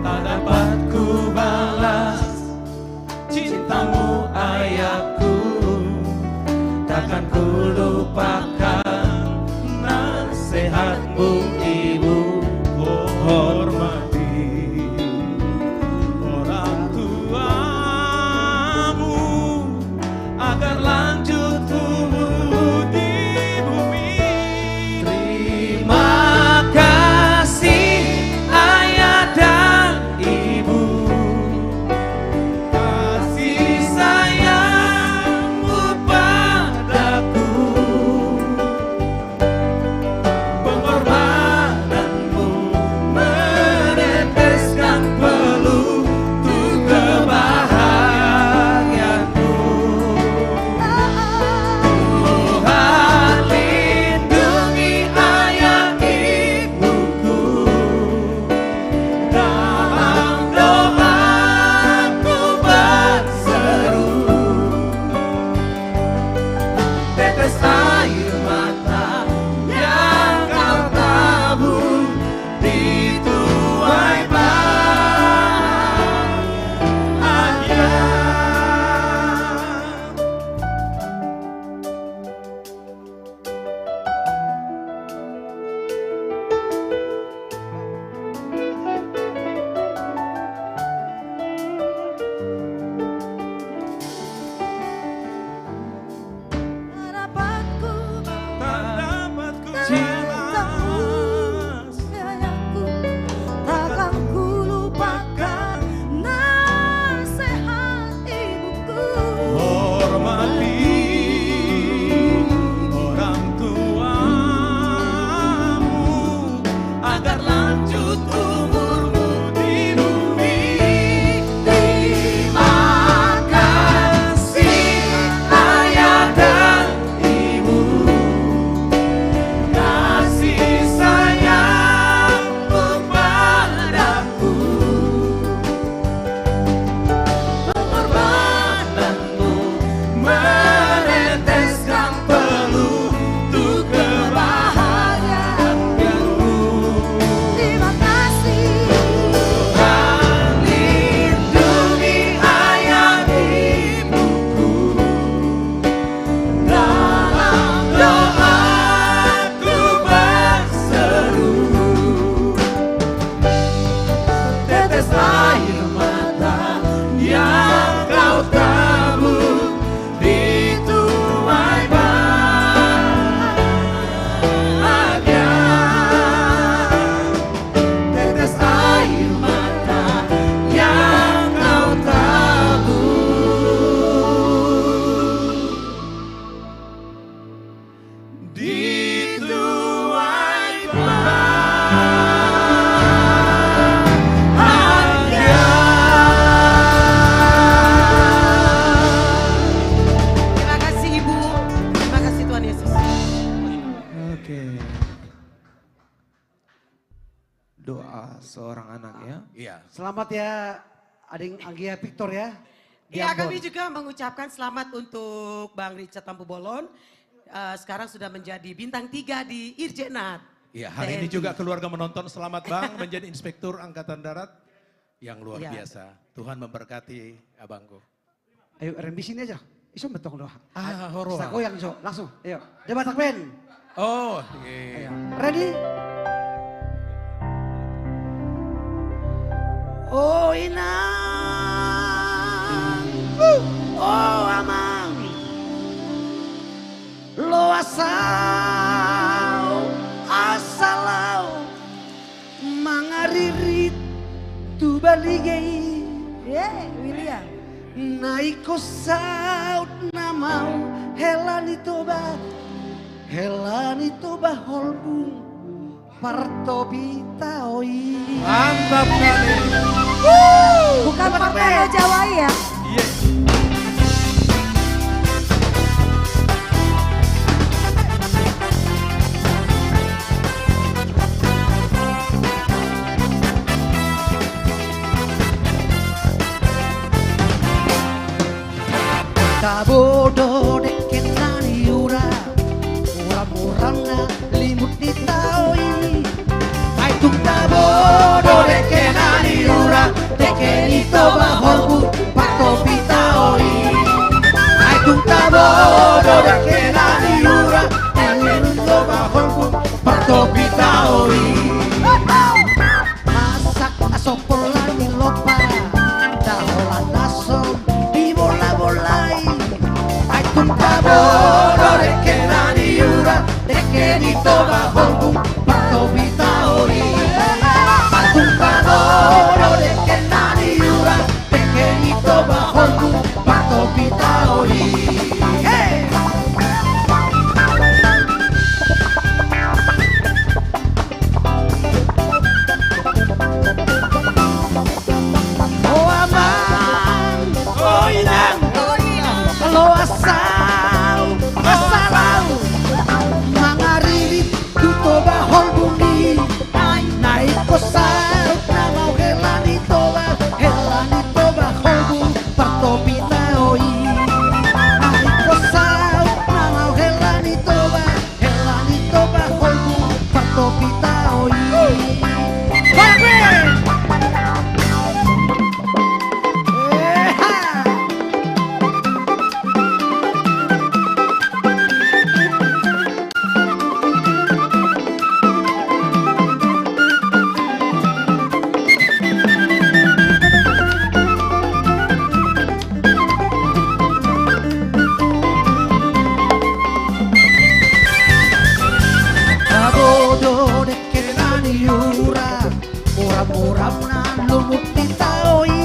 Tak dapat ku balas cintamu ayahku, takkan ku lupakan nasihatmu ibu. Hormati orang tuamu agar lanjut tumbuh di bumi. Terima kasih ayah dan ibu, kasih sayangmu padaku, pengorbananmu meneteskan peluh untuk kebahagiaanku. Tuhan lindungi ayah ibuku, dalam doaku berseru, tetes air mata yang kau tabur di tuai bahagia. Takkan ku lupakan nasihat ibuku. Hormati orang tuamu agar lanjut umurmu di bumi. Terima kasih ayah dan ibu, kasih sayangmu padaku, pengorbananmu meneteskan peluh untuk kebahagiaanku. Terima kasih. Tuhan lindungi ayah ibuku, dalam doaku berseru, tetes air mata yang kau tabur di tuai bahagia. Tetes air mata yang kau tabur di tuai bahagia. Terima kasih Ibu, terima kasih Tuhan Yesus. Oke. Doa seorang anak ya. Iya. Selamat ya Ading Anggia Victor ya. di Ya, Ambon. kami juga mengucapkan selamat untuk Bang Richard Tampu Bolon. Sekarang sudah menjadi bintang 3 di Irjenat. Iya, hari ini juga keluarga menonton selamat Bang menjadi Inspektur Angkatan Darat yang luar Iya. biasa. Tuhan memberkati abangku. Ayo rembi sini aja. Iso betong doa. Horo. Sako yang iso, langsung. Ayo, Debatak Ben. Oh, iya. Ready? Oh inang, oh amang, lo asal, asalau, mangaririt, tu baligay, William. Naiko saud namau, helani toba holbung, partobita oi. Mantap kali. Bukan Partono Jawa ya? de che la diura tenuto bajo el bus parto pitaori. Masak asopolani lopa daholan nasom di bola-bolai. Hay un taboro de che la diura de che dito bajo el bus parto pitaori. Hay un taboro de che la diura de che dito bajo el bus parto pitaori. Oh aman, oh inang, kalau asal, asalau, mangariri tuto bahol bumi, naik kosal, namau helani toba bahol bumi, partopi taoi. Naik kosal, namau helani toba bahol bumi, partopi taoi. Abodo de che la diura muram-muram na lumut di taoi.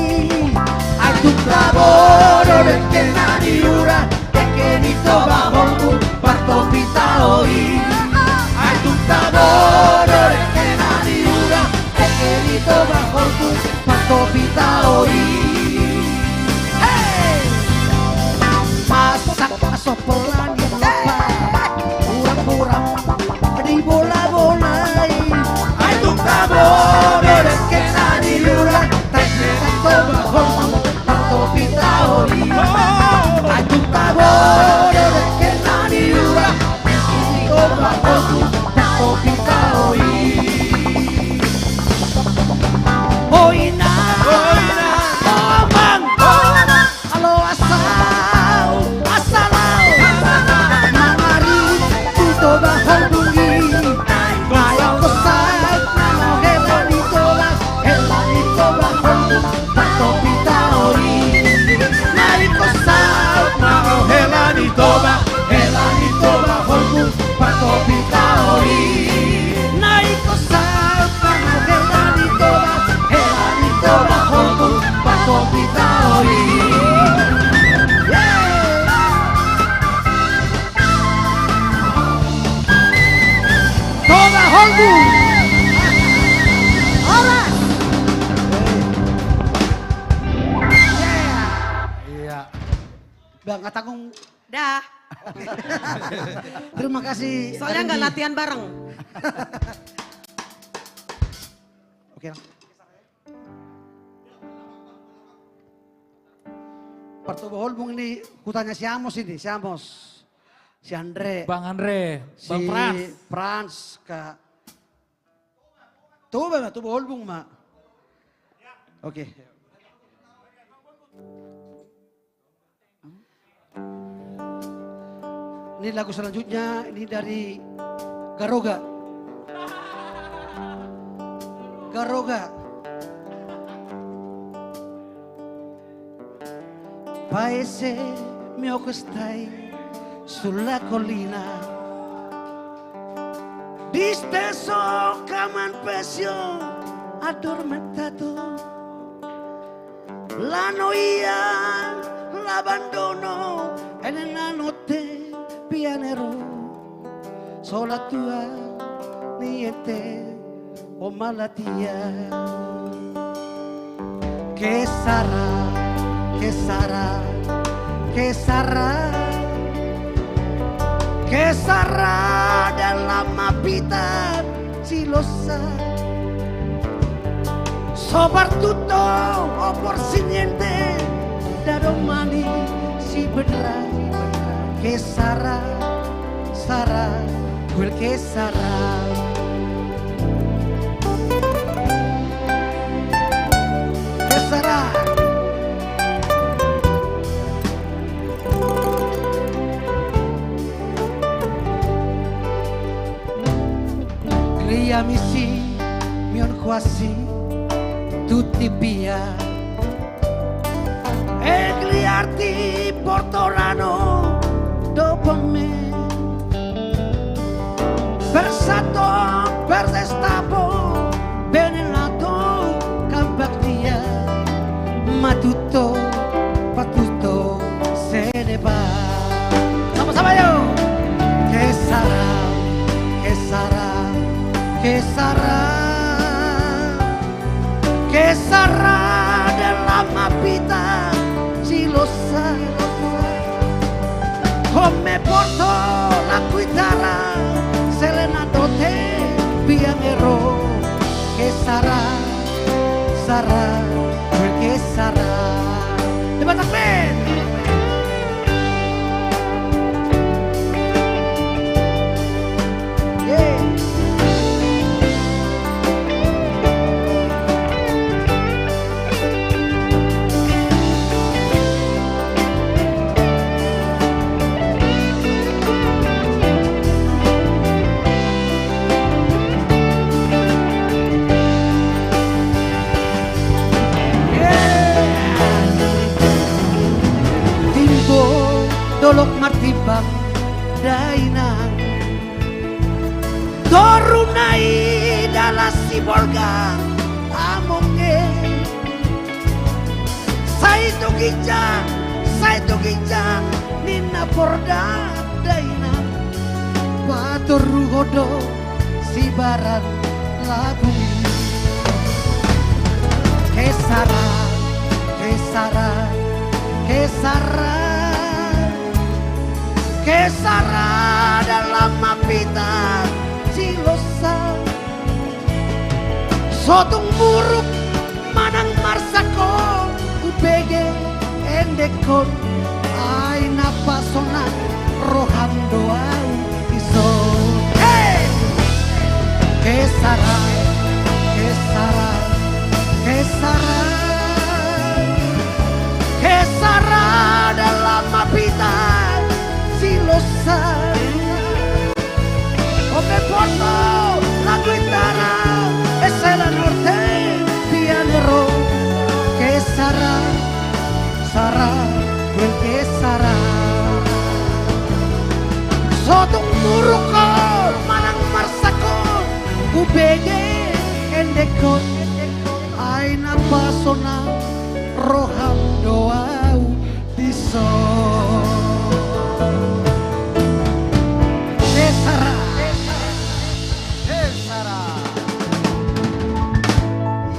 Hay un taboro de che la diura de che dito bajo el bus parto pitaoi. Hay un taboro de che la diura de che dito bajo el bus parto pitaoi. Masak asopolani lopa, muram-muram di bola-bolai. Hay un taboro de che la diura de che dito bajo el bus parto pitaoi. Hay un taboro de che la diura de che dito bajo el bus parto pitaoi. Oh inang, oh aman, kalau asal, asalau, mangariri tuto bahol bumi, naik kosal, namau helani toba bahol bumi, partopi taoi. Naik kosal, namau helani toba bahol bumi, partopi taoi. Naik kosal, namau helani toba bahol bumi, partopi taoi. Toba holbu. Alright. Iya. Bang, nggak tanggung. Dah. Terima kasih. Soalnya nggak latihan bareng. Oke. Parto Holbung ini hutannya si Amos ini, si Amos. Si Andre. Bang Andre, Si Bang Frans. Frans, Kak. Tuh Holbung, Mak. Oke. Ini lagu selanjutnya, ini dari Garoga. Garoga. Paese mio che stai sulla collina, disteso come un pesce addormentato, la noia, l'abbandono e nella notte pianerò, sola tua, niente o malattia. Che sarà, che sarà, che sarà, che sarà della vita, si lo sa. Soprattutto o forse niente, da domani si vedrà. Che sarà, sarà quel che sarà. Che sarà? Ria misi mion quasi tutti via e gli arti porteranno dopo me versato per destapo benenato campagna ma tutto fa tutto se ne va sama-sama yuk che sarà che sarà che sarà che sarà della mia vita si lo sa come porto la chitarra se le note pianerò che sarà sarà quel che sarà levanta bene dolok martibang dainang dorunai dalam si borga amonge saya itu ginjang nina porda dainang watur ruhodo si barat lagu kesara kesara kesara che sarà della mia vita si lo sa sotto un buruk manang marsako upege endekon ay napasona roham doang iso hey che sarà che sarà che sarà che sarà della mia vita si lo sa come porto la chitarra e se la notte pianerò che sarà sarà quel che sarà sotto un muruko manang marsako ubege endekon ay napasona roham doau diso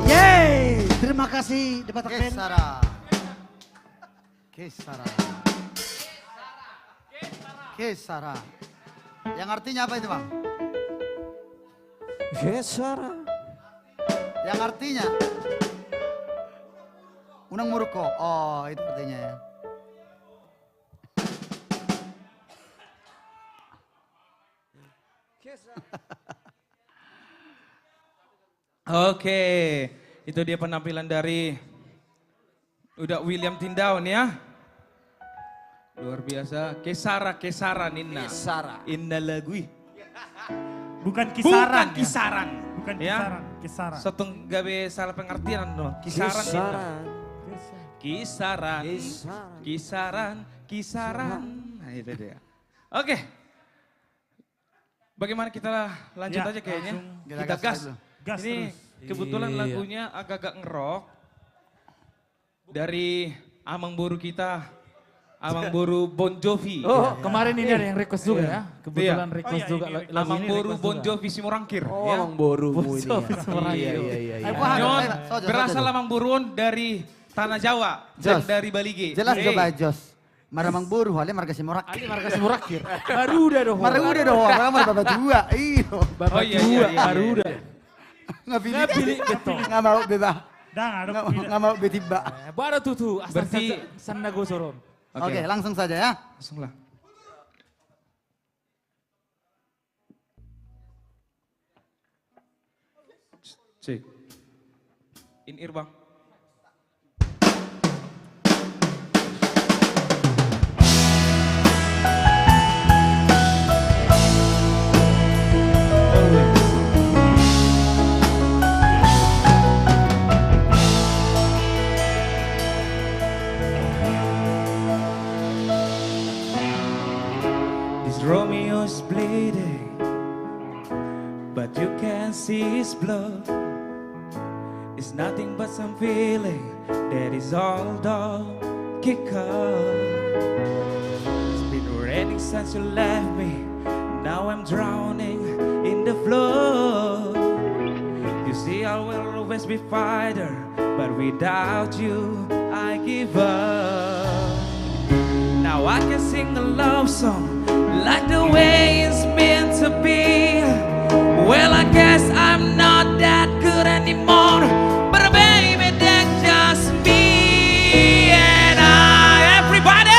Yeay, terima kasih Debat Band. Kesara. Kesara. Yang artinya apa itu, Bang? Kesara. Yang artinya Unang Muruko. Oh, itu artinya ya. Oke, itu dia penampilan dari udah William Tindau nih ya. Luar biasa, Kesara Nina. Kesara. Inna lagui. Bukan kisaran. Bukan kisaran. Bukan Ya. kisaran. Seteng gawe salah pengertian no. Kisaran. Kisaran. Nah itu dia. Oke. Bagaimana kita lanjut Ya, aja kayaknya. Kita Kita gas gas. dulu. Gas Ini terus. kebetulan Iya. lagunya agak-agak ngerok. Dari Amang Boru kita. Amang Boru Bon Jovi. Oh, kemarin ini ada yang request juga ya. Kebetulan Iya. request juga ini lagu Amang ini Boru request Bon juga. Jovi Simorangkir. Oh, ya. Amang Borumu Bon ini Jovi ya. Simorangkir. Iya. Nyon, Sojo, berasal sojo. Amang Boruon dari Tanah Jawa dan Jos. dari Balige. Jelas Hey. coba Jos. Maramang buru, hale marga Simurak. Ali marga Simurakir. Baru udah dong. Marga udah doh, marga bapak tua. Iyo. Bapak Oh, iya, tua, iya, iya, baru iya. udah. Nggak pilih. Nggak pilih, betul. Nggak mau bebah. Dah, ada Nggak mau betiba. Baru tutu, asal Berarti- sanda gosoron. Oke, langsung saja ya. Langsung lah. Cek. In ear bang. but you can see his blood. It's nothing but some feeling that is all done. Kick up. It's been raining since you left me. Now I'm drowning in the flood. You see, I will always be fighter, but without you, I give up. Now I can sing a love song like the way it's meant to be. Well, I guess I'm not that good anymore, but baby, that's just me and I. Everybody!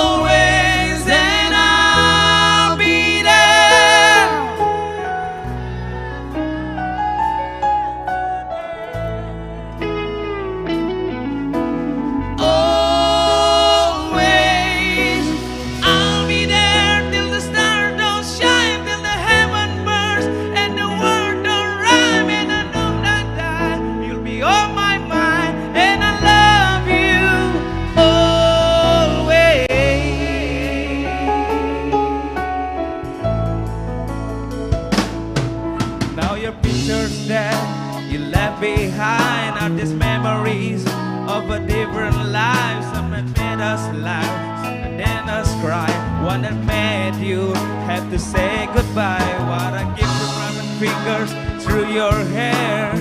Always, and I'll be there. Always, I'll be there till the stars don't shine, till the heaven burns and the world don't rhyme, and I know that you'll be on my mind, and I love you always. Now your pictures that you left behind are these memories of a different life. Some that made us laugh, some that made us cry, one that made you have to say goodbye. What I give to running fingers through your hair,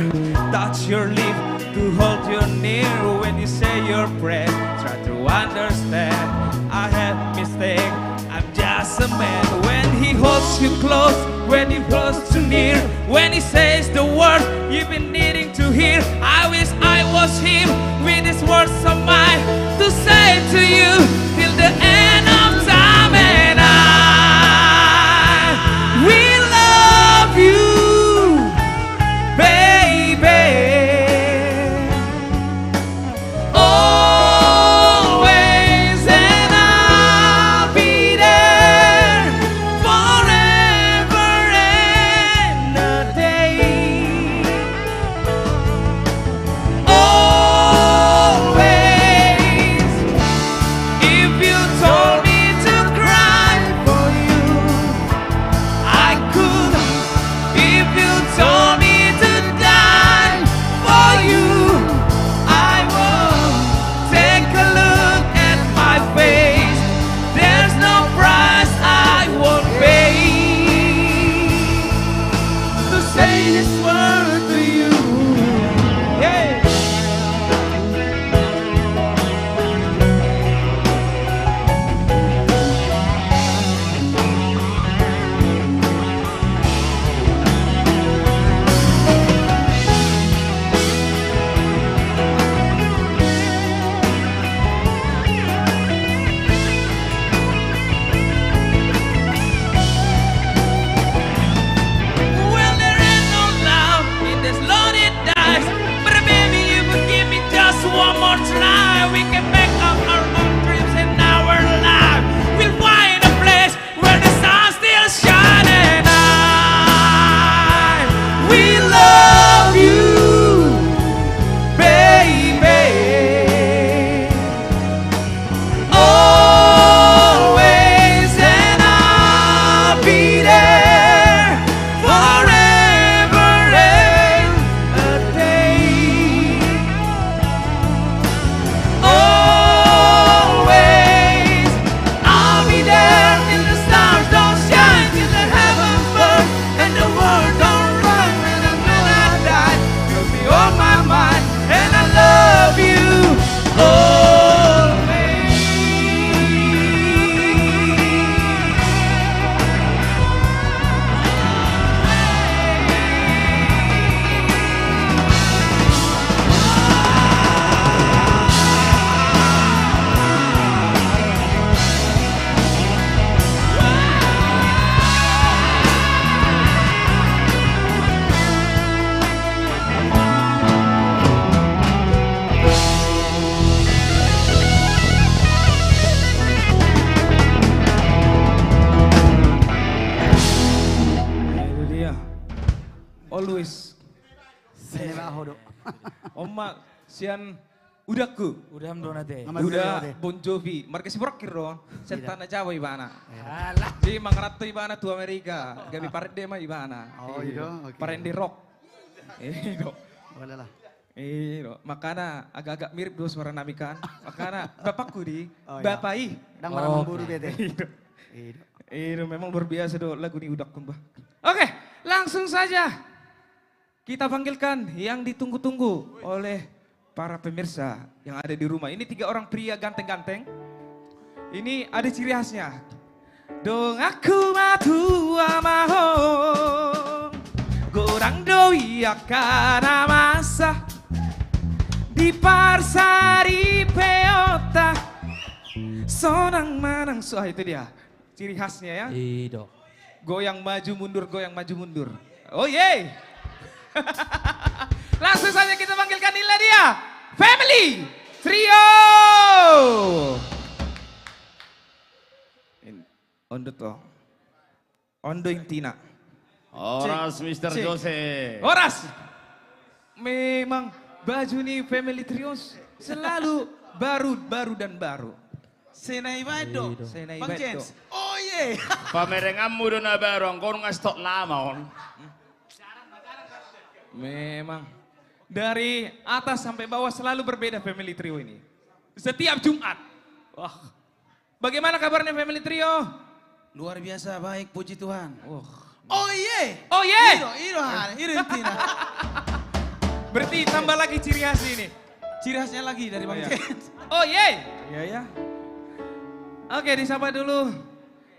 touch your lip to hold you near when you say your prayer. Try to understand, I have mistake, I'm just a man. When he holds you close, when he holds you near, when he says the words you've been needing to hear, I wish I was him with his words of mine to say to you till the end of time, and I will love you, baby. Always, and I'll be there forever and a day. Always, if you told me to cry for you, I could. If you told me to die for you, I would. Take a look at my face, there's no price I won't pay to say this word to you. Yeah. Well, there ain't no love in this loaded dice, but baby, you would give me just one more try. We can make up our own dreams and our life. We'll find a place where the sun still shines, and I will love you, baby. Always, and I'll be there forever and a day. Always, I'll be there till the stars don't shine, till the heavens burn and the world don't run, and the when I die, you'll be on my mind, and I love you always. Itu dia. Always. Debajo, do. Oma, sian Udakku. Udah mdonate. Udah Bon Jovi. Marquesi Brokir dong. Sentana Jawa ibana. Alah. Di Mangarato ibana tu Amerika. Gabi Parende mah ibana. Oh iya. Parende rock. Iyo. Boleh lah. Iyo. Makana agak-agak mirip dua suara nami kan. Makana bapakku di. Oh, iya. Bapai. Dan barang memburu bete. Iyo memang luar biasa do lagu ni Udakku bah. Oke, langsung saja. Kita panggilkan yang ditunggu-tunggu oleh para pemirsa yang ada di rumah. Ini 3 orang pria ganteng-ganteng. Ini ada ciri khasnya. Dong aku matua mahong, gorang doi akan masa di parsari peota, sonang manang itu dia ciri khasnya ya. Ido. Goyang maju mundur, goyang maju mundur. Oh ye. Langsung saja kita panggilkan inilah dia, Family Trio. Ondo toh, Ondo Intina. Horas Mr. Jose. Horas. Memang baju nih Family Trios selalu baru dan baru. Senai Bado. Senai Bang Bado. Jens. Oh ye. Pamerenganmu doon na baru, kau nggak stok lama on. Memang dari atas sampai bawah selalu berbeda Family Trio ini. Setiap Jumat. Wah. Bagaimana kabarnya Family Trio? Luar biasa baik, puji Tuhan. Oh ye. Oh ye. Iro Intina. Berarti tambah lagi ciri khas ini. Ciri khasnya lagi dari Bang Jens. Oh ye. Iya ya. Oke, disapa dulu.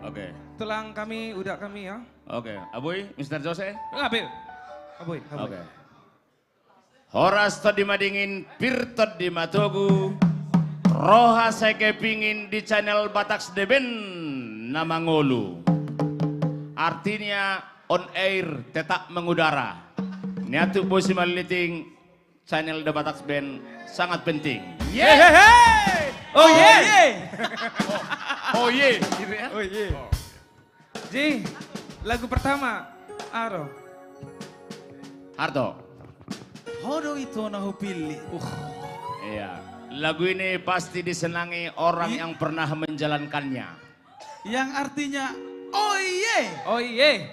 Oke. Tulang kami, udah kami ya. Oke. Aboy, Mr. Jose. Aboy. Oke. Horas tadi madingin, pirtot di matogu. Roha saya kepingin di channel Bataks Deben nama ngolu. Artinya on air tetap mengudara. Niatu bosi maliting channel The Bataks Band sangat penting. Yeay! Oh ye! Oh ye! Oh ye! Ji, lagu pertama, Aro. Harto. Hodo itu nahu pilih. Iya. Lagu ini pasti disenangi orang yang pernah menjalankannya. Yang artinya, oh ye. Oh ye.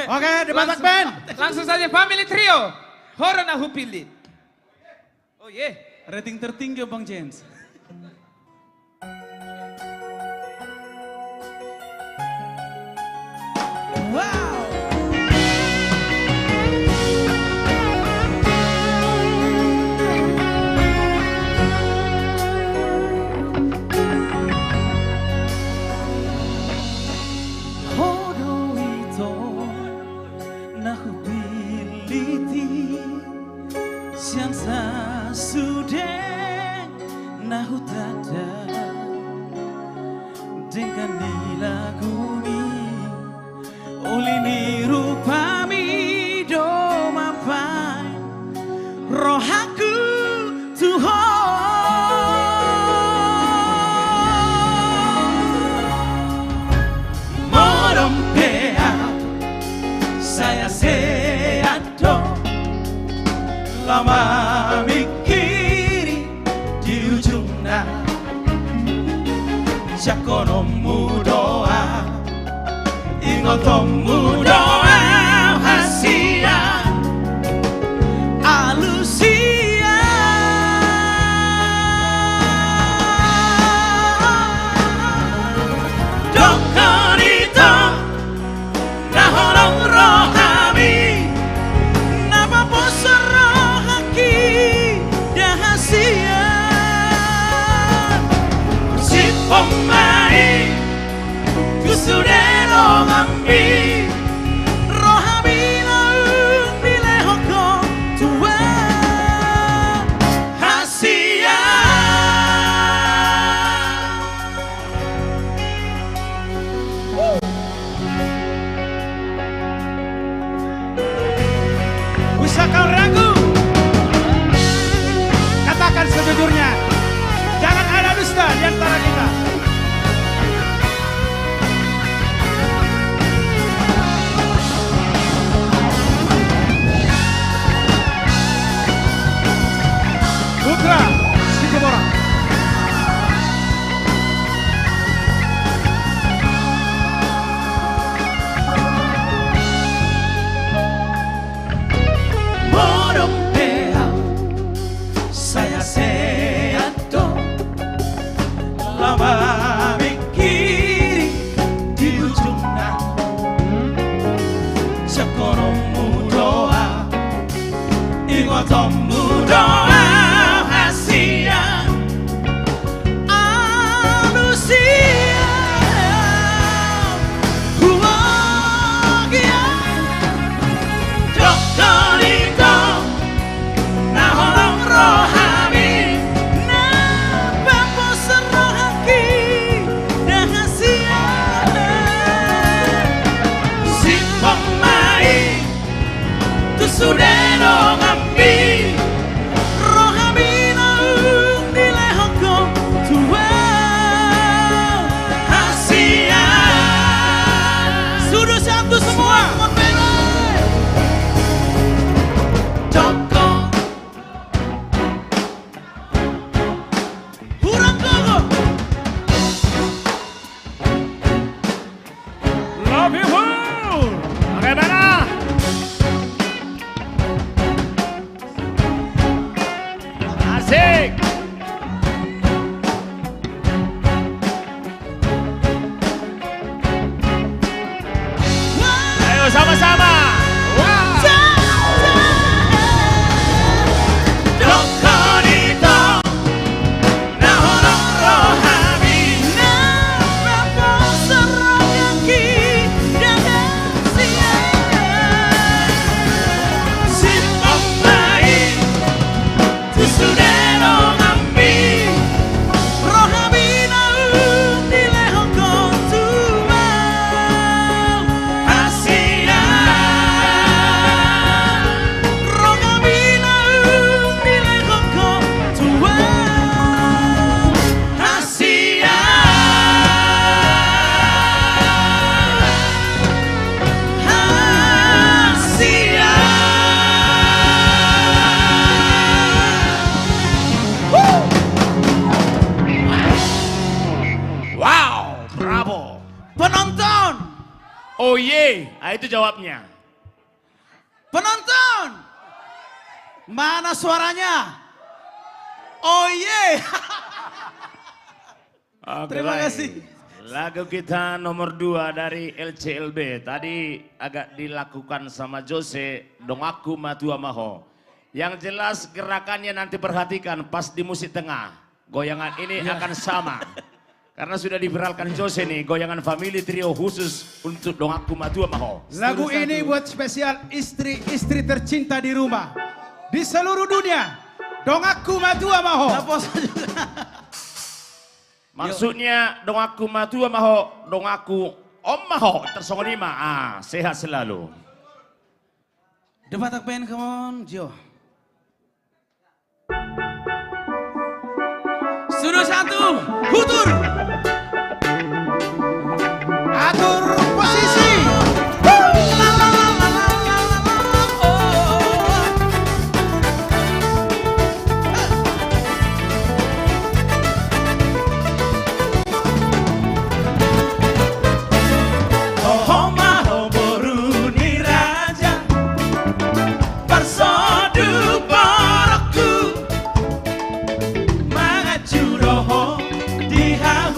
Oke, The Bataks Band. Langsung saja Family Trio. Horo na hupili. Oh ye. Rating tertinggi Bang Jens. Wow. Nahu tada dengan dilaguni ulini rupami do mapai rohaku Tuhan morompea saya seado lama Jakono mudoa, ingoto mudoa, hasia, alusia. Dokonito, nahorong rohami, napa posor rohaki, dahasia. Pemain kusudero ngambi rohami laung bilehoko tua hasia Usah kau ragu, katakan sejujurnya, jangan ada dusta di antara kita. Putra Asik. Ayo sama-sama. Penonton. Oh ye, itu jawabnya. Penonton. Mana suaranya? Oh ye. Terima kasih. Lagu kita nomor 2 dari LCLB. Tadi agak dilakukan sama Jose, Dong Aku Matua Maho. Yang jelas gerakannya nanti perhatikan pas di musik tengah. Goyangan ini akan sama. Karena sudah diviralkan Jose nih, goyangan family trio khusus untuk Dong Aku Matua Maho. Lagu ini buat spesial istri-istri tercinta di rumah. Di seluruh dunia. Dong Aku Matua Maho. Maksudnya Dong Aku Matua Maho, Dong Aku Om Maho tersongonima. Sehat selalu. The Batak Band, come on, Jo. Studio 1, Hutur. Atur posisi. Oh Maho Boruni Raja Persodu Borokku Mangaju roho di hawa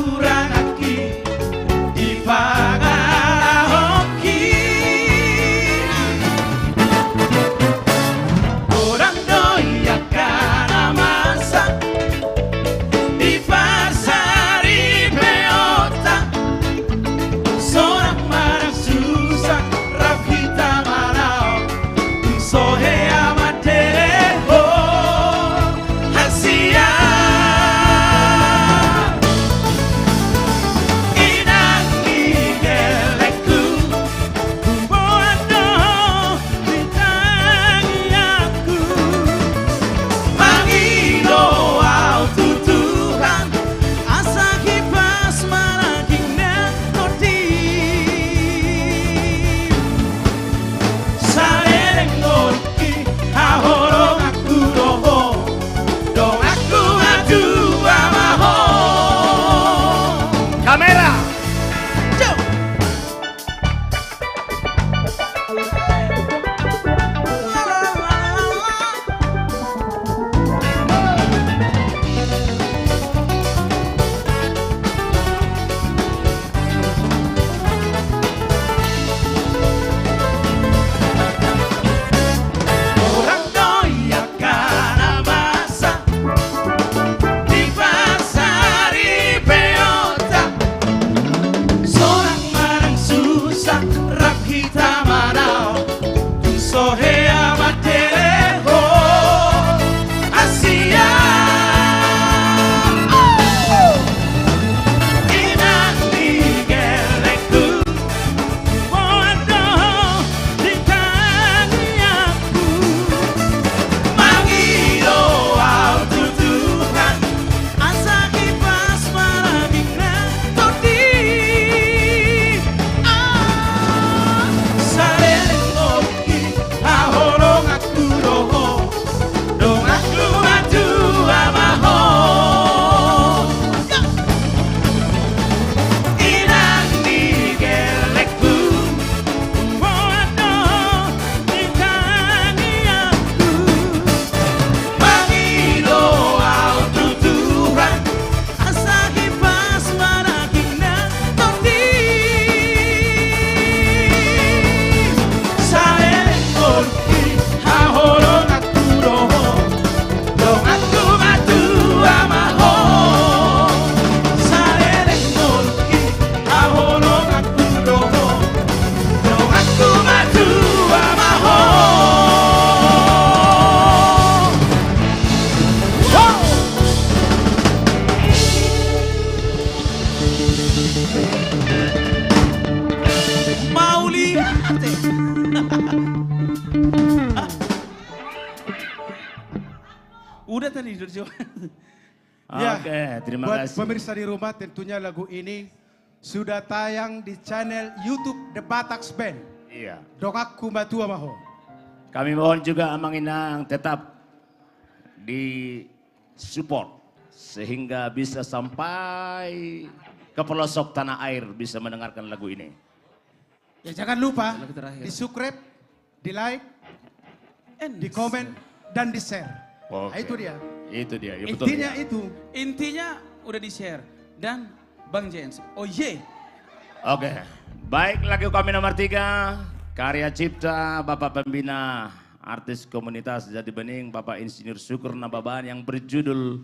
bisa nih Durjo. Oke, terima buat kasih. pemirsa di rumah tentunya lagu ini sudah tayang di channel YouTube The Bataks Band. Iya. Dongakku Matua Maho. Kami mohon juga Amang Inang tetap di support sehingga bisa sampai ke pelosok tanah air bisa mendengarkan lagu ini. Ya jangan lupa di subscribe, di like, di komen, dan di share. Oke. Nah, itu dia. Itu dia, ya betul. Intinya Ya. itu. Intinya udah di-share. Dan Bang Jens, oh ye. Oke, baik lagu kami nomor 3, karya cipta Bapak Pembina Artis Komunitas Jati Bening, Bapak Insinyur Syukur Nababan yang berjudul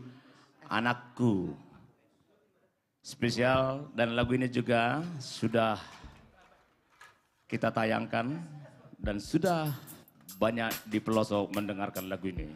Anakku. Spesial dan lagu ini juga sudah kita tayangkan dan sudah banyak di pelosok mendengarkan lagu ini.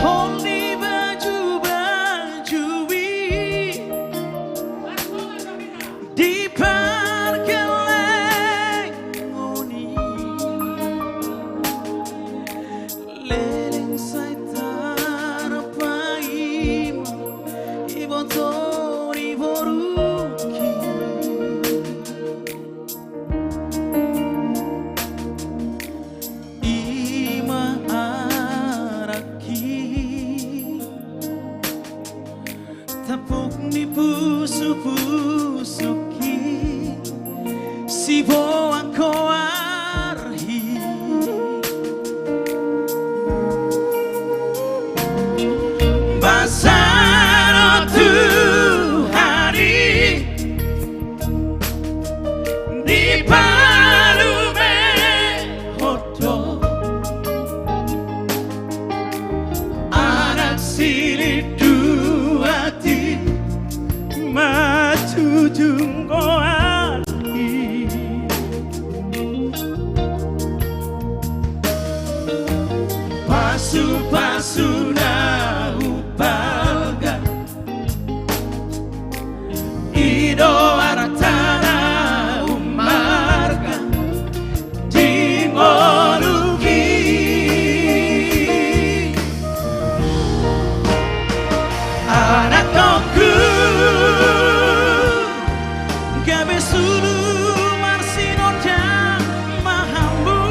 Holy baju-baju di parkelengoni leleng sai tarapaim ibotori boruki ima tapok ni puso-pusoki si boang koarhi basaro tu hari di palume hoto anak silit maju jungkoani pasu-pasu na upalga ido aratana umarga dingolugi anakku gabe sulu marsinonja mahambu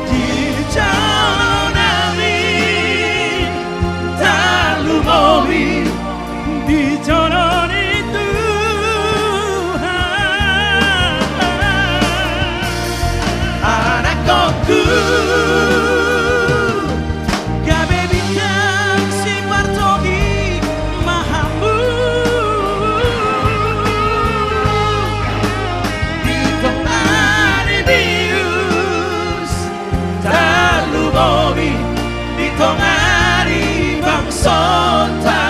di jonami talumowi di jononi Tuhan anakku gabe bintang si partogi mahambu di tongani bius talumowi di tongani bangsota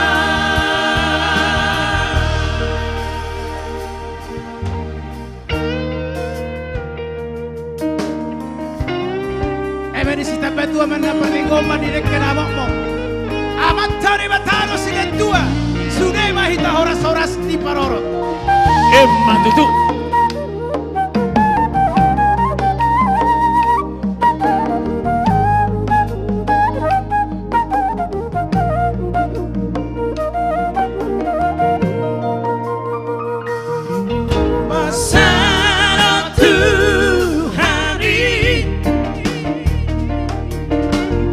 Ebenisita Betua menaparingoma di dekat mo. Amat tari batano sigat tua. Sudah mahita horas-horas di parorot. Emang tutu. Basara Tuhani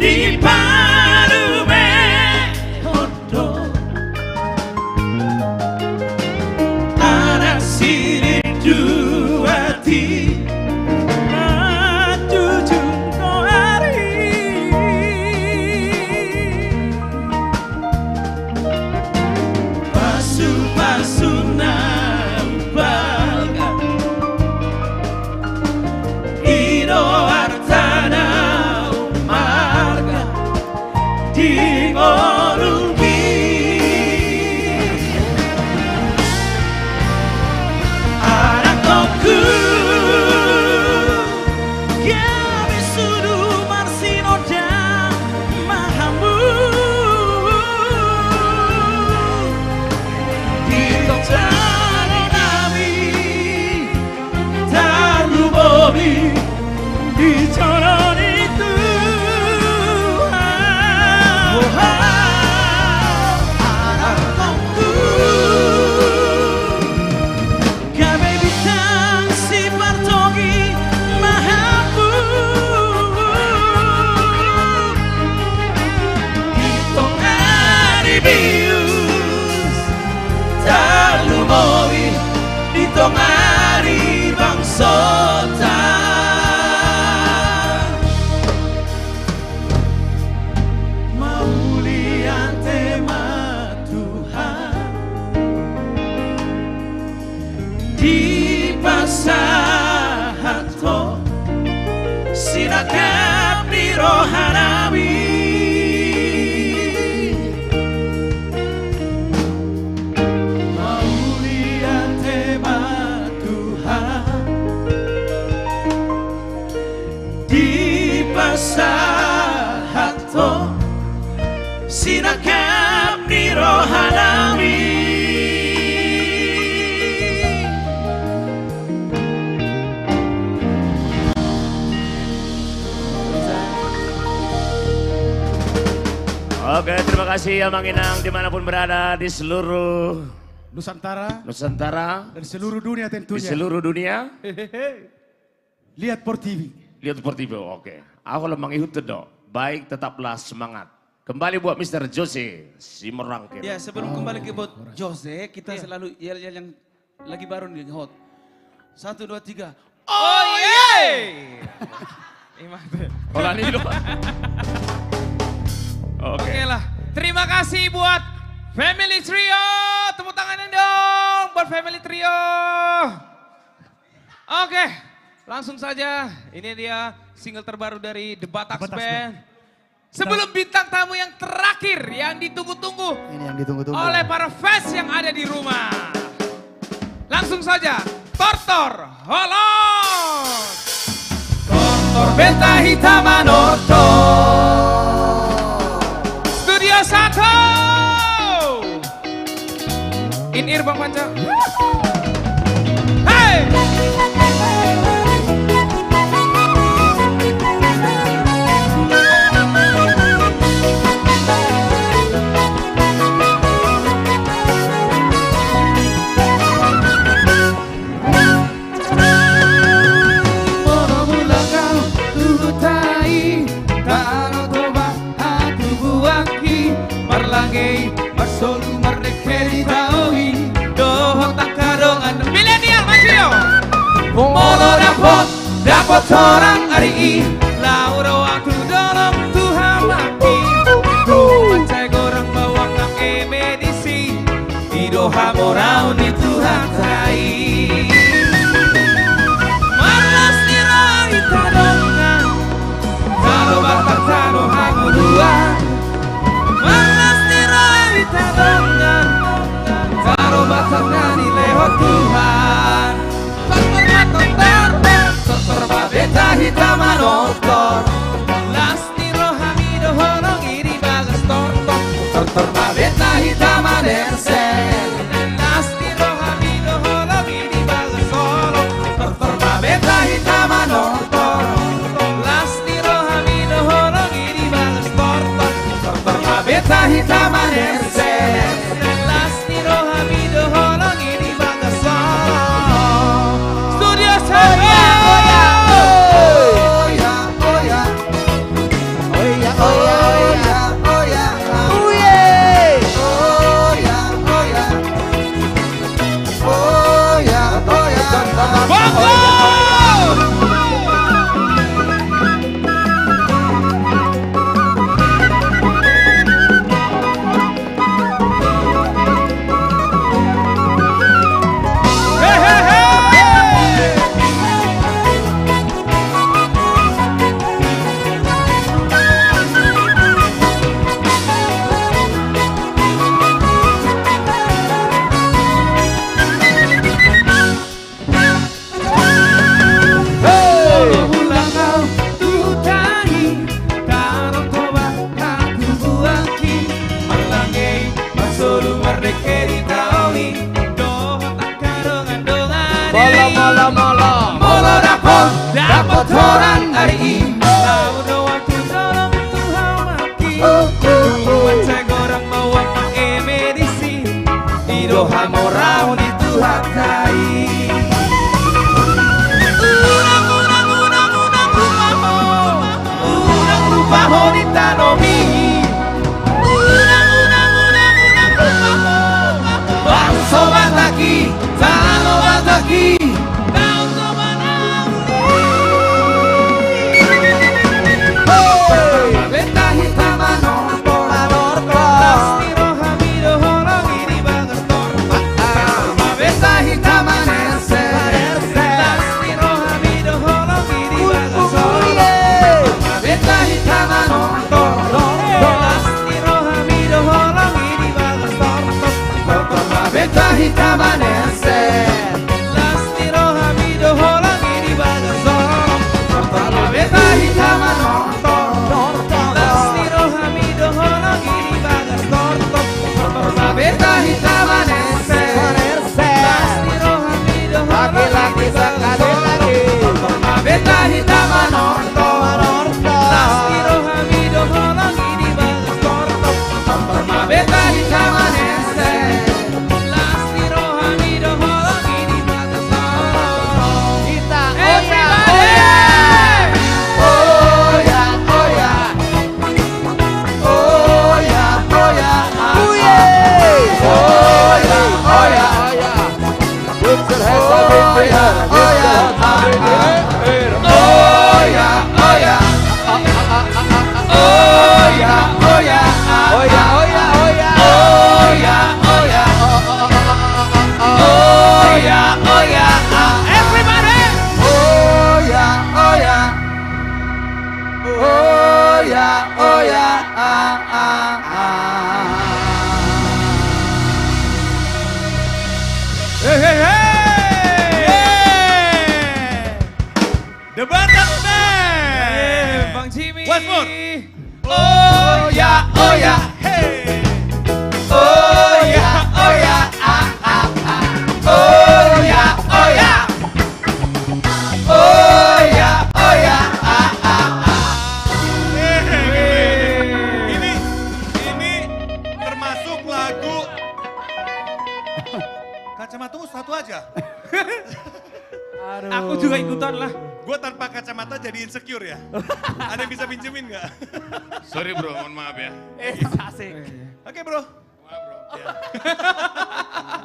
di palume hoto anak sirit bibius talumowi ditongari bangsota maulian tema Tuhan di pasahato sinakap di rohanawi maulian tema Tuhan di pasahato sinakap di rohanawi. Oke, terima kasih Amang Inang dimanapun berada di seluruh Nusantara dan seluruh dunia tentunya. Di seluruh dunia. Lihat Sport TV. Lihat Sport TV, oke. Aku lemang ihut dok. Baik, tetaplah semangat. Kembali buat Mr. Jose si merangkir. Ya, sebelum kembali ke buat Jose, kita selalu yel yang lagi baru nih hot. 1, 2, 3. Oh yeay! Olah nih dong. Oke lah, terima kasih buat Family Trio. Tepuk tangannya dong buat Family Trio. Oke, langsung saja. Ini dia single terbaru dari The Bataks Band. Sebelum bintang tamu yang terakhir yang ditunggu-tunggu Ini yang ditunggu-tunggu. oleh para fans yang ada di rumah. Langsung saja, Tortor Holon. Tortor Beta Hitaman Orto. Studio 1. In-ear Bang Panca. Hey! Dapat orang hari lauro aku dalam Tuhan mati mencai goreng bawang nang medisi idoha morau di Tuhan tai malas dirai tadongan kalau batak tano hangu dua malas dirai tadongan kalau batak nani lewat Tuhan Beta hitaman otor Lasti rohamido holong iri bagas tortor Tortor ma beta hitaman ersen Lasti rohamido holong iri bagas holong Tortor ma beta hitaman otor Lasti rohamido holong iri bagas tortor Tortor ma beta hitaman ersen Lasti rohamido holong iri bagas holong Studio Saya dapat orang hari ini tahu doang tu dalam Tuhan mati mencai goreng bawang pakai medisi idoha morau di Tuhan kai unang rupa ho di tanomi unang beta di taman este. Lasti rohani dohologi di batas solo. Kita Oh ya, oh ya. Oh ya, oh ya. Oh yeah. Oh ya, oh ya. Put your hands up in the air. Oh ya, oh ya. Oh ya, oh ya. Oh ya, oh ya. Oh ya, oh ya, oh ya. Oh ya, oh ya. Oh ya, oh ya. Everybody. Oh ya, oh ya. Oh ya, oh ya. Hey, hey, hey! The Batak Band! Bang Jimmy. Once more. Oh ya, oh ya. Hey! Oh ya, oh ya. Oh ya, oh ya. Oh ya, oh ya. Ini termasuk lagu kacamatamu satu aja. Aku juga ikutan lah. Gue tanpa kacamata jadi insecure ya. Ada yang bisa pinjemin nggak? Sorry bro, mohon maaf ya. Asik. Oke bro.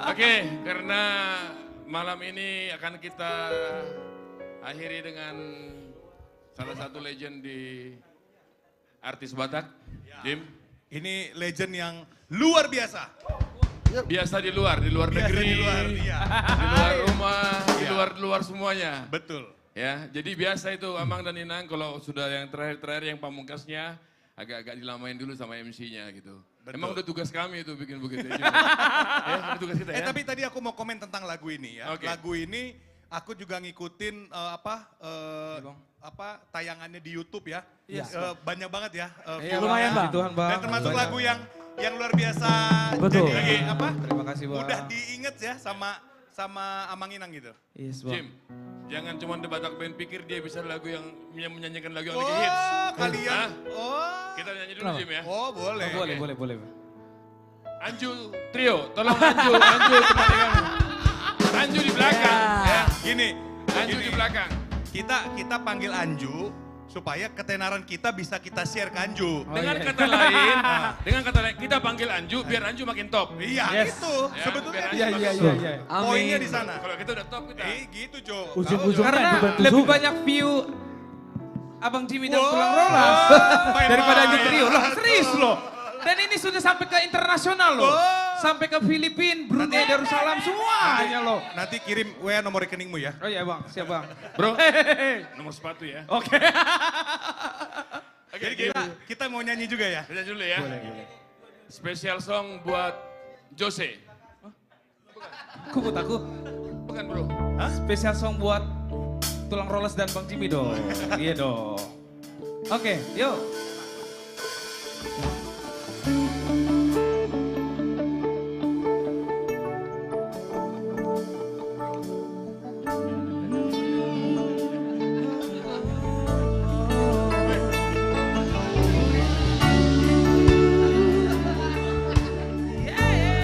Oke, karena malam ini akan kita akhiri dengan salah satu legend di artis Batak, Jim. Ini legend yang luar biasa. Biasa di luar negeri, di luar, iya. di luar rumah, Iya. di luar semuanya. Betul. Ya, jadi biasa itu Amang dan Inang kalau sudah yang terakhir yang pamungkasnya agak-agak dilamain dulu sama MC-nya gitu. Betul. Emang udah tugas kami itu bikin begitu. Ya, itu tugas kita ya. Tapi tadi aku mau komen tentang lagu ini ya. Oke. Lagu ini aku juga ngikutin tayangannya di YouTube ya. Yes. Banyak banget ya. Iya, viewernya. Bang. Tuhan, Bang. Dan termasuk Banyak. lagu yang luar biasa. Betul. Jadi apa? Terima kasih Bang. Udah diinget ya sama Amang Inang gitu. Yes, Bang. Jim, jangan cuma The Batak Band pikir dia bisa lagu yang menyanyikan lagu yang lagi Oh, hits. kalian. Hah? Oh. Kita nyanyi dulu Jim ya. Oh, boleh. Boleh. Anju trio, tolong Anju tempat kamu. Anju di belakang. Ya. Gini, Anju di belakang. Kita panggil Anju supaya ketenaran kita bisa kita share ke Anju. Dengan kata lain, kita panggil Anju biar Anju makin top. Iya, itu. Ya, Sebetulnya biar Anju makin top. poinnya di sana. Kalau kita udah top kita. Gitu, Jo. Karena lebih banyak view Abang Jimmy dan Tulang Rolas daripada Anju Trio. Loh, serius loh. Dan ini sudah sampai ke internasional loh. Sampai ke Filipina, Brunei, Darussalam, semuanya loh. Nanti kirim WA nomor rekeningmu ya. Oh iya Bang, siap Bang. Bro, nomor sepatu ya. Oke. Jadi kita mau nyanyi juga ya? Kita dulu ya. Boleh. Spesial song buat Jose. Aku. Bukan bro. Spesial song buat Tulang Rolas dan Bang Jimmy dong. Iya dong. Oke, yuk.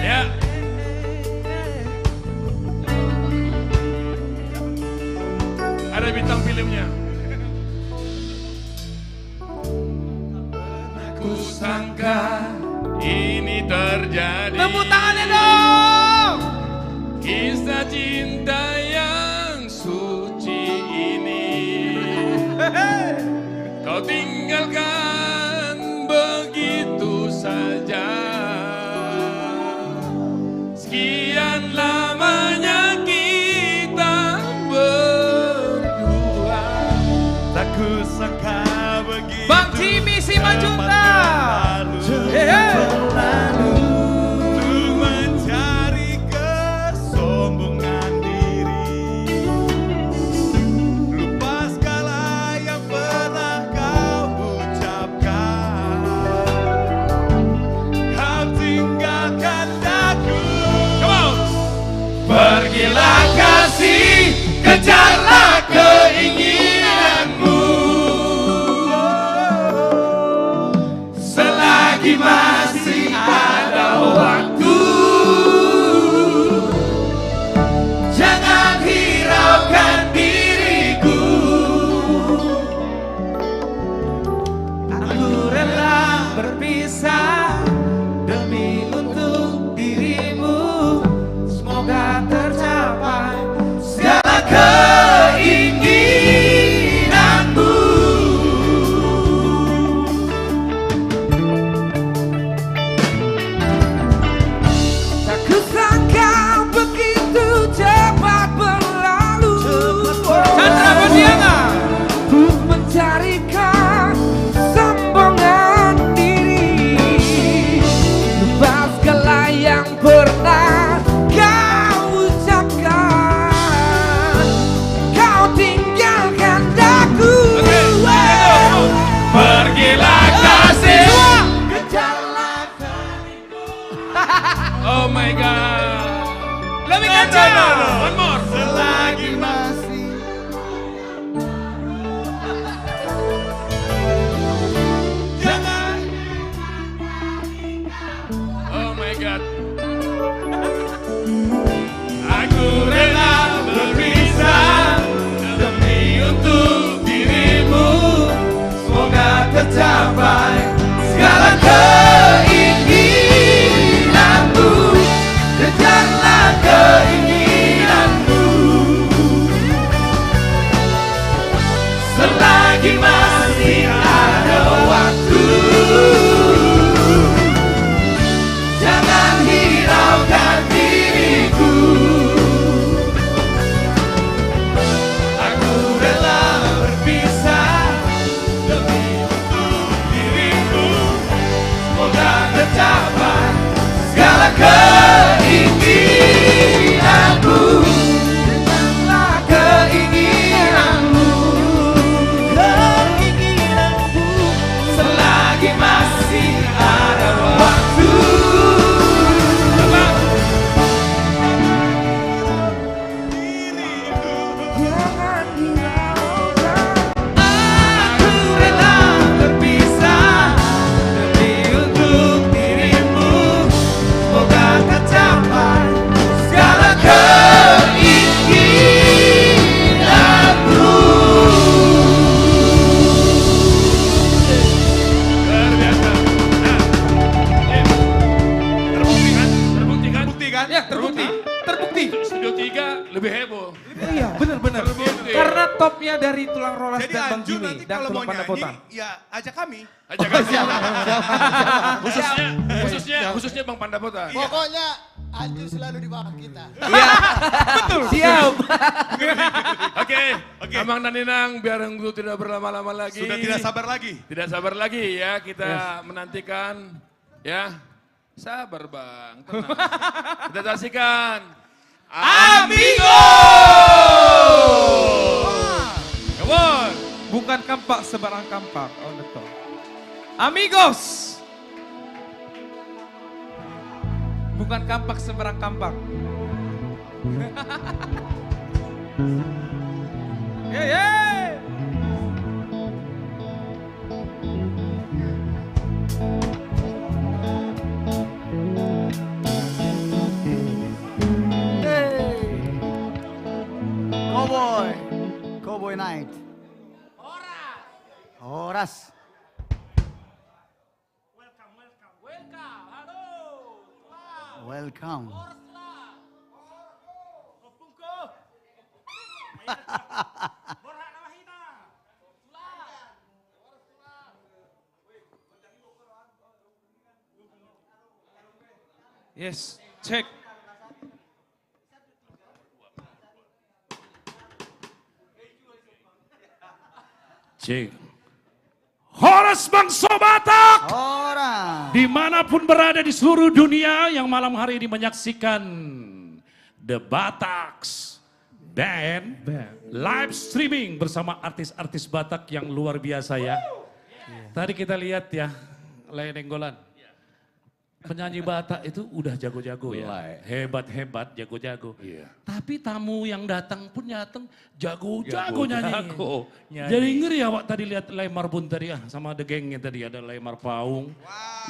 Ya. Ada bintang filmnya. Ku sangka ini terjadi. Tepuk tangannya dong. Kisah cinta yang suci ini. Kau tinggalkan begitu saja. Sekian lamanya kita berdua. Tak kusangka begitu. Bang Jimmy Simanjunta. Untuk mencari kesombongan diri. Lupa segala yang pernah kau ucap. Oh my God. Lebih kencang. One more. Selagi masih. Jangan. Oh my God. Aku rela berpisah demi untuk dirimu. Semoga tercapai segala keinginanmu. Kejarlah keinginanmu. Selagi masih ada waktu, jangan hiraukan diriku. Aku rela berpisah demi untuk dirimu. Semoga tercapai segala keinginanmu. Kejarlah keinginanmu. Keinginanmu. Selagi masih ada waktu. Jangan hiraukan. Aku rela berpisah demi untuk dirimu. Semoga tercapai segala keinginanmu. Luar biasa. Terbukti kan? Terbukti kan? Bukti kan? Ya, terbukti. Terbukti. Studio 3 lebih heboh. Iya, benar-benar. Terbukti. Karena topnya dari Tulang Rolas Jadi dan Bang Anju Jimmy nanti dan kalau mau Tulang Pandapotan. nyanyi, ya ajak kami. Ajak kami. Khususnya Bang Pandapotan. Pokoknya Anju selalu di bawah kita. Betul. Siap. Oke, Abang dan Ninang biar untuk tidak berlama-lama lagi. Sudah tidak sabar lagi. Tidak sabar lagi ya, kita menantikan ya. Sabar Bang, tenang. Kita saksikan Amigo! Come on. Bukan kampak sebarang kampak. Oh, betul. Amigos. Bukan kampak sebarang kampak. Yeay. Cowboy Night. Horas. Welcome. Yes, check. Cik. Horas Bangsa Batak. Horas. Dimanapun berada di seluruh dunia yang malam hari ini menyaksikan The Bataks Band live streaming bersama artis-artis Batak yang luar biasa ya. Tadi kita lihat ya, Lai Nenggolan. Penyanyi Batak itu udah jago-jago ya. Hebat-hebat, jago-jago. Tapi tamu yang datang pun datang jago-jago nyanyi. Jadi ngeri ya Wak tadi lihat Lai Marbun tadi ya. Sama The Gengnya tadi ada Lai Marpaung.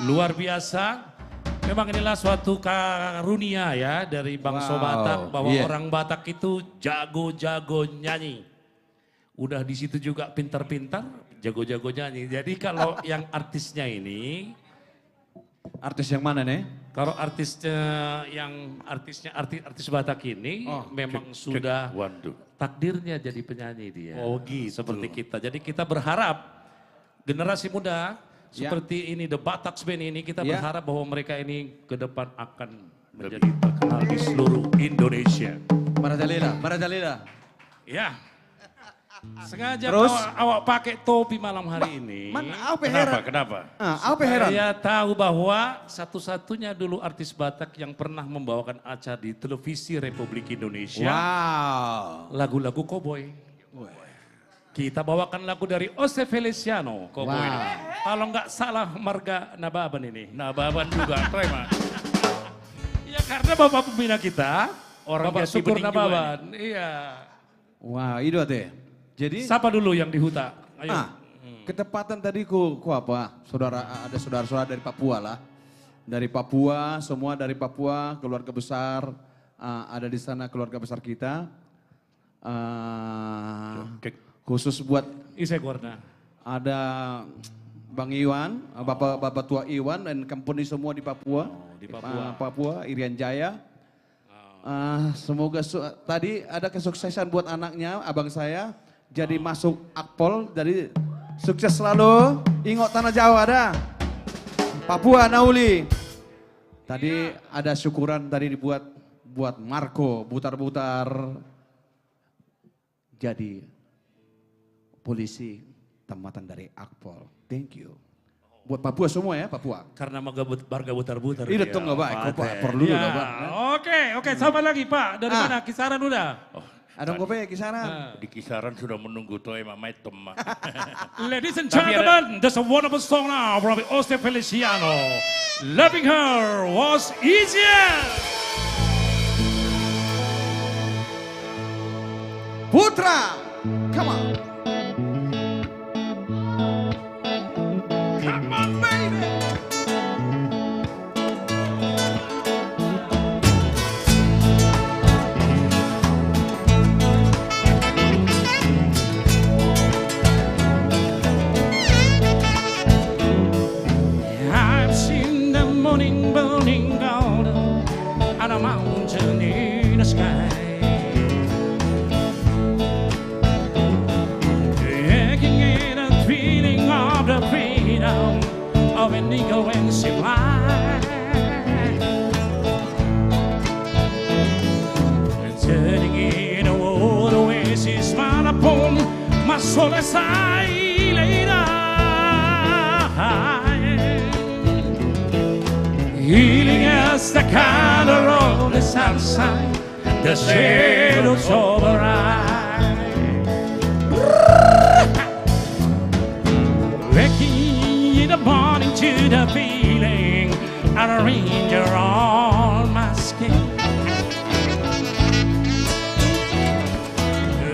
Luar biasa. Memang inilah suatu karunia ya dari bangsa Batak. Bahwa orang Batak itu jago-jago nyanyi. Udah di situ juga pintar-pintar, jago-jago nyanyi. Jadi kalau yang artisnya ini... Artis yang mana nih? Kalau artisnya yang artis Batak ini memang sudah takdirnya jadi penyanyi dia. Oh gitu. Seperti kita. Jadi kita berharap generasi muda seperti ini The Bataks Band ini kita berharap bahwa mereka ini ke depan akan menjadi terkenal di seluruh Indonesia. Marajalila. Ya. Sengaja Terus? awak pakai topi malam hari ini. Kenapa? Saya tahu bahwa satu-satunya dulu artis Batak yang pernah membawakan acara di televisi Republik Indonesia. Lagu-lagu Cowboy. Kita bawakan lagu dari Ose Feliciano, Cowboy. Kalau nggak salah marga Nababan ini. Nababan juga, Prema. Karena Bapak pembina kita, Orang Bapak Jati Syukur Bening juga Nababan. Iya. Wah, itu teh. Jadi Siapa dulu yang di Huta? Ayo. Ketepatan tadi ku apa? Ada saudara-saudara dari Papua lah. Dari Papua, semua dari Papua, keluarga besar ada di sana keluarga besar kita. Khusus buat Isegorna. Ada Bang Iwan, Bapak tua Iwan dan company semua di Papua. Di Papua. Papua, Irian Jaya. Semoga tadi ada kesuksesan buat anaknya, abang saya. Jadi masuk Akpol, jadi sukses selalu. Ingot Tanah Jawa ada. Papua Nauli. Tadi ada syukuran tadi dibuat buat Marco, butar-butar. Jadi polisi tamatan dari Akpol. Thank you. Buat Papua semua ya, Papua. Karena warga butar-butar. Ini tuh nggak baik, kok Pak. Perlu Ya, nggak Pak. Oke, sama lagi Pak. Dari mana? Kisaran udah? Ada gope Kisaran. Di Kisaran sudah menunggu tuh Mama Tom. Ladies and gentlemen, there's a wonderful song now from Oste Feliciano. Loving her was easier. Putra, come on. Come on, baby. I've seen the morning burning golden on a mountain in the sky. Taking in a feeling of the freedom of an eagle when she flies. Turning in a world where she smiled upon my soul as I lay down. Healing as the color of the sunshine, the shadows of her eyes. Waking in the morning to the feeling of a ranger on my skin.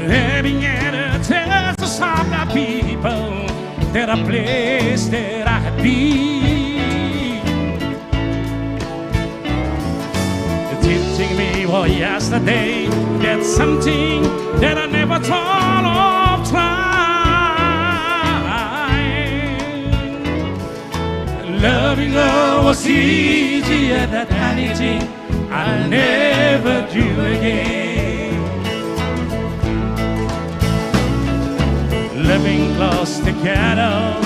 Living at a taste of the people that a place that I had been. Teaching me for yesterday, that's something that I never thought of trying. Loving her was easier than anything I'll never do again. Living close together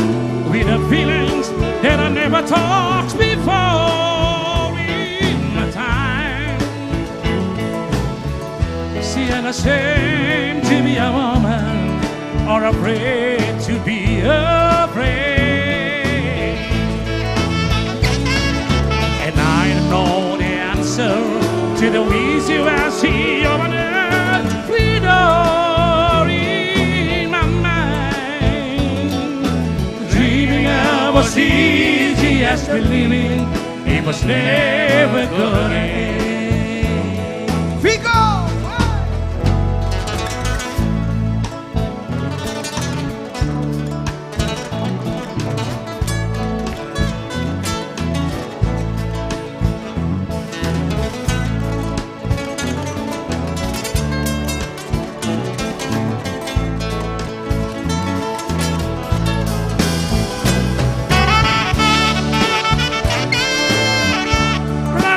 with the feelings that I never talked before in my time. She ain't ashamed to be a woman or afraid to be afraid. And I know the answer to the ways you ask she over there. We know in my mind. Dreaming of was easy as believing it was never gonna end. Figo!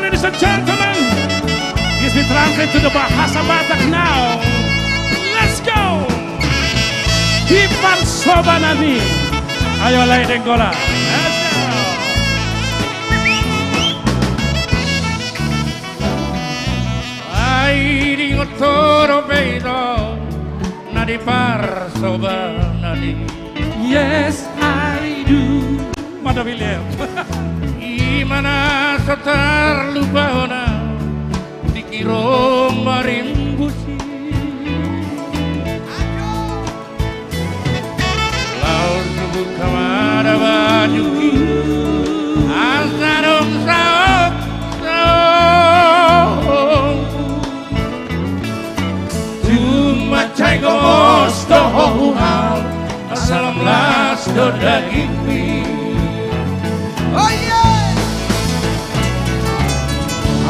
Ladies and gentlemen, yes, we translate to the Bahasa Batak now. Let's go! Ipan Sobanani. Ayo lay denggola. Let's go! Ay di ngotoro beiro nadi par Sobanani. Yes, I do. Mada William. Imana satar lupaona dikiro marimbusi. Laut subuh kamada bajuki asarong saok saok.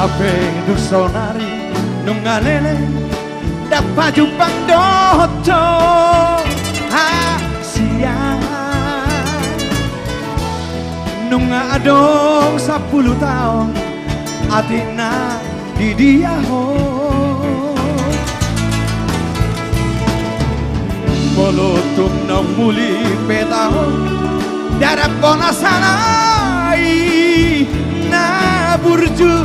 ape duksonari nungalele dapat jupang doto siang nunga adong 10 tahun atina di dia ho Bolotung na muli petahon darap bona sanai na burju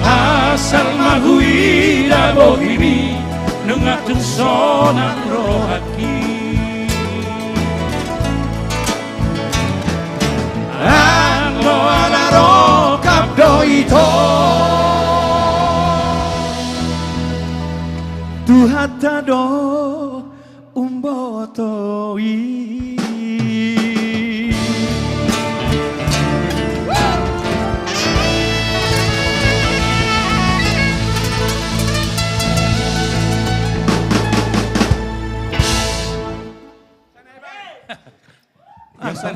asal magui da bohimi nungatun sonang rohaki anglo alaro kapdo ito Tuhata do umbotoi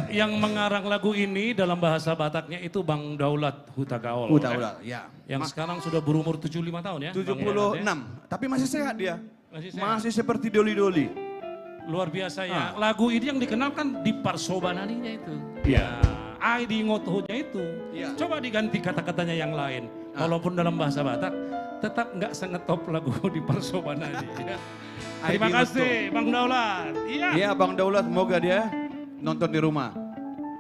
Yang mengarang lagu ini dalam bahasa Bataknya itu Bang Daulat Hutagaol. Hutagaol, ya. Yang sekarang sudah berumur 75 tahun ya. 76, tapi masih sehat dia. Masih sehat. Masih seperti doli-doli. Luar biasa ya. Lagu ini yang dikenalkan di Parsobananinya itu. Iya. Ai di ngotohnya itu. Coba diganti kata-katanya yang lain. Walaupun dalam bahasa Batak tetap nggak sengetop lagu di Parsobanani. Ya. Terima kasih Bang Daulat. Iya Bang Daulat, semoga dia nonton di rumah.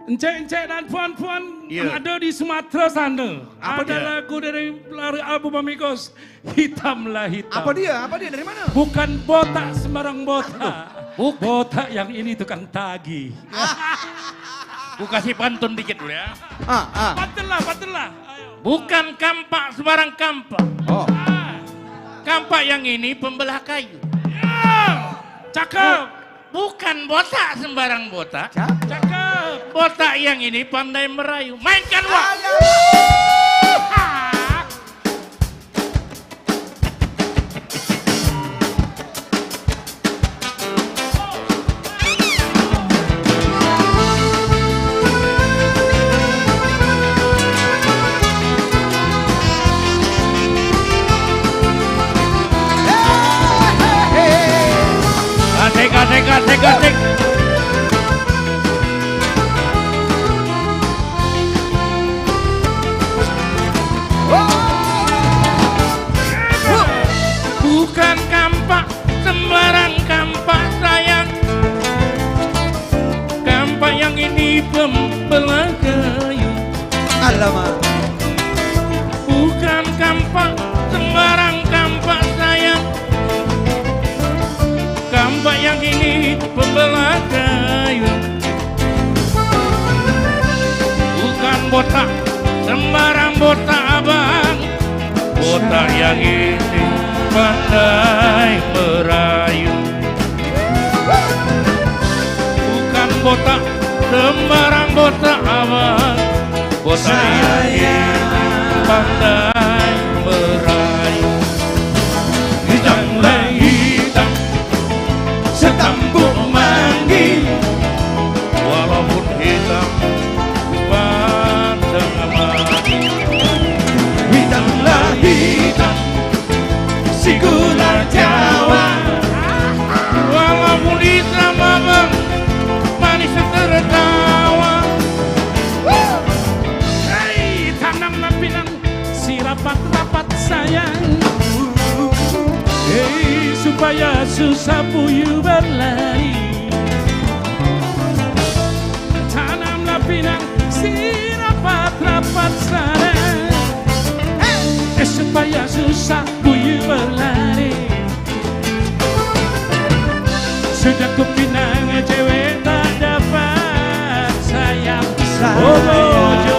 Encek-encek dan puan-puan yang ada di Sumatera sana. Ada lagu dari album Amigos, Hitamlah Hitam. Apa dia? Apa dia? Dari mana? Bukan botak sembarang botak. Botak yang ini tukang tagih. Gue kasih pantun dikit dulu ya. Pantunlah. Bukan kampak sembarang kampak. Kampak yang ini pembelah kayu. Cakep. Bukan botak sembarang botak. Cakep. Botak yang ini pandai merayu. Mainkan wak. Gasek. Bukan kampak sembarang kampak sayang. Kampak yang ini pembelah kayu. Alamak. Bukan kampak sembarang kampak sayang. Kampak yang ini pembelah kayu. Bukan botak sembarang botak abang. Botak yang ini pandai merayu. Bukan botak sembarang botak abang. Botak yang ini pandai merayu. Hitamlah hitam setambuk manggil, walaupun hitam pandang mati. Hitamlah hitam si gula Jawa, walaupun hitam abang manis tertawa. Hei, tanamlah pinang si rapat-rapat sayang. Hei, supaya susah puyuh berlari. Tanamlah pinang si rapat-rapat sayang. Supaya susah puyuh berlari. Sudah kupinang cewek tak dapat sayang. Ojo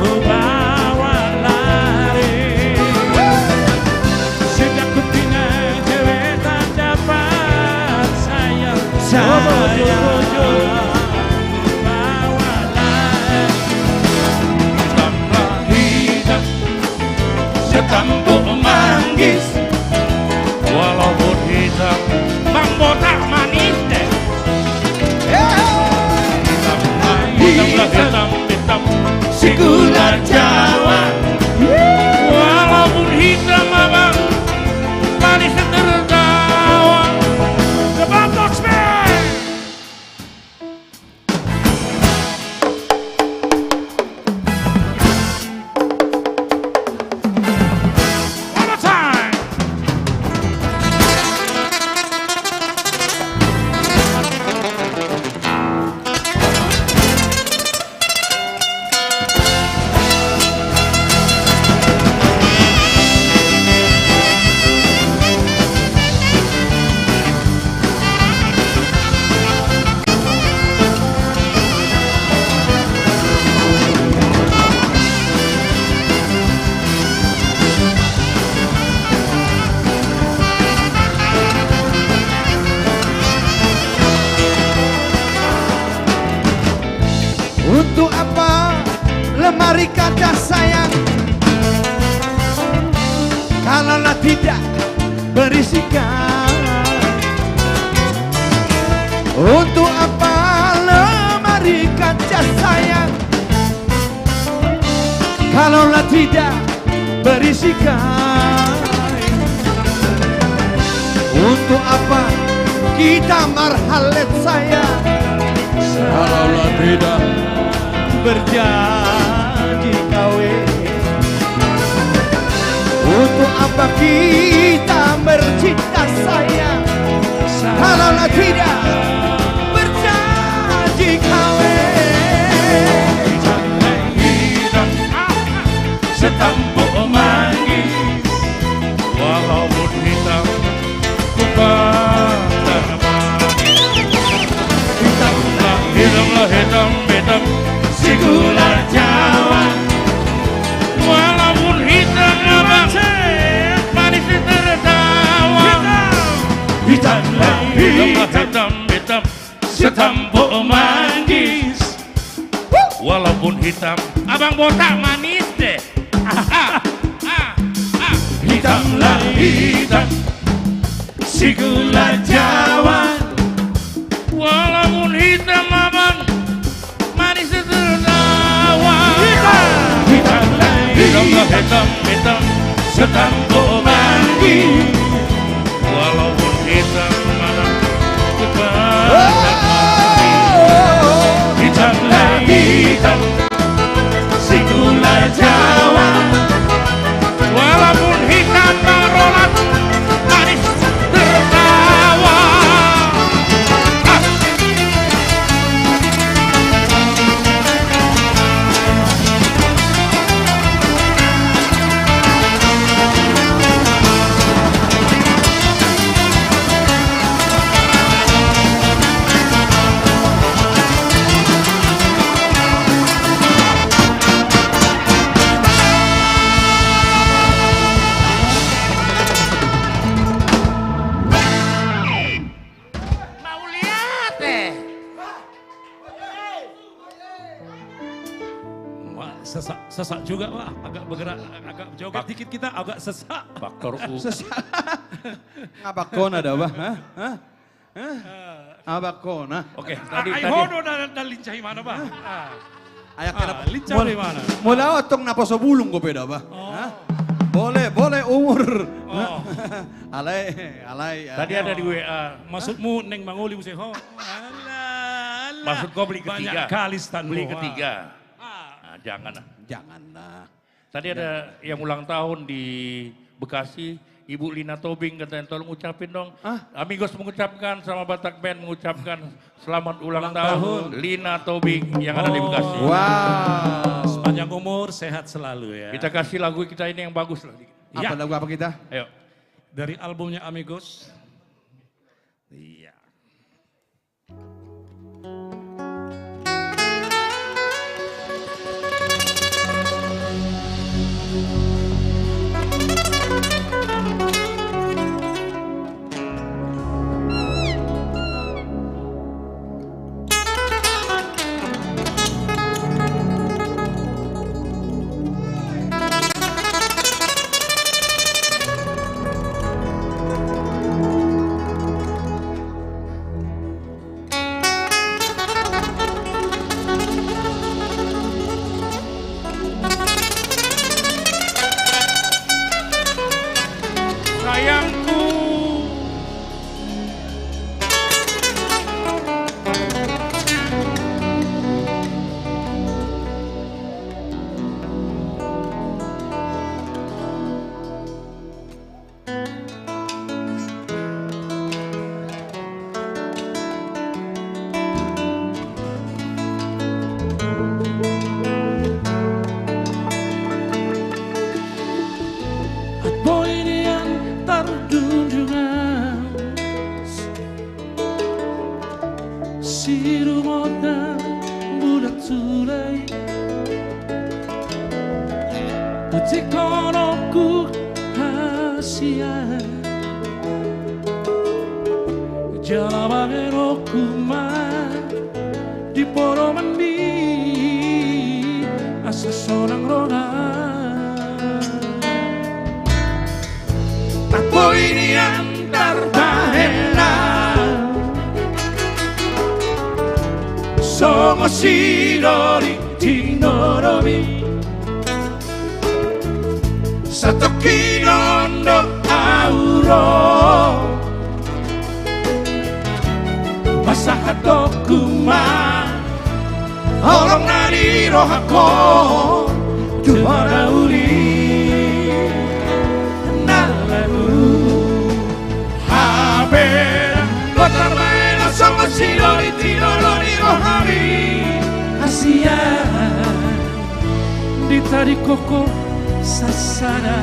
ku bawa lari. Sudah kupinang cewek tak dapat sayang. Ojo bawa lari. Hitamlah hitam setambuk lemari kaca sayang, kalaulah tidak berisikan. Untuk apa lemari kaca sayang, kalaulah tidak berisikan. Untuk apa kita marhalet sayang, kalaulah tidak berjanji kawin. Untuk apa kita bercinta sayang, kalaulah tidak berjanji kawin. Hitam setampuk manggis, walaupun hitam ku pandang manis. Hitamlah hitam si gula Jawa, walaupun hitam abang manis tertawa. Hitamlah hitam setampuk manggis, walaupun hitam abang botak manis deh. Hitamlah hitam si gula Jawa, walaupun hitam abang manis tertawa. Hitamlah hitam setampuk manggis, walaupun hitam abang kepandang manis. Hitamlah hitam si gula Jawa, walaupun hitam barolat manis tertawa. Sesak juga Pak, agak bergerak, agak joget dikit kita agak sesak. Faktor U. Sesak. Ngabakon ada Bah? Ngabakon. Oke, tadi. Hono dan lincah mana Bah? Ayak kenapa? Lincah di mana? Mula otong naposo bulung ko beda Bah? Boleh umur. Alay. Tadi ada di WA, maksudmu Neng Manguli Useho? Maksud kau beli ketiga? Banyak kali stand beli ketiga. Janganlah. Tadi ada yang ulang tahun di Bekasi, Ibu Lina Tobing katanya tolong ucapin dong. Amigos mengucapkan sama Batak Band mengucapkan selamat ulang tahun Lina Tobing yang ada di Bekasi. Wow. Sepanjang umur sehat selalu ya. Kita kasih lagu kita ini yang bagus lah. Apa lagu apa kita? Ayo. Dari albumnya Amigos. Iya. Tikonoku hasia Jalabagenoku ma di poro mandi seseorang rona. Tapo ini antar bahena Somo shirori tinoromi Satoki nondo auro Masahadoku ma Orang nari rohako Tumara uri Kotar maena sama shirori tinori rohari Asia di tari koko sasana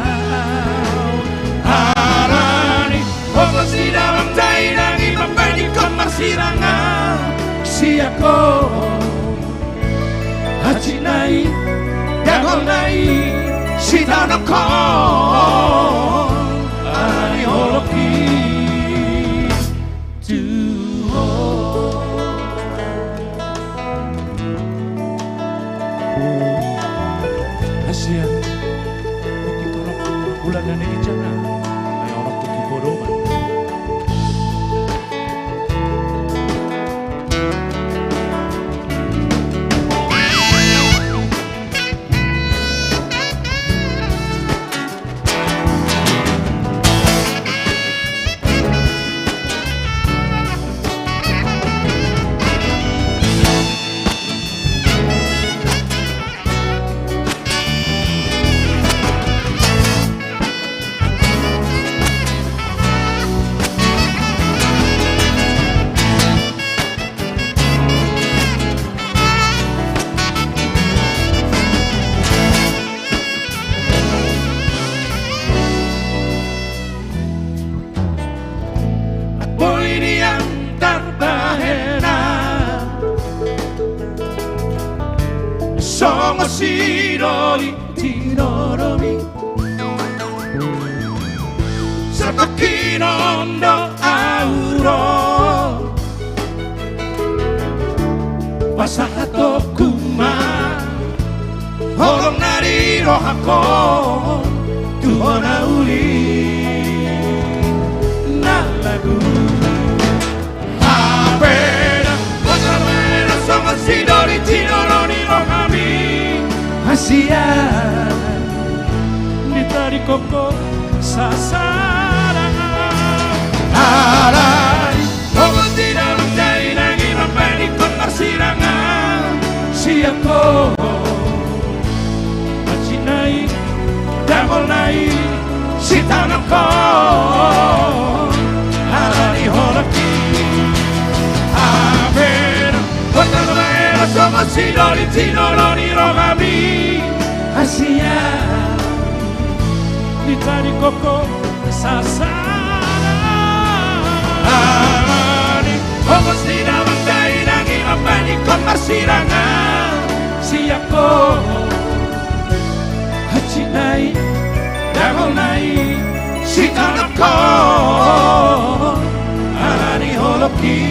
Arani Ogo si dalam tairangi Membandingkan marsirangan Siako Haji nai Dagol nai Shidanoko Arani holoki Asia, bukti tolong bulan dan ini jangan, ayo orang bukti bodoman. Shirori tinoromi Satoki nondo auro Wasahatoku ma Holong nari rohako Tuhona uli Nalagu Habeda Wasamena sama shirori tinoromi rohami Asia di tari koko sasaran Alai Ogo tidak mencari lagi Membandingkan marsirangan Siako Macinai Damol nai Sitanoko Alani holoki Amen Kota Noraera Somo shirori tinori rogami Asia di tari koko sasana Amani Ogos tidak mengdai lagi Membandingkan marsirangan Siako Haji nai Dagol nai Shitanoko Alani holoki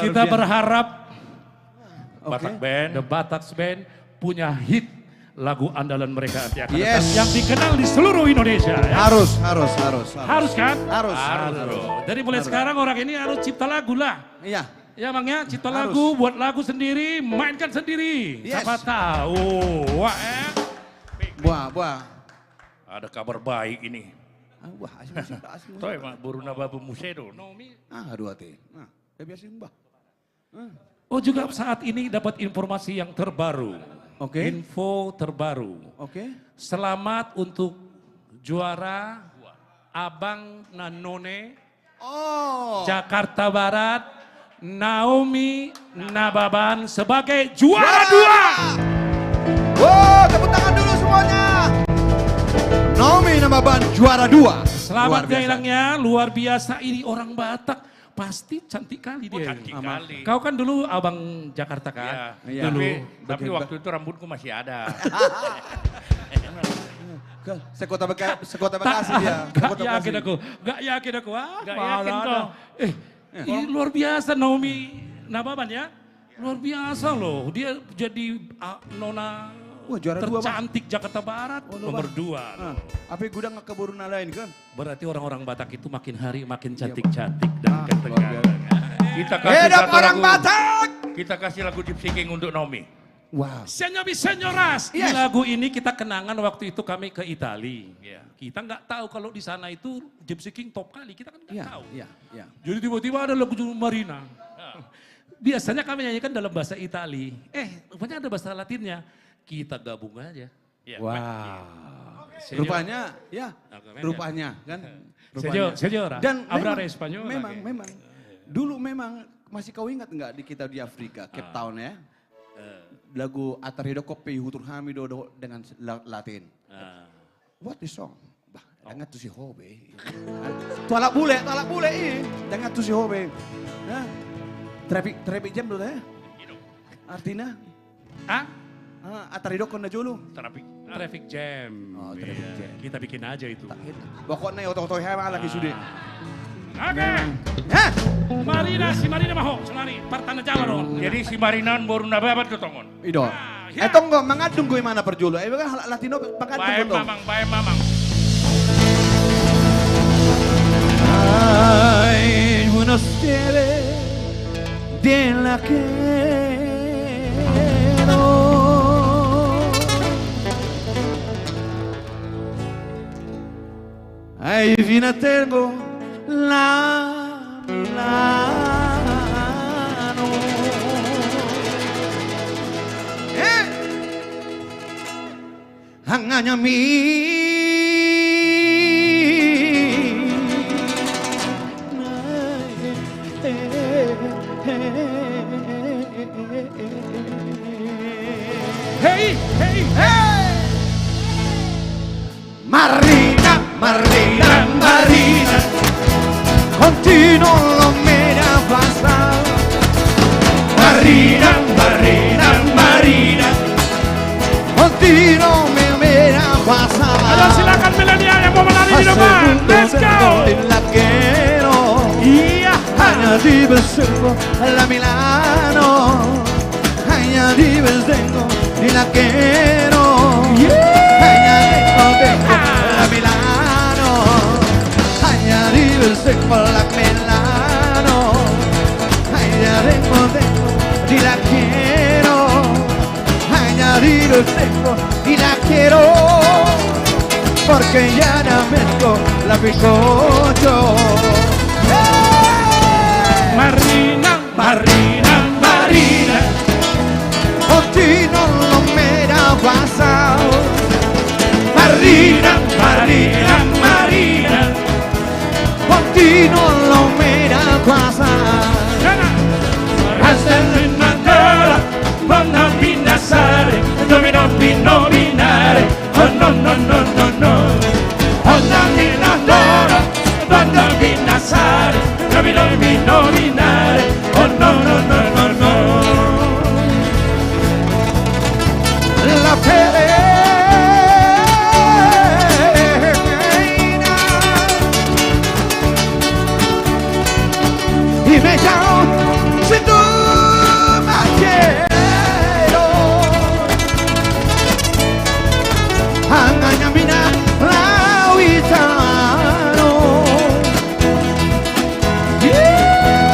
Kita berharap The Batax Band punya hit lagu andalan mereka nanti akan datang yang dikenal di seluruh Indonesia. Ya? Harus kan? Harus. Jadi mulai sekarang orang ini harus cipta lagu lah. Iya. Ya Bang ya, cipta lagu, buat lagu sendiri, mainkan sendiri. Siapa tahu. Wah. Ada kabar baik ini. Wah, Toh emang buruna babu musedo. Aduh hati. Nah, biasa mbah. Oh juga saat ini dapat informasi yang terbaru. Info terbaru. Selamat untuk juara Abang Nanone Jakarta Barat Naomi Nababan sebagai juara 2. Wow, tepuk tangan dulu semuanya. Nomi nama ban juara 2. Selamat hilangnya, luar biasa. Ini orang Batak, pasti cantik kali dia. Cantik kali. Kau kan dulu abang Jakarta kan? Iya. Dulu. Tapi waktu itu rambutku masih ada. Sekota Bekasi dia. Gak yakin aku. Gak yakin aku. Gak yakin kok. Ini luar biasa Naomi Nababan ya. Luar biasa loh. Dia jadi nona juara tercantik Jakarta Barat. Nomor 2. Apa gudang keburu lain kan? Berarti orang-orang Batak itu makin hari makin cantik-cantik dan ketegangan. Kita kasih Hidup satu orang lagu. Batak. Kita kasih lagu Gypsy King untuk Naomi. Wow. Senyobi Senyoras. Di lagu ini kita kenangan waktu itu kami ke Itali. Kita nggak tahu kalau di sana itu Gypsy King top kali. Kita kan nggak tahu. Jadi tiba-tiba ada lagu Marina. Biasanya kami nyanyikan dalam bahasa Itali. Rupanya ada bahasa Latinnya. Kita gabung aja. Wow. Rupanya, rupanya kan. Senyora. Dan Abrare memang, Spanyol. memang. Dulu memang, masih kau ingat nggak di kita di Afrika, Cape Town ya? Lagu Atarido Kopi Hutur Hamido dengan Latin. What the song? Bah, dengar tuh si Hobe. Tualak bule ini. Dengar tuh si Hobe. Traffic jam dulu ya? Artinya? Atarido kona julu. Traffic jam. Oh, traffic jam. Kita bikin aja itu. Pokoknya otot-otot hewan lagi sudah. Oke. Marina, si Marina maho, selari partana Jawa dong. Jadi si Marinan baru nababat ke tongon. Ido. Tonggo mangadung gue mana perjulu. Kan Latino mangadung Bae betul. bae mamang. Ay, buenos días de la quiero. Ay, vine tengo la Milano. Hanganya Hey. Marina, continuo lo me la pasar. Marina, continuo me la pasar. Ayo silakan milenial yang mau menari di depan. Let's go. La quiero. Iya. Hanya di Besengko, la Milano. Hanya di Besengko, di la quiero. Hanya tengo la Milano. Hanya di Besengko, la Milano. Hanya tengo di la quiero. Hanya di Besengko, di la quiero. Porque ya no mezco la bizcocho. Marina, continuo lo me la pasado. Marina, continuo lo me la pasado. Hasta in Mandela, wanna be Nazare, nominare, oh no. Oh nominadora, wanna be Nazare, nominare, oh no. La peregrina y me llamo si tú me quiero. Angañamina la huitano.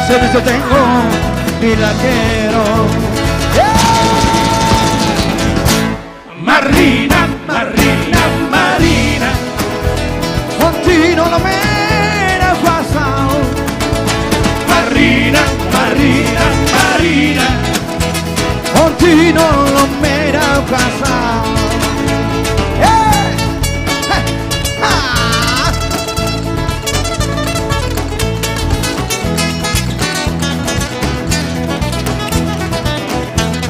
Se yo tengo y la quiero. Marina, continuo lo me la pasado. Marina, continuo lo me la pasado.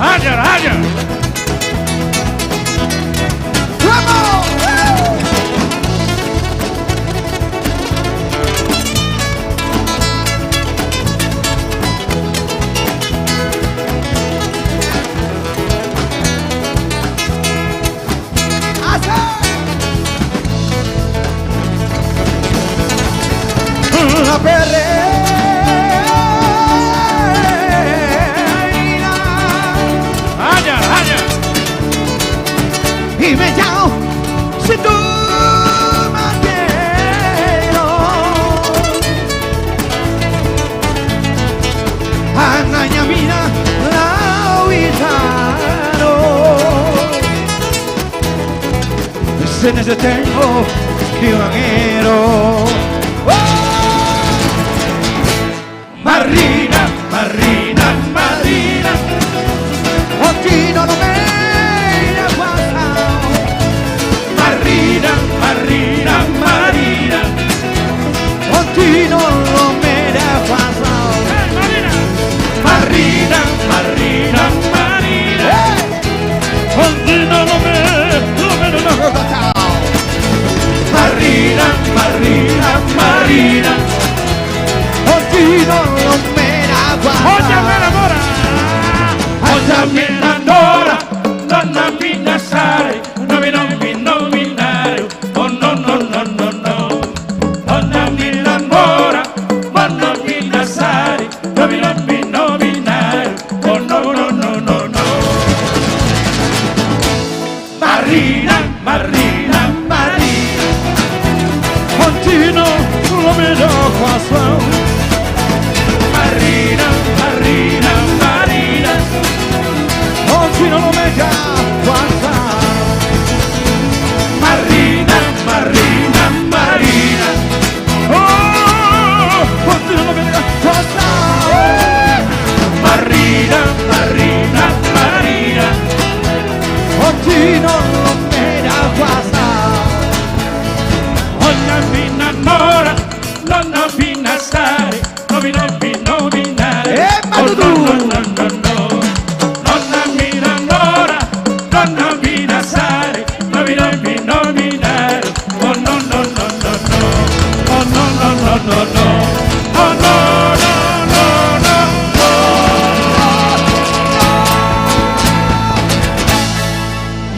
Hajar. Hanya. Y me llamo si tú me quiero. Ananya mina lauitano. Se ne tengo piranero. Marina, Marina, Marina. Oggi non ho mai guardato. Marina, Marina, Marina. Oggi non ho mai guardato. Marina, Marina, Marina. Oggi non ho mai guardato. Marina, Marina, Marina. Oggi non ho mai guardato. Oggi me l'amore. Oggi me l'amore. Donna Pinassare, nominare, oh no no no no no. Donna Millamora, donna Pinassare, nominare, oh no no no no no. Marina, Marina, Marina, continuo lo vedo qua su. Marina, Marina, Marina. Oggi non lo vedo guarda. Marina, Marina, Marina. Oh, oggi non lo vedo guarda. Marina, Marina, Marina. Oggi non lo vedo guarda. Oggi mi innamora, non ho Pinassare, nominare. Oh no no no no no. Donna Pinassare, nominare, oh no no no no no, oh no no no no no, oh no no no no no.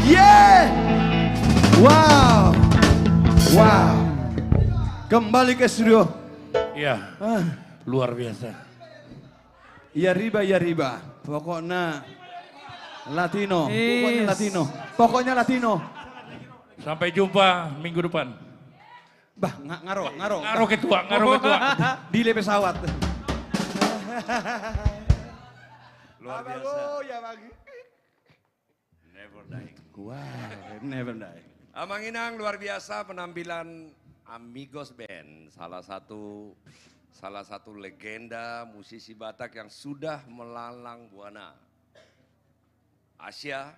Yeah, wow, wow. Kembali ke studio. Iya, luar biasa. Ya riba. Pokoknya Latino. Pokoknya Latino. Pokoknya Latino. Sampai jumpa minggu depan. Bah, ngaro. Ngaro ketua. Di pesawat. Luar biasa. Ya bagi. Never dying. Wow, never die. Amang Inang luar biasa penampilan Amigos Band, salah satu legenda musisi Batak yang sudah melalang buana. Asia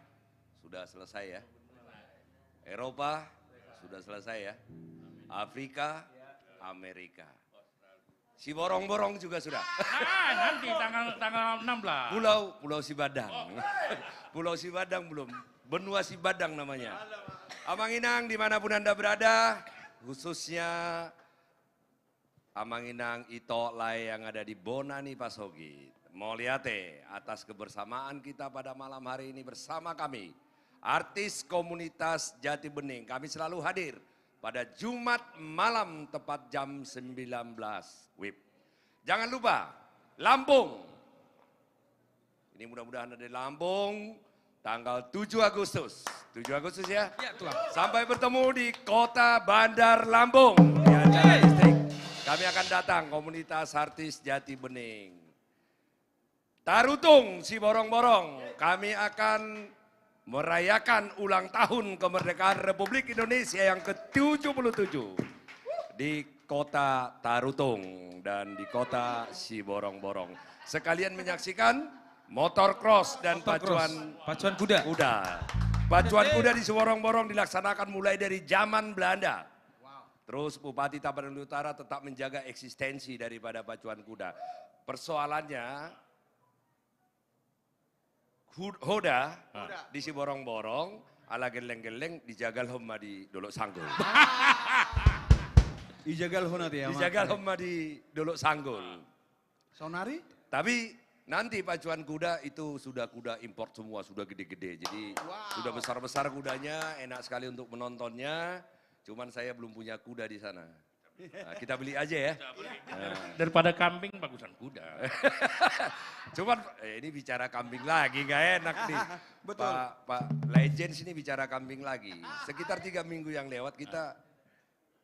sudah selesai ya. Eropa sudah selesai ya. Afrika, Amerika. Si borong-borong juga sudah. Nanti tanggal 16. Pulau Sibadang. Pulau Sibadang belum. Benua Sibadang namanya. Amang Inang dimanapun Anda berada, khususnya Amang Inang Ito Lai yang ada di Bonani Pasogi. Mau lihat atas kebersamaan kita pada malam hari ini bersama kami. Artis komunitas Jati Bening, kami selalu hadir pada Jumat malam tepat jam 19 WIB. Jangan lupa, Lampung. Ini mudah-mudahan ada di Lampung, tanggal 7 Agustus. 7 Agustus ya? Ya, Tuan. Sampai bertemu di Kota Bandar Lampung. Di acara listrik. Kami akan datang, komunitas artis Jati Bening. Tarutung si borong-borong, kami akan merayakan ulang tahun kemerdekaan Republik Indonesia yang ke-77 di kota Tarutung dan di kota si borong-borong. Sekalian menyaksikan motor cross dan pacuan kuda. Pacuan kuda di Siborong-borong dilaksanakan mulai dari zaman Belanda. Terus Bupati Tapanuli Utara tetap menjaga eksistensi daripada pacuan kuda. Persoalannya Hoda di Siborong-borong ala geleng-geleng dijagal homma di Dolok Sanggul. Dijagal hona dia. Dijagal homma di Dolok Sanggul. Sonari? Tapi nanti pacuan kuda itu sudah kuda import semua, sudah gede-gede. Jadi sudah besar-besar kudanya, enak sekali untuk menontonnya. Cuman saya belum punya kuda di sana. Nah, kita beli aja ya. Daripada kambing bagusan kuda. Cuman ini bicara kambing lagi nggak enak nih. Betul. Pak Legends ini bicara kambing lagi. Sekitar 3 minggu yang lewat kita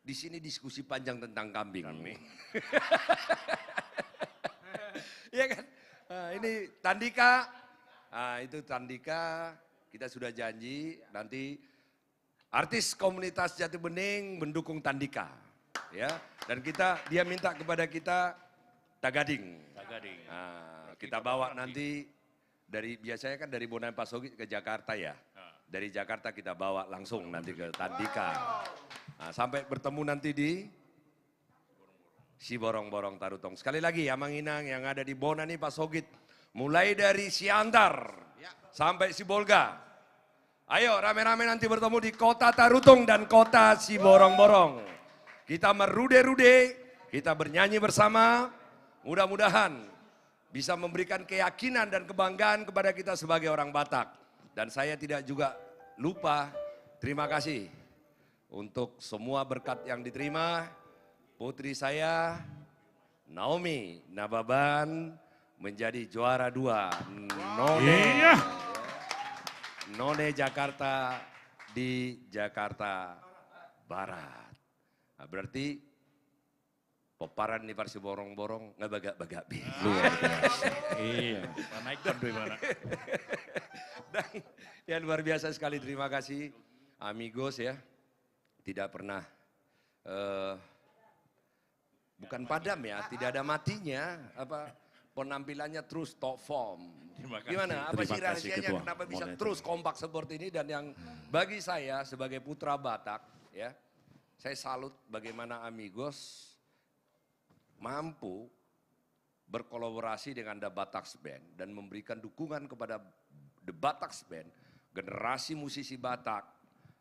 di sini diskusi panjang tentang kambing. Iya kan? Nah, ini Tandika. Nah, itu Tandika. Kita sudah janji nanti artis komunitas Jati Bening mendukung Tandika. Ya, dan dia minta kepada kita Tagading. Nah, kita bawa nanti biasanya kan dari Bonai Pasogi ke Jakarta ya. Dari Jakarta kita bawa langsung nanti ke Tandika. Nah, sampai bertemu nanti di Siborong-Borong Tarutong. Sekali lagi ya Manginang yang ada di Bonani Pasogit. Mulai dari Siantar sampai Sibolga. Ayo rame-rame nanti bertemu di kota Tarutong dan kota Siborong-Borong. Kita merude-rude, kita bernyanyi bersama, mudah-mudahan bisa memberikan keyakinan dan kebanggaan kepada kita sebagai orang Batak. Dan saya tidak juga lupa, terima kasih untuk semua berkat yang diterima. Putri saya, Naomi Nababan, menjadi juara 2. None Jakarta di Jakarta Barat. Nah, berarti peparan di Parsi Borong-Borong nggak bagak-bagak. Luar biasa. Iya, naikkan dari mana. Dan yang luar biasa sekali, terima kasih amigos ya. Tidak pernah, bukan padam ya, tidak ada matinya. Penampilannya terus top form. Gimana? Apa sih rahasianya kenapa bisa terus kompak seperti ini? Dan yang bagi saya sebagai putra Batak ya, saya salut bagaimana amigos mampu berkolaborasi dengan The Bataks Band dan memberikan dukungan kepada The Bataks Band, generasi musisi Batak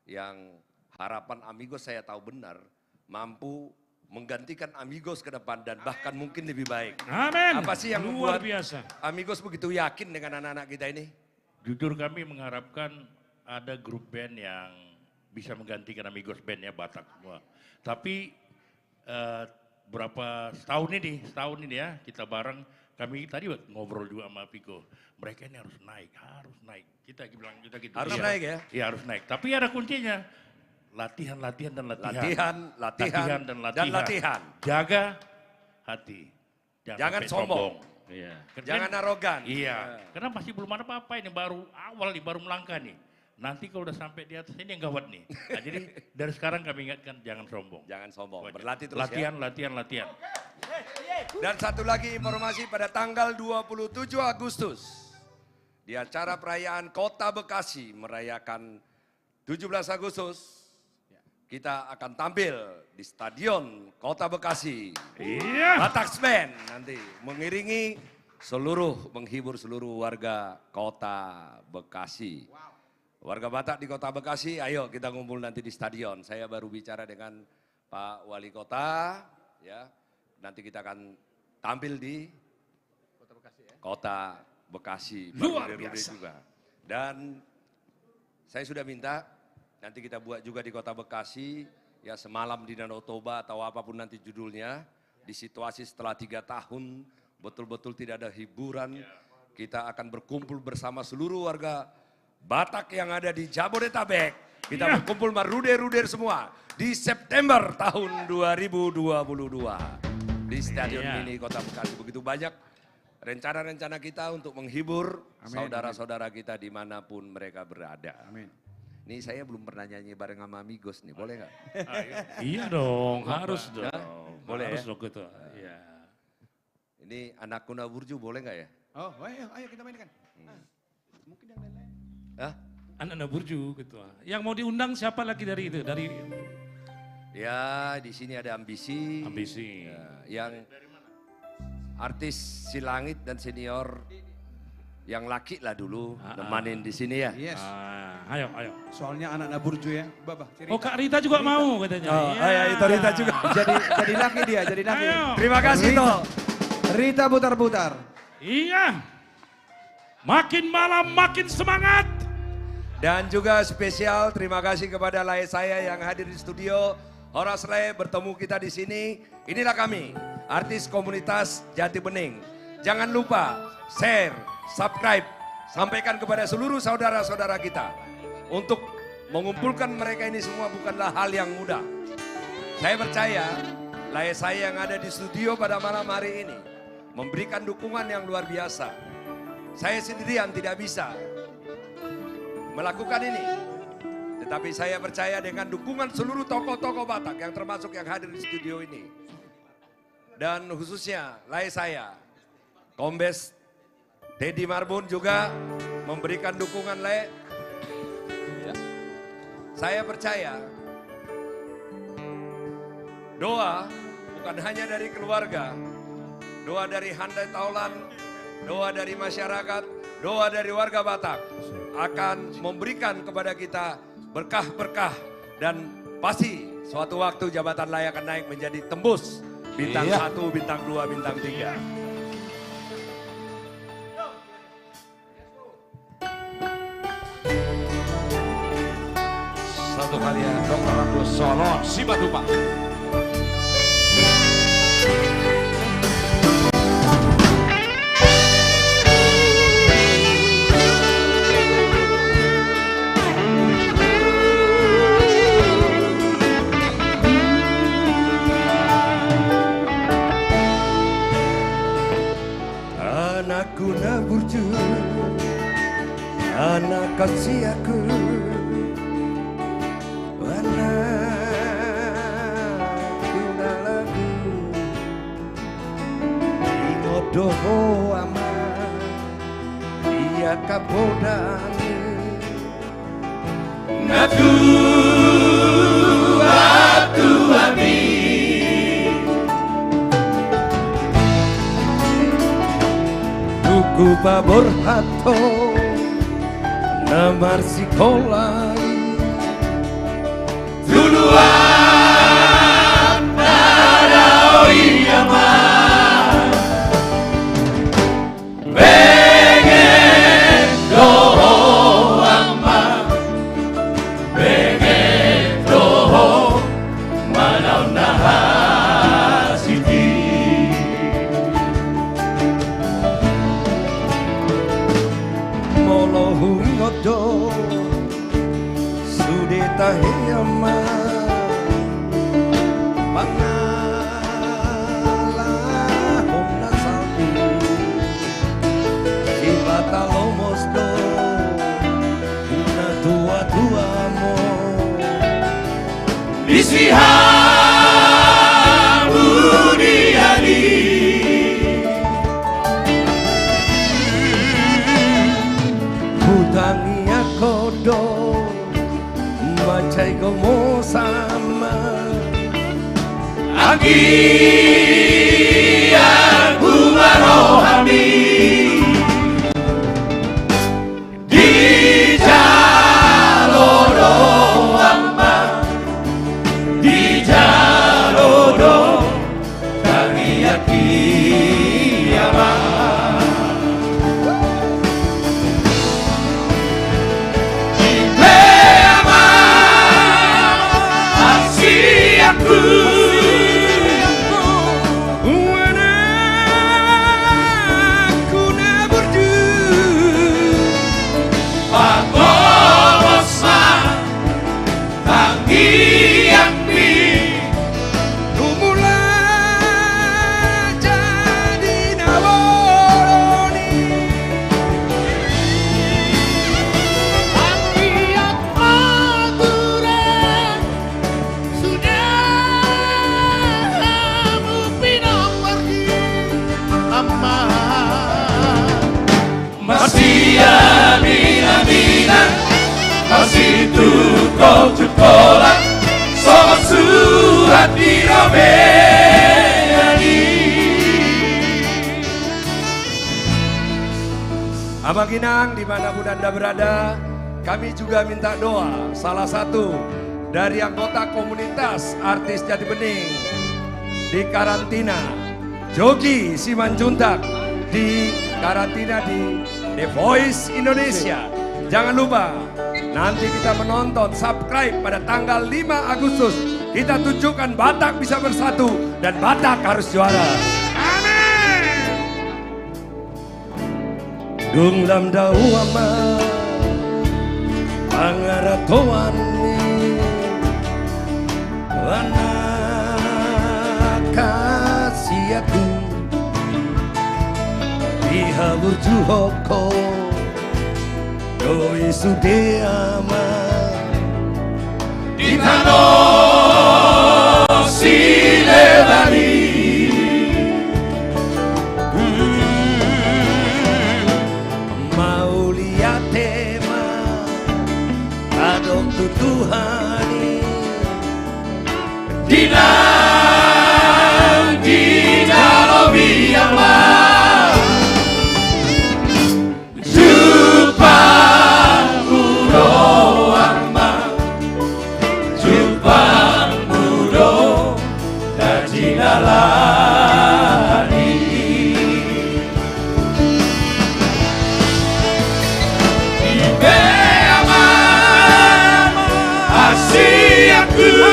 yang harapan amigos saya tahu benar mampu menggantikan amigos ke depan dan bahkan mungkin lebih baik. Amin. Apa sih yang luar membuat biasa amigos begitu yakin dengan anak-anak kita ini? Jujur kami mengharapkan ada grup band yang bisa menggantikan amigos bandnya Batak semua. Tapi setahun ini ya kita bareng, kami tadi ngobrol juga sama Piko. Mereka ini harus naik. Kita bilang kita gitu. Harus naik ya? Iya harus naik. Tapi ada kuncinya. Latihan dan latihan. Jaga hati. Jangan sombong. Iya. Jangan arogan. Iya. Karena masih belum ada apa-apa ini, baru awal nih, baru melangkah nih. Nanti kalau udah sampai di atas ini yang gawat nih. Nah, jadi dari sekarang kami ingatkan jangan sombong. Jangan sombong. Berlatih terus latihan. Dan satu lagi informasi pada tanggal 27 Agustus. Di acara perayaan Kota Bekasi merayakan 17 Agustus. Kita akan tampil di Stadion Kota Bekasi. Iya. Bataks Band nanti menghibur seluruh warga Kota Bekasi. Warga Batak di Kota Bekasi, ayo kita ngumpul nanti di stadion. Saya baru bicara dengan Pak Wali Kota, ya. Nanti kita akan tampil di Kota Bekasi. Luar biasa. Juga. Dan saya sudah minta nanti kita buat juga di Kota Bekasi, ya semalam di Danau Toba atau apapun nanti judulnya. Di situasi setelah 3 tahun betul-betul tidak ada hiburan. Kita akan berkumpul bersama seluruh warga Batak yang ada di Jabodetabek. Kita berkumpul meruder-ruder semua di September tahun 2022. Di Stadion Mini Kota Bekasi. Begitu banyak rencana-rencana kita untuk menghibur saudara-saudara kita dimanapun mereka berada. Amin. Nih saya belum pernah nyanyi bareng sama amigos nih, boleh nggak? Iya dong, harus dong. Boleh harus ya? dong gitu. Iya. Ini anak Kuna Burju boleh nggak ya? Oh, ayo kita mainkan. Mungkin yang lain-lain. Hah? Anak Burju gitu. Yang mau diundang siapa lagi dari itu? Ya, di sini ada Ambisi. Ya, yang artis Silangit dan senior yang laki lah dulu nemanin di sini ya. Yes. Ayo. Soalnya anak Burju ya. Oh Kak Rita juga mau katanya. Oh, ya itu Rita juga. jadi laki dia, jadi laki. Ayo. Terima kasih toh. Rita putar-putar. Iya. Makin malam makin semangat. Dan juga spesial terima kasih kepada lai saya yang hadir di studio. Horas Le bertemu kita di sini. Inilah kami, artis komunitas Jati Bening. Jangan lupa share, subscribe, sampaikan kepada seluruh saudara-saudara kita. Untuk mengumpulkan mereka ini semua bukanlah hal yang mudah. Saya percaya, saya yang ada di studio pada malam hari ini memberikan dukungan yang luar biasa. Saya sendirian tidak bisa melakukan ini. Tetapi saya percaya dengan dukungan seluruh tokoh-tokoh Batak yang termasuk yang hadir di studio ini. Dan khususnya saya, Kombes Teddy Marbun juga memberikan dukungan Saya percaya doa bukan hanya dari keluarga, doa dari handai taulan, doa dari masyarakat, doa dari warga Batak akan memberikan kepada kita berkah-berkah dan pasti suatu waktu jabatan Lai akan naik menjadi tembus bintang 1, bintang 2, bintang 3. Satu kali ya, Dr. Abdul Solon, Simatupang. Anakku na burju, anak kasih aku. Doho ama dia kapodani ngatu atu ami tuku pabor hato namar sekolah duluan naroi ama Tahiyama Pangalah Homna Saltu Sibata Lomosdo Una tua mo Bisiha Budiani Hutangi akodo Macai como sama Aki aku marohami Di jalodo amma Di jalodo Kami aki ama Sekolah sama surat di Romeani Abang Ginang dimanapun Anda berada, kami juga minta doa salah satu dari anggota komunitas artis Jati Bening di karantina, Jogi Simanjuntak di karantina di The Voice Indonesia. Jangan lupa nanti kita menonton, subscribe pada tanggal 5 Agustus Kita tunjukkan Batak bisa bersatu dan Batak harus juara. Amin. Dung lam dau ama pangaratoan ni anak kasih aku dihabur juhoko doi sude ama ditano silebani mau lihat tema adok tutuhani dinang dinalobi ama Jupang mudo ama Jupang mudo dajinalani Ibe ama Asiaku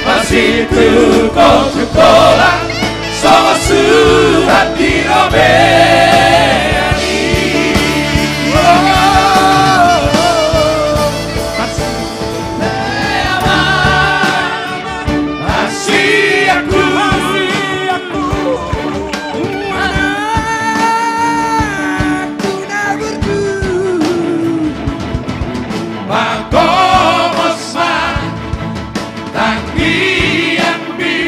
Masih tukang sekolah sama surat di Robeani Masih aku anakku nagurku Magomos ma Tangi ambi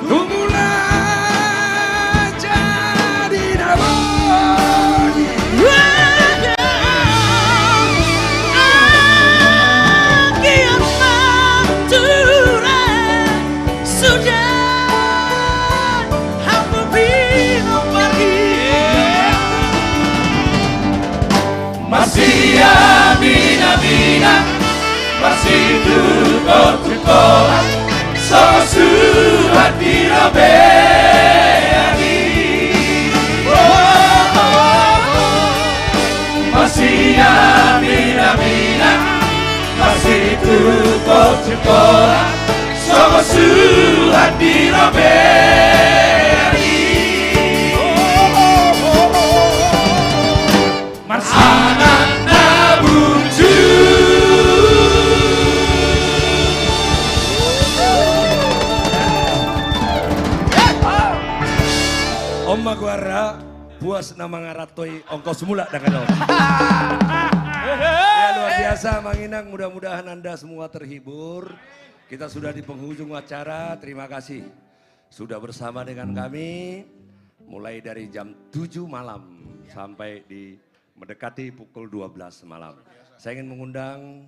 Tumula jadi naboni Kian mantura sudah hampir pergi Masih abina-bina Masih tukang sekolah sama surat di Robeani Masih amina-mina Masih tukang sekolah sama surat di Robeani Ananda buncu Oma guara puas nama ngaratoi ongkos semula dengan om. Ya luar biasa Mang Inang, mudah-mudahan Anda semua terhibur. Kita sudah di penghujung acara, terima kasih sudah bersama dengan kami mulai dari jam 7 malam sampai di mendekati pukul 12 malam. Saya ingin mengundang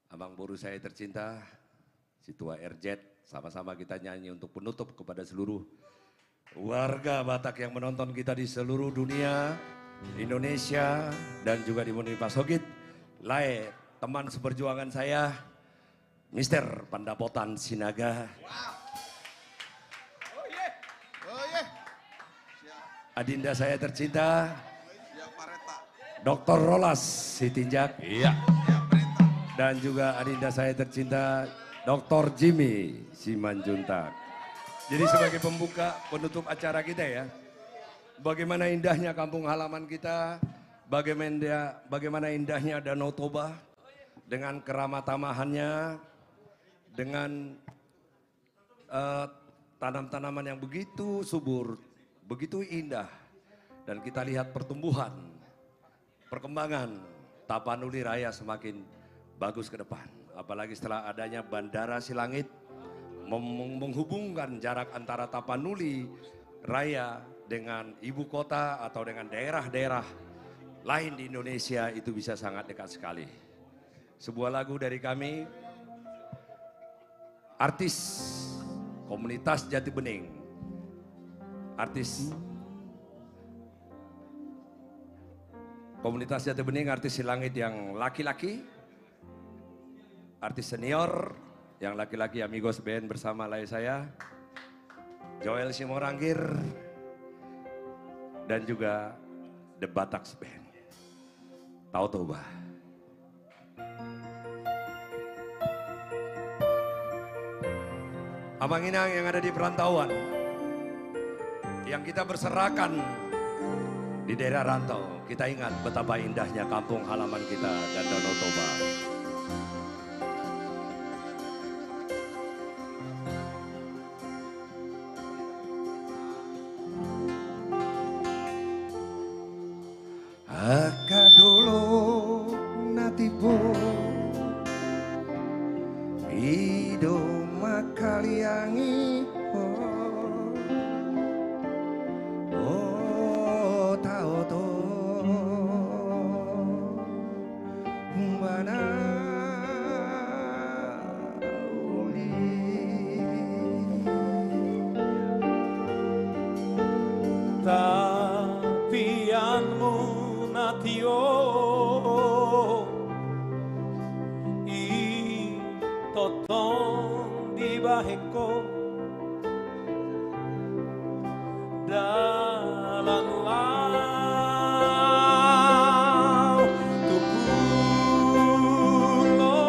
abang boru saya tercinta, si tua RZ, sama-sama kita nyanyi untuk penutup kepada seluruh warga Batak yang menonton kita di seluruh dunia, Indonesia, dan juga di Moni Pasogit. Lae, teman seperjuangan saya, Mr. Pandapotan Sinaga. Adinda saya tercinta, Dr. Rolas Sitinjak. Iya. Dan juga adinda saya tercinta, Dr. Jimmy Simanjuntak. Jadi sebagai pembuka, penutup acara kita ya, bagaimana indahnya kampung halaman kita, bagaimana indahnya Danau Toba, dengan keramatamahannya, dengan tanam-tanaman yang begitu subur, begitu indah, dan kita lihat pertumbuhan, perkembangan Tapanuli Raya semakin bagus ke depan. Apalagi setelah adanya Bandara Silangit, menghubungkan jarak antara Tapanuli Raya dengan ibu kota atau dengan daerah-daerah lain di Indonesia itu bisa sangat dekat sekali. Sebuah lagu dari kami, artis komunitas Jati Bening, artis komunitas Jati Bening, artis Si Langit yang laki-laki, artis senior yang laki-laki Amigos Band bersama lay saya, Joel Simorangkir, dan juga The Bataks Band. Tahu Toba. Abang Inang yang ada di perantauan, yang kita berserakan di daerah rantau, kita ingat betapa indahnya kampung halaman kita dan Danau Toba. Aka dulu natibo ido makaliangi oh tao to mana tapianmu natio i toton di baheko dalam lau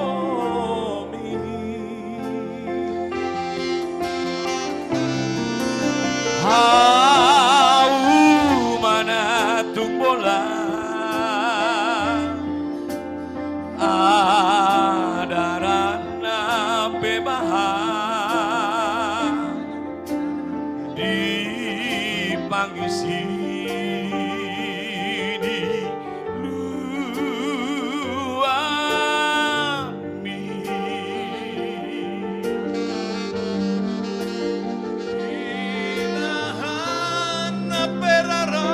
tukulomi hau mana tumbola adarana bebahan dipanggil sini luami inahan perara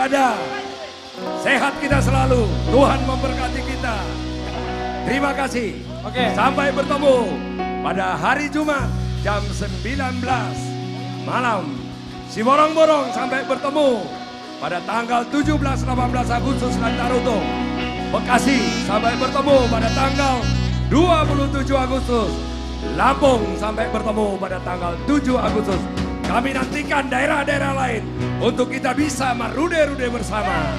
ada. Sehat kita selalu. Tuhan memberkati kita. Terima kasih. Sampai bertemu pada hari Jumat jam 19 malam. Si borong-borong sampai bertemu pada tanggal 17-18 Agustus dan Tarutung. Bekasi sampai bertemu pada tanggal 27 Agustus. Lampung sampai bertemu pada tanggal 7 Agustus. Kami nantikan daerah-daerah lain untuk kita bisa merude-rude bersama.